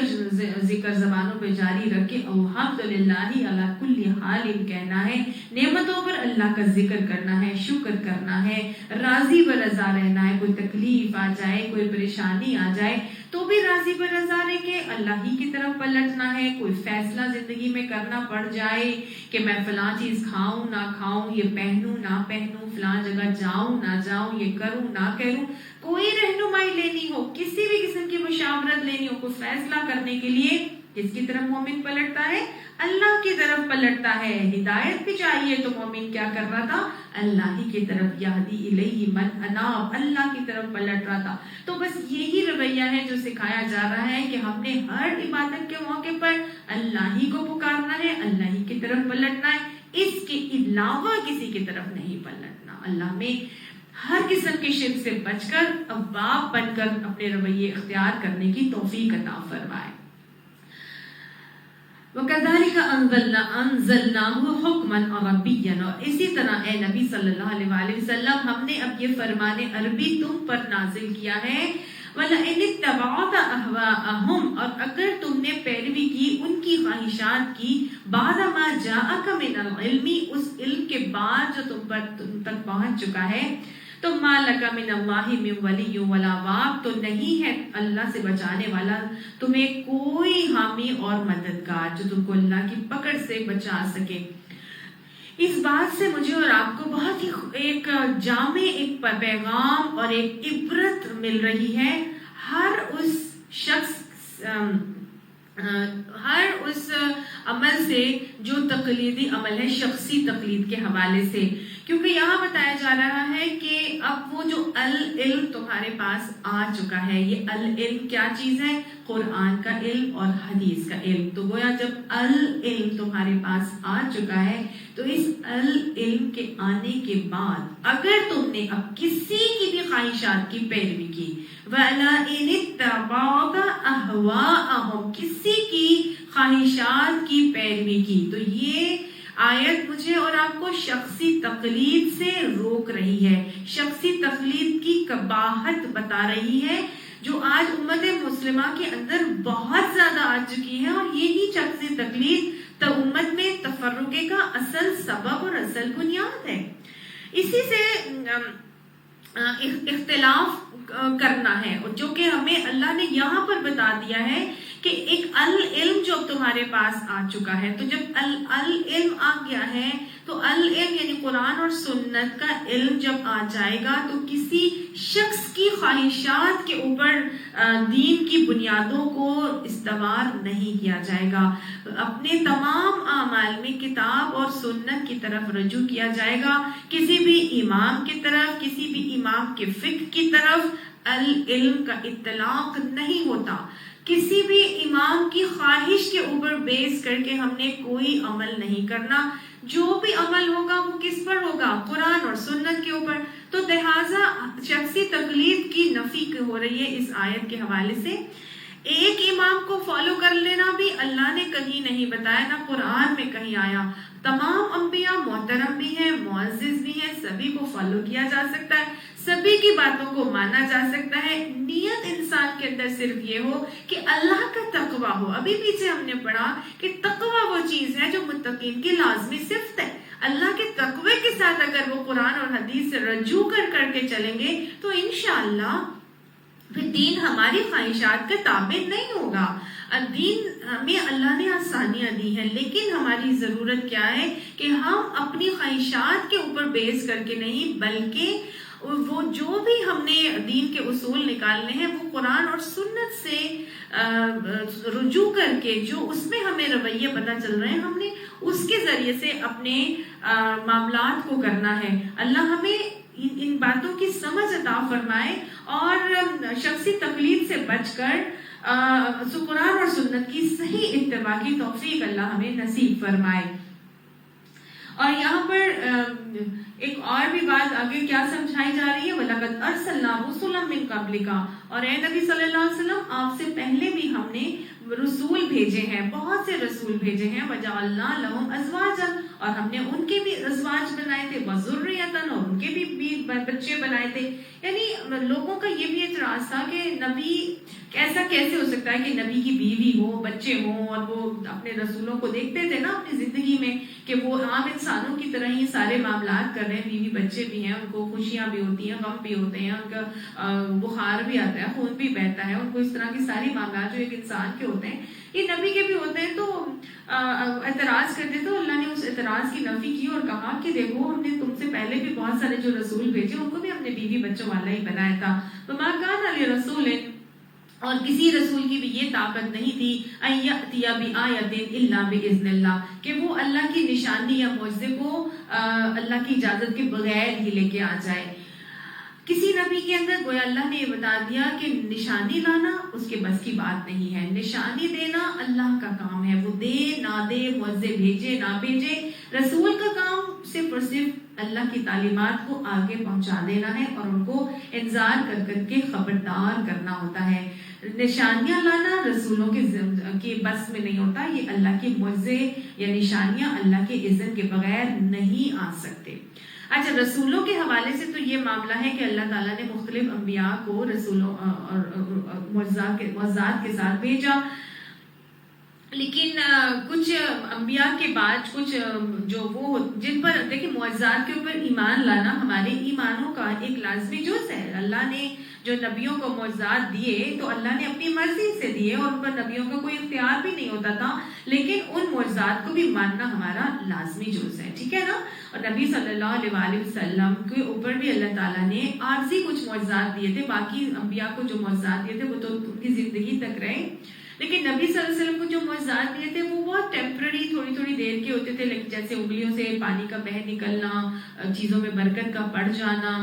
S2: ذکر زبانوں پہ جاری رکھ کے الحمدللہ علی کل حال کہنا ہے، نعمتوں پر اللہ کا ذکر کرنا ہے، شکر کرنا ہے، راضی برضا رہنا ہے۔ کوئی تکلیف آ جائے، کوئی پریشانی آ جائے تو بھی راضی برضا رہ کے اللہ ہی کی طرف پلٹنا ہے۔ کوئی فیصلہ زندگی میں کرنا پڑ جائے کہ میں فلاں چیز کھاؤں نہ کھاؤں، یہ پہنوں نہ پہنوں، فلاں جگہ جاؤں نہ جاؤں، یہ کروں نہ کروں، کوئی رہنمائی لینی ہو، کسی بھی قسم کی مشاورت لینی ہو، کوئی فیصلہ کرنے کے لیے کس کی طرف مومن پلٹتا ہے؟ اللہ کی طرف پلٹتا ہے. ہدایت بھی چاہیے تو مومن کیا کر رہا تھا؟ اللہ ہی کی طرف، یہدی الیہ من اناب، اللہ کی طرف پلٹ رہا تھا. تو بس یہی رویہ ہے جو سکھایا جا رہا ہے کہ ہم نے ہر عبادت کے موقع پر اللہ ہی کو پکارنا ہے، اللہ ہی کی طرف پلٹنا ہے، اس کے علاوہ کسی کی طرف نہیں پلٹنا. اللہ میں ہر قسم کے شرک سے بچ کر اواب بن کر اپنے رویے اختیار کرنے کی توفیق عطا فرمائے. وَكَذَلِكَ أَنزَلْنَاهُ حُكْمًا عَرَبِيًّا، اور اسی طرح اے نبی صلی اللہ علیہ وآلہ وسلم ہم نے اب یہ فرمان عربی تم پر نازل کیا ہے. وَلَئِنِ اتَّبَعْتَ أَهْوَاءَهُمْ، اور اگر تم نے پیروی کی ان کی خواہشات کی، بَعْدَ مَا جَاءَكَ مِنَ الْعِلْمِ، اس علم کے بعد جو تم تک پہنچ چکا ہے، تو مَا لَكَ مِنَ اللَّهِ مِن وَلِيٍّ وَلَا وَاقٍ، تو نہیں ہے اللہ سے بچانے والا تمہیں کوئی حامی اور مددگار جو تم کو اللہ کی پکڑ سے بچا سکے. اس بات سے مجھے اور آپ کو بہت ہی ایک جامع ایک پیغام اور ایک عبرت مل رہی ہے. ہر اس شخص ہر اس عمل سے جو تقلیدی عمل ہے، شخصی تقلید کے حوالے سے، کیونکہ یہاں بتایا جا رہا ہے کہ اب وہ جو العلم تمہارے پاس آ چکا ہے، یہ العلم کیا چیز ہے؟ قرآن کا علم اور حدیث کا علم. تو گویا جب العلم تمہارے پاس آ چکا ہے تو اس العلم کے آنے کے بعد اگر تم نے اب کسی کی بھی خواہشات کی پیروی کی، وَلَئِنِ اتَّبَعْتَ أَهْوَاءَهُمْ، کسی کی خواہشات کی پیروی کی، تو یہ آیت مجھے اور آپ کو شخصی تقلید سے روک رہی ہے، شخصی تقلید کی قباحت بتا رہی ہے جو آج امت مسلمہ کے اندر بہت زیادہ آ چکی ہے. اور یہی شخصی تقلید تو امت میں تفرقے کا اصل سبب اور اصل بنیاد ہے. اسی سے اختلاف کرنا ہے، جو کہ ہمیں اللہ نے یہاں پر بتا دیا ہے کہ ایک العلم جو تمہارے پاس آ چکا ہے. تو جب العلم آ گیا ہے تو العلم یعنی قرآن اور سنت کا علم جب آ جائے گا تو کسی شخص کی خواہشات کے اوپر دین کی بنیادوں کو استوار نہیں کیا جائے گا. اپنے تمام اعمال میں کتاب اور سنت کی طرف رجوع کیا جائے گا، کسی بھی امام کی طرف، کسی بھی امام کے فقہ کی طرف العلم کا اطلاق نہیں ہوتا. کسی بھی امام کی خواہش کے اوپر بیس کر کے ہم نے کوئی عمل نہیں کرنا. جو بھی عمل ہوگا وہ کس پر ہوگا؟ قرآن اور سنت کے اوپر. تو لہٰذا شخصی تقلید کی نفی ہو رہی ہے اس آیت کے حوالے سے. ایک امام کو فالو کر لینا بھی اللہ نے کہیں نہیں بتایا، نہ قرآن میں کہیں آیا. تمام انبیاء محترم بھی ہیں، معزز بھی ہیں، سبھی کو فالو کیا جا سکتا ہے، سبھی کی باتوں کو مانا جا سکتا ہے. نیت انسان کے اندر صرف یہ ہو کہ اللہ کا تقویٰ ہو. ابھی پیچھے ہم نے پڑھا کہ تقویٰ وہ چیز ہے جو متقین کی لازمی صفت ہے. اللہ کے تقوی کے ساتھ اگر وہ قرآن اور حدیث سے رجوع کر کے چلیں گے تو انشاءاللہ پھر دین ہماری خواہشات کا تابع نہیں ہوگا. دین ہمیں اللہ نے آسانیاں دی ہیں، لیکن ہماری ضرورت کیا ہے کہ ہم اپنی خواہشات کے اوپر بیس کر کے نہیں، بلکہ وہ جو بھی ہم نے دین کے اصول نکالنے ہیں وہ قرآن اور سنت سے رجوع کر کے جو اس میں ہمیں رویے پتہ چل رہے ہیں ہم نے اس کے ذریعے سے اپنے معاملات کو کرنا ہے. اللہ ہمیں ان باتوں کی سمجھ عطا فرمائے اور شخصی تقلید سے بچ کر قرآن اور سنت کی صحیح اتباع کی توفیق اللہ ہمیں نصیب فرمائے. اور یہاں پر ایک اور بھی بات آگے کیا سمجھائی جا رہی ہے، وَلَقَدْ أَرْسَلْنَا رُسُلًا مِّن قَبْلِكَ، اور اے نبی صلی اللہ علیہ وسلم آپ سے پہلے بھی ہم نے رسول بھیجے ہیں، بہت سے رسول بھیجے ہیں. وَجَعَلْنَا لَهُمْ أَزْوَاجًا، اور ہم نے ان کے بھی ازواج بنائے تھے، وَذُرِّيَّةً، اور ان کے بھی بچے بنائے تھے. یعنی لوگوں کا یہ بھی اعتراض تھا کہ نبی ایسا کیسے ہو سکتا ہے کہ نبی کی بیوی ہو، بچے ہوں، اور وہ اپنے رسولوں کو دیکھتے تھے نا اپنی زندگی میں کہ وہ عام انسانوں کی طرح ہی سارے معاملات کر رہے ہیں، بیوی بچے بھی ہیں، ان کو خوشیاں بھی ہوتی ہیں، غم بھی ہوتے ہیں، ان کا بخار بھی آتا ہے، خون بھی بہتا ہے، ان کو اس طرح کی ساری معاملات جو ایک انسان کے ہوتے ہیں یہ نبی کے بھی ہوتے ہیں. تو اعتراض کرتے تو اللہ نے اس اعتراض کی نفی کی اور کہا کہ دیکھو ہم نے تم سے پہلے بھی بہت سارے جو رسول بھیجے ان کو بھی ہم نے بیوی بچوں والا ہی بنایا تھا. وَمَا كَانَ لِرَسُولٍ اور کسی رسول کی بھی یہ طاقت نہیں تھی ان یأتی بآیۃ الا بإذن اللہ، کہ وہ اللہ کی نشانی یا معجزے کو اللہ کی اجازت کے بغیر ہی لے کے آ جائے. کسی نبی کے اندر گویا اللہ نے یہ بتا دیا کہ نشانی لانا اس کے بس کی بات نہیں ہے، نشانی دینا اللہ کا کام ہے، وہ دے نہ دے، معجزے بھیجے نہ بھیجے، رسول کا کام صرف اور صرف اللہ کی تعلیمات کو آگے پہنچا دینا ہے اور ان کو انذار کر کر کے خبردار کرنا ہوتا ہے. نشانیاں لانا رسولوں کے بس میں نہیں ہوتا، یہ اللہ کے معجزے یا نشانیاں اللہ کے اذن کے بغیر نہیں آ سکتے. اچھا، رسولوں کے حوالے سے تو یہ معاملہ ہے کہ اللہ تعالیٰ نے مختلف انبیاء کو رسولوں اور معجزات کے ساتھ بھیجا، لیکن کچھ انبیاء کے بعد کچھ جو وہ جن پر دیکھیں معجزات کے اوپر ایمان لانا ہمارے ایمانوں کا ایک لازمی جز ہے. اللہ نے جو نبیوں کو معجزات دیے تو اللہ نے اپنی مرضی سے دیے اور ان پر نبیوں کا کوئی اختیار بھی نہیں ہوتا تھا، لیکن ان معجزات کو بھی ماننا ہمارا لازمی جز ہے، ٹھیک ہے نا. اور نبی صلی اللہ علیہ وآلہ وسلم کے اوپر بھی اللہ تعالیٰ نے عارضی کچھ معجزات دیے تھے، باقی انبیاء کو جو معجزات دیے تھے وہ تو ان کی زندگی تک رہے، لیکن نبی صلی اللہ علیہ وسلم کو جو معجزات دیے تھے وہ بہت ٹیمپرری تھوڑی دیر کے ہوتے تھے، لیکن جیسے انگلیوں سے پانی کا بہہ نکلنا، چیزوں میں برکت کا پڑ جانا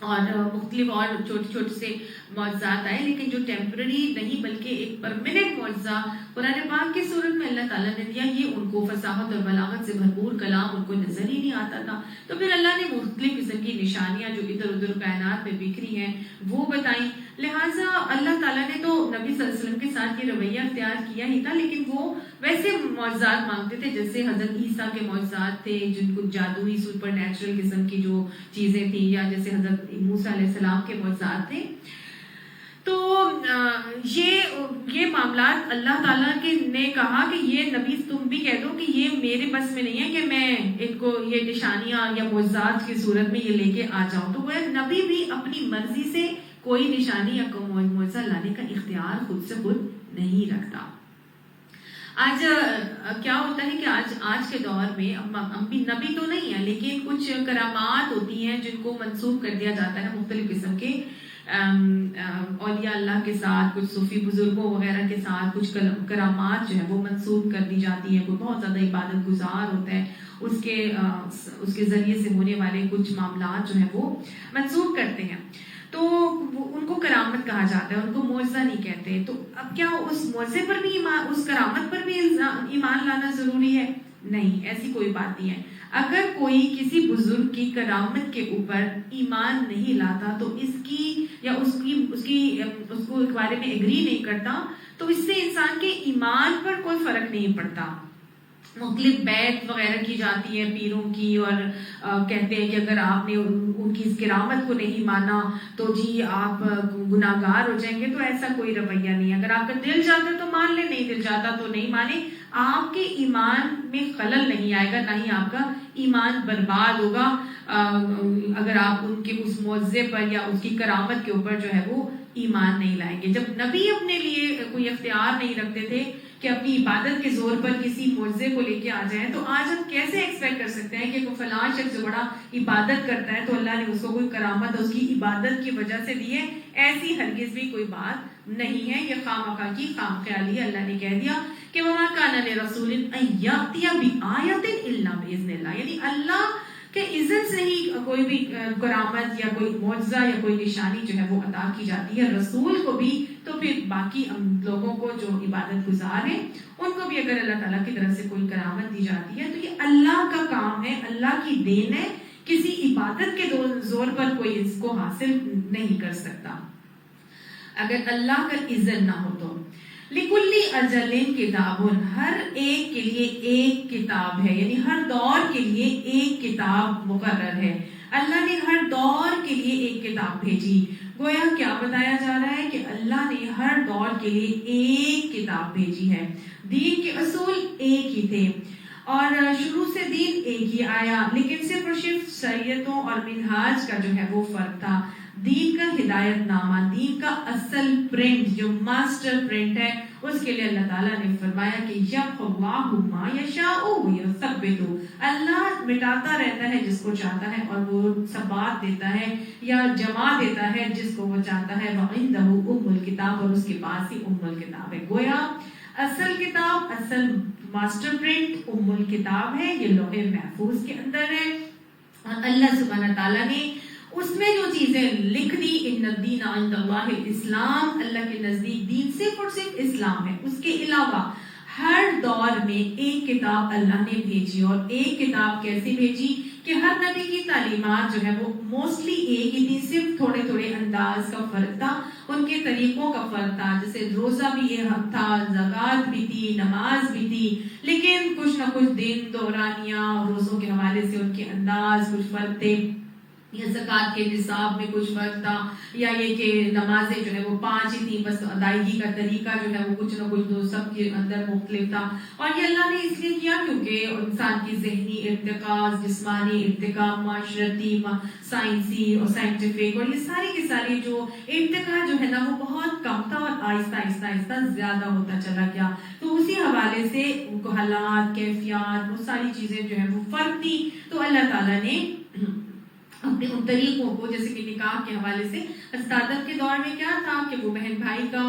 S2: اور مختلف اور چھوٹے سے معجزات آئے، لیکن جو ٹیمپرری نہیں بلکہ ایک پرماننٹ معجزہ قرآن پاک کی صورت میں اللہ تعالیٰ نے دیا، یہ ان کو فصاحت اور بلاغت سے بھرپور کلام ان کو نظر ہی نہیں آتا تھا. تو پھر اللہ نے مختلف قسم کی نشانیاں جو ادھر ادھر کائنات میں بکھری ہیں وہ بتائیں. لہٰذا اللہ تعالیٰ نے تو نبی صلی اللہ علیہ وسلم کے ساتھ یہ رویہ اختیار کیا ہی تھا، لیکن وہ ویسے معجزات مانگتے تھے جیسے حضرت عیسیٰ کے معجزات تھے جن کو جادوئی سپر نیچرل قسم کی جو چیزیں تھیں، یا جیسے حضرت موسیٰ علیہ السلام کے معجزات تھے. تو یہ معاملات اللہ تعالیٰ نے کہا کہ یہ نبی تم بھی کہہ دو کہ یہ میرے بس میں نہیں ہے کہ میں ان کو یہ نشانیاں یا معجزات کی صورت میں یہ لے کے آ جاؤں. تو وہ نبی بھی اپنی مرضی سے کوئی نشانی یا معجزہ لانے کا اختیار خود سے خود نہیں رکھتا. آج کیا ہوتا ہے کہ آج کے دور میں نبی تو نہیں ہے لیکن کچھ کرامات ہوتی ہیں جن کو منسوب کر دیا جاتا ہے مختلف قسم کے اولیاء اللہ کے ساتھ، کچھ صوفی بزرگوں وغیرہ کے ساتھ کچھ کرامات جو ہے وہ منسوب کر دی جاتی ہیں. کوئی بہت زیادہ عبادت گزار ہوتا ہے، اس کے ذریعے سے ہونے والے کچھ معاملات جو ہیں وہ منسوب کرتے ہیں، تو ان کو کرامت کہا جاتا ہے، ان کو معجزہ نہیں کہتے. تو اب کیا اس معجزے پر بھی اس کرامت پر بھی ایمان لانا ضروری ہے؟ نہیں، ایسی کوئی بات نہیں ہے. اگر کوئی کسی بزرگ کی کرامت کے اوپر ایمان نہیں لاتا تو اس کو ایک بارے میں ایگری نہیں کرتا تو اس سے انسان کے ایمان پر کوئی فرق نہیں پڑتا. مختلف بیعت وغیرہ کی جاتی ہے پیروں کی، اور کہتے ہیں کہ اگر آپ نے ان کی اس کرامت کو نہیں مانا تو جی آپ گناہگار ہو جائیں گے. تو ایسا کوئی رویہ نہیں ہے. اگر آپ کا دل چاہتا تو مان لے، نہیں دل چاہتا تو نہیں مانے. آپ کے ایمان میں خلل نہیں آئے گا، نہ ہی آپ کا ایمان برباد ہوگا اگر آپ ان کے اس معجزے پر یا اس کی کرامت کے اوپر جو ہے وہ ایمان نہیں لائیں گے. جب نبی اپنے لیے کوئی اختیار نہیں رکھتے تھے کہ اپنی عبادت کے زور پر کسی معجزے کو لے کے آ جائیں، تو آج ہم کیسے ایکسپیکٹ کر سکتے ہیں کہ کوئی فلاں شخص جو بڑا عبادت کرتا ہے تو اللہ نے اس کو کوئی کرامت اس کی عبادت کی وجہ سے دی ہے؟ ایسی ہرگز بھی کوئی بات نہیں ہے. یہ خامخواہ کی خام خیالی ہے. اللہ نے کہہ دیا کہ وَمَا كَانَ لِرَسُولٍ أَن يَأْتِيَ بِآيَةٍ إِلَّا بِإِذْنِ اللَّهِ، یعنی اللہ کہ اذن سے ہی کوئی بھی کرامت یا کوئی معجزہ یا کوئی نشانی جو ہے وہ عطا کی جاتی ہے رسول کو بھی. تو پھر باقی لوگوں کو جو عبادت گزار ہیں ان کو بھی اگر اللہ تعالیٰ کی طرف سے کوئی کرامت دی جاتی ہے تو یہ اللہ کا کام ہے، اللہ کی دین ہے. کسی عبادت کے زور پر کوئی اس کو حاصل نہیں کر سکتا اگر اللہ کا اذن نہ ہو تو. لِكُلِّ أَجَلٍ كِتَابٌ، ہر ایک کے لیے ایک کتاب ہے، یعنی ہر دور کے لیے ایک کتاب مقرر ہے. اللہ نے ہر دور کے لیے ایک کتاب بھیجی. گویا کیا بتایا جا رہا ہے کہ اللہ نے ہر دور کے لیے ایک کتاب بھیجی ہے. دین کے اصول ایک ہی تھے اور شروع سے دین ایک ہی آیا، لیکن صرف اور صرف شریعتوں اور منہاج کا جو ہے وہ فرق تھا. دین کا ہدایت نامہ، دین کا اصل پرنٹ جو ماسٹر پرنٹ ہے، اس کے لیے اللہ تعالیٰ نے فرمایا کہ یمحو اللہ ما یشاء ویثبت، اللہ مٹاتا رہتا ہے جس کو چاہتا ہے اور وہ ثبات دیتا ہے یا جمع دیتا ہے جس کو وہ چاہتا ہے، وعنده ام الکتاب، اور اس کے پاس ہی ام الکتاب ہے۔ گویا اصل کتاب، اصل ماسٹر پرنٹ ام الکتاب ہے، یہ لوح محفوظ کے اندر ہے، اور اللہ سبحانہ تعالیٰ نے اس میں جو چیزیں لکھ دی، ان الدین عند اللہ الاسلام، اللہ کے نزدیک دین صرف اور صرف اسلام ہے، اس کے علاوہ ہر دور میں ایک کتاب اللہ نے بھیجی، اور ایک کتاب کیسے بھیجی کہ ہر نبی کی تعلیمات جو ہے وہ موسٹلی ایک ہی تھی، صرف تھوڑے تھوڑے انداز کا فرق تھا، ان کے طریقوں کا فرق تھا، جیسے روزہ بھی یہ تھا، زکوٰۃ بھی تھی، نماز بھی تھی، لیکن کچھ نہ کچھ دن دورانیہ روزوں کے حوالے سے ان کے انداز کچھ فرق تھے، یا زکوٰۃ کے نصاب میں کچھ فرق تھا، یا یہ کہ نمازیں جو ہے وہ 5 ہی تھیں، بس ادائیگی کا طریقہ جو ہے وہ کچھ نہ کچھ سب کے اندر مختلف تھا، اور یہ اللہ نے اس لیے کیا کیونکہ انسان کی ذہنی ارتقاء، جسمانی ارتقاء، معاشرتی، سائنسی اور سائنٹیفک، اور یہ ساری کی ساری جو ارتقاء جو ہے نا وہ بہت کم تھا، اور آہستہ آہستہ آہستہ زیادہ ہوتا چلا گیا، تو اسی حوالے سے حالات، کیفیات، وہ ساری چیزیں جو ہے وہ فرق تھی، تو اللہ تعالیٰ نے اپنے ان طریقوں کو، جیسے کہ نکاح کے حوالے سے استادت کے دور میں کیا تھا کہ وہ بہن بھائی کا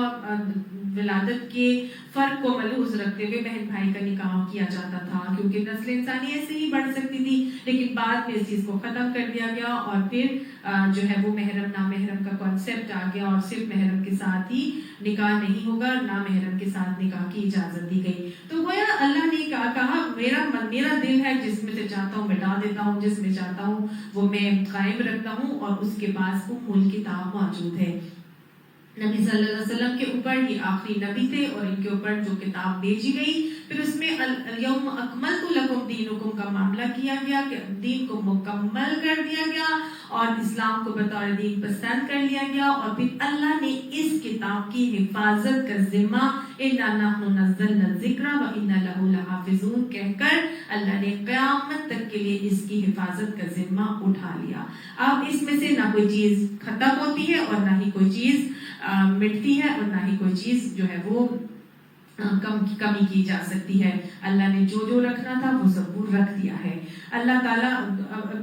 S2: ولادت کے فرق کو ملحوظ رکھتے ہوئے بہن بھائی کا نکاح کیا جاتا تھا، کیونکہ نسل انسانی ایسے ہی بڑھ سکتی تھی، لیکن بعد میں اس چیز کو ختم کر دیا گیا، اور پھر جو ہے وہ محرم نامحرم کا کانسیپٹ آ گیا، اور صرف محرم کے ساتھ ہی نکاح نہیں ہوگا، نامحرم کے ساتھ نکاح کی اجازت دی گئی۔ تو گویا اللہ نے کہا میرا دل ہے، جس میں سے چاہتا ہوں مٹا دیتا ہوں، جس میں چاہتا ہوں وہ میں قائم رکھتا ہوں، اور اس کے پاس ام الکتاب موجود ہے۔ نبی صلی اللہ علیہ وسلم کے اوپر یہ آخری نبی تھے، اور ان کے اوپر جو کتاب بھیجی گئی، پھر اس میں الیوم اکملت لکم دینکم کا معاملہ کیا گیا کہ دین کو مکمل کر دیا گیا، اور اسلام کو بطور دین پسند کر لیا گیا، اور پھر اللہ نے اس کتاب کی حفاظت کا ذمہ اِنَّا نَحْنُ نَزَّلْنَا الذِّكْرَ وَإِنَّا لَهُ لَحَافِظُونَ کہہ کر اللہ نے قیامت تک کے لیے اس کی حفاظت کا ذمہ اٹھا لیا۔ اب اس میں سے نہ کوئی چیز ختم ہوتی ہے، اور نہ ہی کوئی چیز مٹتی ہے، اور نہ ہی کوئی چیز جو ہے وہ کمی کی جا سکتی ہے۔ اللہ نے جو رکھنا تھا وہ سب وہ رکھ دیا ہے۔ اللہ تعالیٰ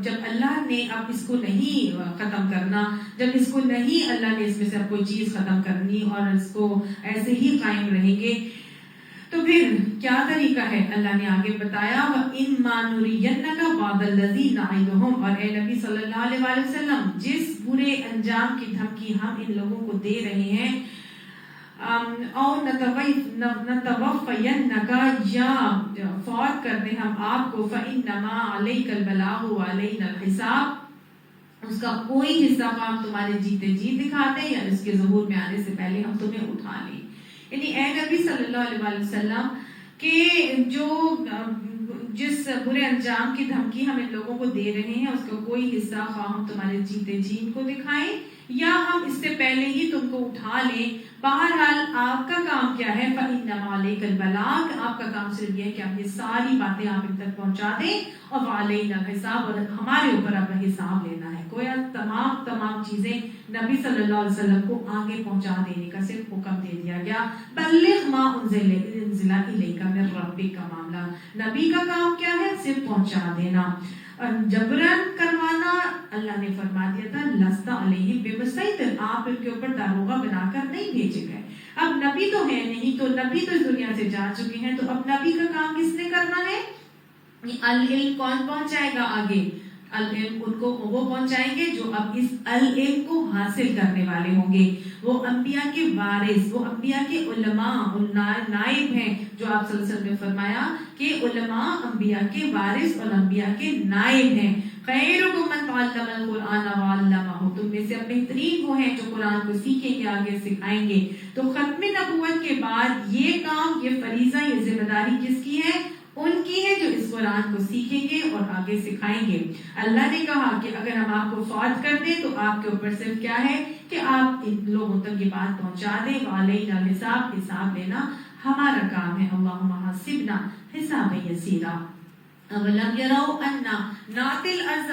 S2: جب اللہ نے اب اس کو نہیں ختم کرنا، جب اس کو نہیں اللہ نے اس میں سے اب کوئی چیز ختم کرنی اور اس کو ایسے ہی قائم رہیں گے، تو پھر کیا طریقہ ہے؟ اللہ نے آگے بتایا وَإِمَّا نُرِيَنَّكَ بَعْضَ الَّذِي نَعِدُهُمْ، اور اے نبی صلی اللہ علیہ وسلم جس برے انجام کی دھمکی ہم ان لوگوں کو دے رہے ہیں، او نتوفینک، یا فوت کر دیں ہم آپ کو، فإنما علیک البلاغ وعلینا الحساب، اس کا کوئی حصہ ہم تمہارے جیتے جی دکھاتے یا اس کے ظہور میں آنے سے پہلے ہم تمہیں اٹھا لیں۔ یعنی اے نبی صلی اللہ علیہ وسلم کہ جس برے انجام کی دھمکی ہم ان لوگوں کو دے رہے ہیں، اس کا کوئی حصہ خواہ ہم تمہارے جیتے جی ان کو دکھائیں یا ہم اس سے پہلے ہی تم کو اٹھا لیں، بہرحال آپ کا کام کیا ہے؟ فإنما علیک البلاغ، آپ کا کام صرف یہ ہے کہ آپ یہ ساری باتیں آپ ان تک پہنچا دیں، اور وعلینا الحساب، اور ہمارے اوپر آپ کا حساب لینا ہے۔ گویا تمام چیزیں نبی صلی اللہ علیہ وسلم کو آگے پہنچا دینے کا صرف حکم دے دیا گیا۔ بلغ ما انزل الیک من ربک کا معاملہ، نبی کا کام کیا ہے؟ صرف پہنچا دینا۔ جبرن کروانا اللہ نے فرما دیا تھا لست علیہم بمسیطر، آپ ان کے اوپر داروغہ بنا کر نہیں بھیجے گئے۔ اب نبی تو ہے نہیں، تو نبی تو اس دنیا سے جا چکے ہیں، تو اب نبی کا کام کس نے کرنا ہے؟ العلم کون پہنچائے گا آگے؟ العلم ان کو وہ پہنچائیں گے جو اب اس العلم کو حاصل کرنے والے ہوں گے، وہ انبیاء کے وارث، وہ انبیاء کے علماء نائب ہیں، جو آپ صلی اللہ علیہ وسلم نے فرمایا کہ علماء انبیاء کے وارث اور انبیاء کے نائب ہیں۔ خیرکم من تعلم القرآن وعلمہ، تم میں سے بہترین وہ ہیں جو قرآن کو سیکھیں گے، آگے سکھائیں گے۔ تو ختم نبوت کے بعد یہ کام، یہ فریضہ، یہ ذمہ داری کس کی ہے؟ ان کی ہے جو اس قرآن کو سیکھیں گے اور آگے سکھائیں گے۔ اللہ نے کہا کہ اگر ہم آپ کو فوت کر دیں تو آپ کے اوپر صرف کیا ہے کہ آپ ان لوگوں تک یہ بات پہنچا دیں، وعلینا الحساب، حساب لینا ہمارا کام ہے۔ اللہم حاسبنا حسابا یسیرا۔ اولم یروا انا ناتی الارض،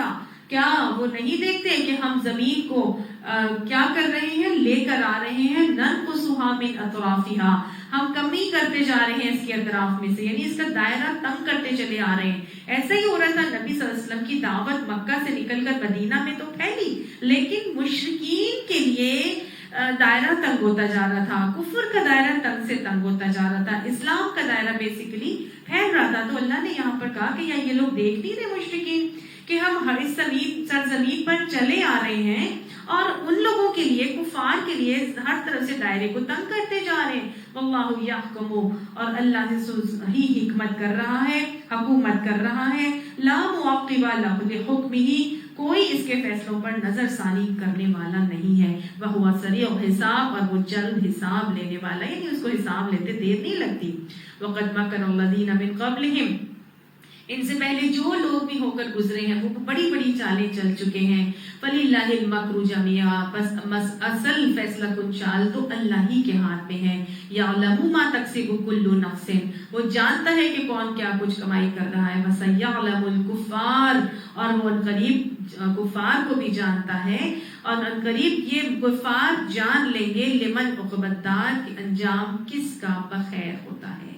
S2: کیا وہ نہیں دیکھتے کہ ہم زمین کو کیا کر رہے ہیں؟ لے کر آ رہے ہیں، ننقصها من اطرافها، ہم کمی کرتے جا رہے ہیں اس کے اطراف میں سے، یعنی اس کا دائرہ تنگ کرتے چلے آ رہے ہیں۔ ایسا ہی ہو رہا تھا، نبی صلی اللہ علیہ وسلم کی دعوت مکہ سے نکل کر مدینہ میں تو پھیلی، لیکن مشرکین کے لیے دائرہ تنگ ہوتا جا رہا تھا، کفر کا دائرہ تنگ سے تنگ ہوتا جا رہا تھا، اسلام کا دائرہ بیسیکلی پھیل رہا تھا۔ تو اللہ نے یہاں پر کہا کہ یا یہ لوگ دیکھ نہیں رہے مشرکین کہ ہم اس سرزمین پر چلے آ رہے ہیں اور ان لوگوں کے لیے، کفار کے لیے ہر طرف سے دائرے کو تنگ کرتے جا رہے ہیں۔ واللہ یحکم، اور اللہ ہی حکمت کر رہا ہے، حکومت کر رہا ہے، لا معقب لحکمہ، کوئی اس کے فیصلوں پر نظر ثانی کرنے والا نہیں ہے۔ وہو سریع الحساب، اور وہ جلد حساب لینے والا، یعنی اس کو حساب لیتے دیر نہیں لگتی۔ وقد مکر الذین من قبلہم، ان سے پہلے جو لوگ بھی ہو کر گزرے ہیں وہ بڑی بڑی چالیں چل چکے ہیں۔ فَلِلَّهِ الْمَكْرُ جَمِيعًا، بس اصل فیصلہ کن چال تو اللہ ہی کے ہاتھ میں ہے۔ يَعْلَمُ مَا تَكْسِبُ كُلُّ نَفْسٍ، وہ جانتا ہے کہ کون کیا کچھ کمائی کر رہا ہے۔ وَسَيَعْلَمُ الْكُفَّارَ، اور وہ عنقریب کفار کو بھی جانتا ہے، اور عنقریب یہ کفار جان لیں گے لمن عقبى الدار، کہ انجام کس کا بخیر ہوتا ہے۔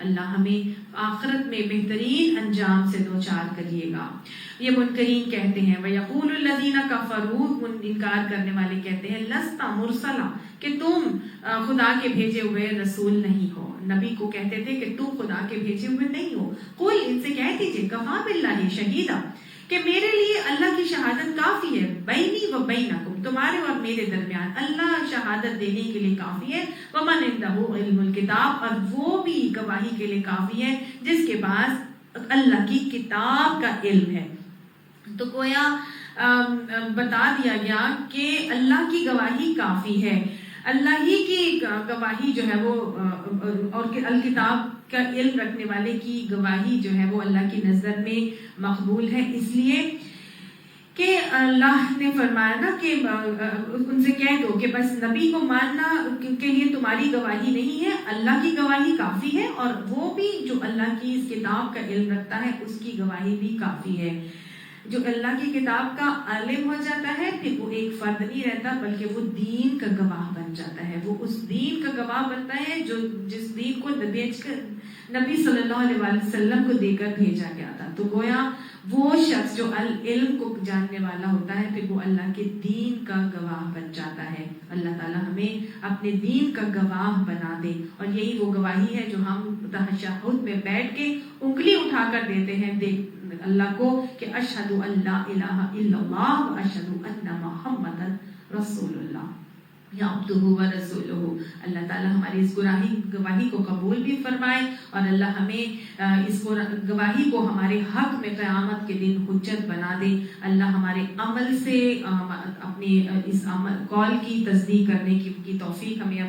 S2: اللہ ہمیں آخرت میں بہترین انجام سے دوچار کریے گا۔ یہ منکرین کہتے ہیں، وَيَقُولُ الَّذِينَ كَفَرُوا، انکار کرنے والے کہتے ہیں، لَسْتَ مُرْسَلًا، کہ تم خدا کے بھیجے ہوئے رسول نہیں ہو۔ نبی کو کہتے تھے کہ تم خدا کے بھیجے ہوئے نہیں ہو۔ قُلْ، ان سے کہہ دیجئے، کَفَىٰ بِاللَّهِ شَهِيدًا، کہ میرے لیے اللہ کی شہادت کافی ہے، بینی و بینکم، تمہارے اور میرے درمیان اللہ شہادت دینے کے لیے کافی ہے۔ ومن عنده علم الکتاب، اور وہ بھی گواہی کے لیے کافی ہے جس کے پاس اللہ کی کتاب کا علم ہے۔ تو گویا بتا دیا گیا کہ اللہ کی گواہی کافی ہے، اللہ ہی کی گواہی جو ہے وہ، اور الکتاب کا علم رکھنے والے کی گواہی جو ہے وہ اللہ کی نظر میں مقبول ہے، اس لیے کہ اللہ نے فرمایا نا کہ ان سے کہہ دو کہ بس نبی کو ماننا کے لیے تمہاری گواہی نہیں ہے، اللہ کی گواہی کافی ہے، اور وہ بھی جو اللہ کی اس کتاب کا علم رکھتا ہے اس کی گواہی بھی کافی ہے۔ جو اللہ کی کتاب کا عالم ہو جاتا ہے پھر وہ ایک فرد نہیں رہتا بلکہ وہ دین کا گواہ بن جاتا ہے، وہ اس دین کا گواہ بنتا ہے جو جس دین کو نبی صلی اللہ علیہ وسلم کو دے کر بھیجا گیا تھا۔ تو گویا وہ شخص جو علم کو جاننے والا ہوتا ہے پھر وہ اللہ کے دین کا گواہ بن جاتا ہے۔ اللہ تعالی ہمیں اپنے دین کا گواہ بنا دے، اور یہی وہ گواہی ہے جو ہم تشہد میں بیٹھ کے انگلی اٹھا کر دیتے ہیں اللہ کو کہ اشہد ان لا الہ الا اللہ و اشہد ان محمد رسول اللہ یا عبدہ و رسولہ۔ اللہ تعالی ہماری اس گواہی کو قبول بھی فرمائے، اور اللہ ہمیں اس گواہی کو ہمارے حق میں قیامت کے دن حجت بنا دے۔ اللہ ہمارے عمل سے اپنے اس قول کی تصدیق کرنے کی توفیق ہمیں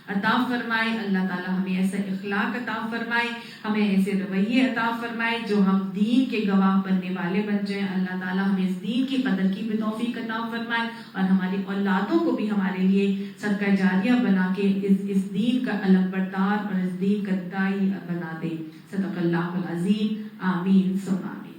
S2: عطا فرمائے۔ اللہ تعالی ہمیں ایسا اخلاق عطا فرمائے، ہمیں ایسے رویے عطا فرمائے جو ہم دین کے گواہ بننے والے بن جائیں۔ اللہ تعالی ہمیں اس دین کی قدر کی بھی توفیق عطا فرمائے، اور ہماری اولادوں کو بھی ہمارے لیے صدقہ جاریہ بنا کے اس دین کا علم بردار اور اس دین کا داعی بنا دے۔ صدق اللہ العظیم، آمین ثم آمین۔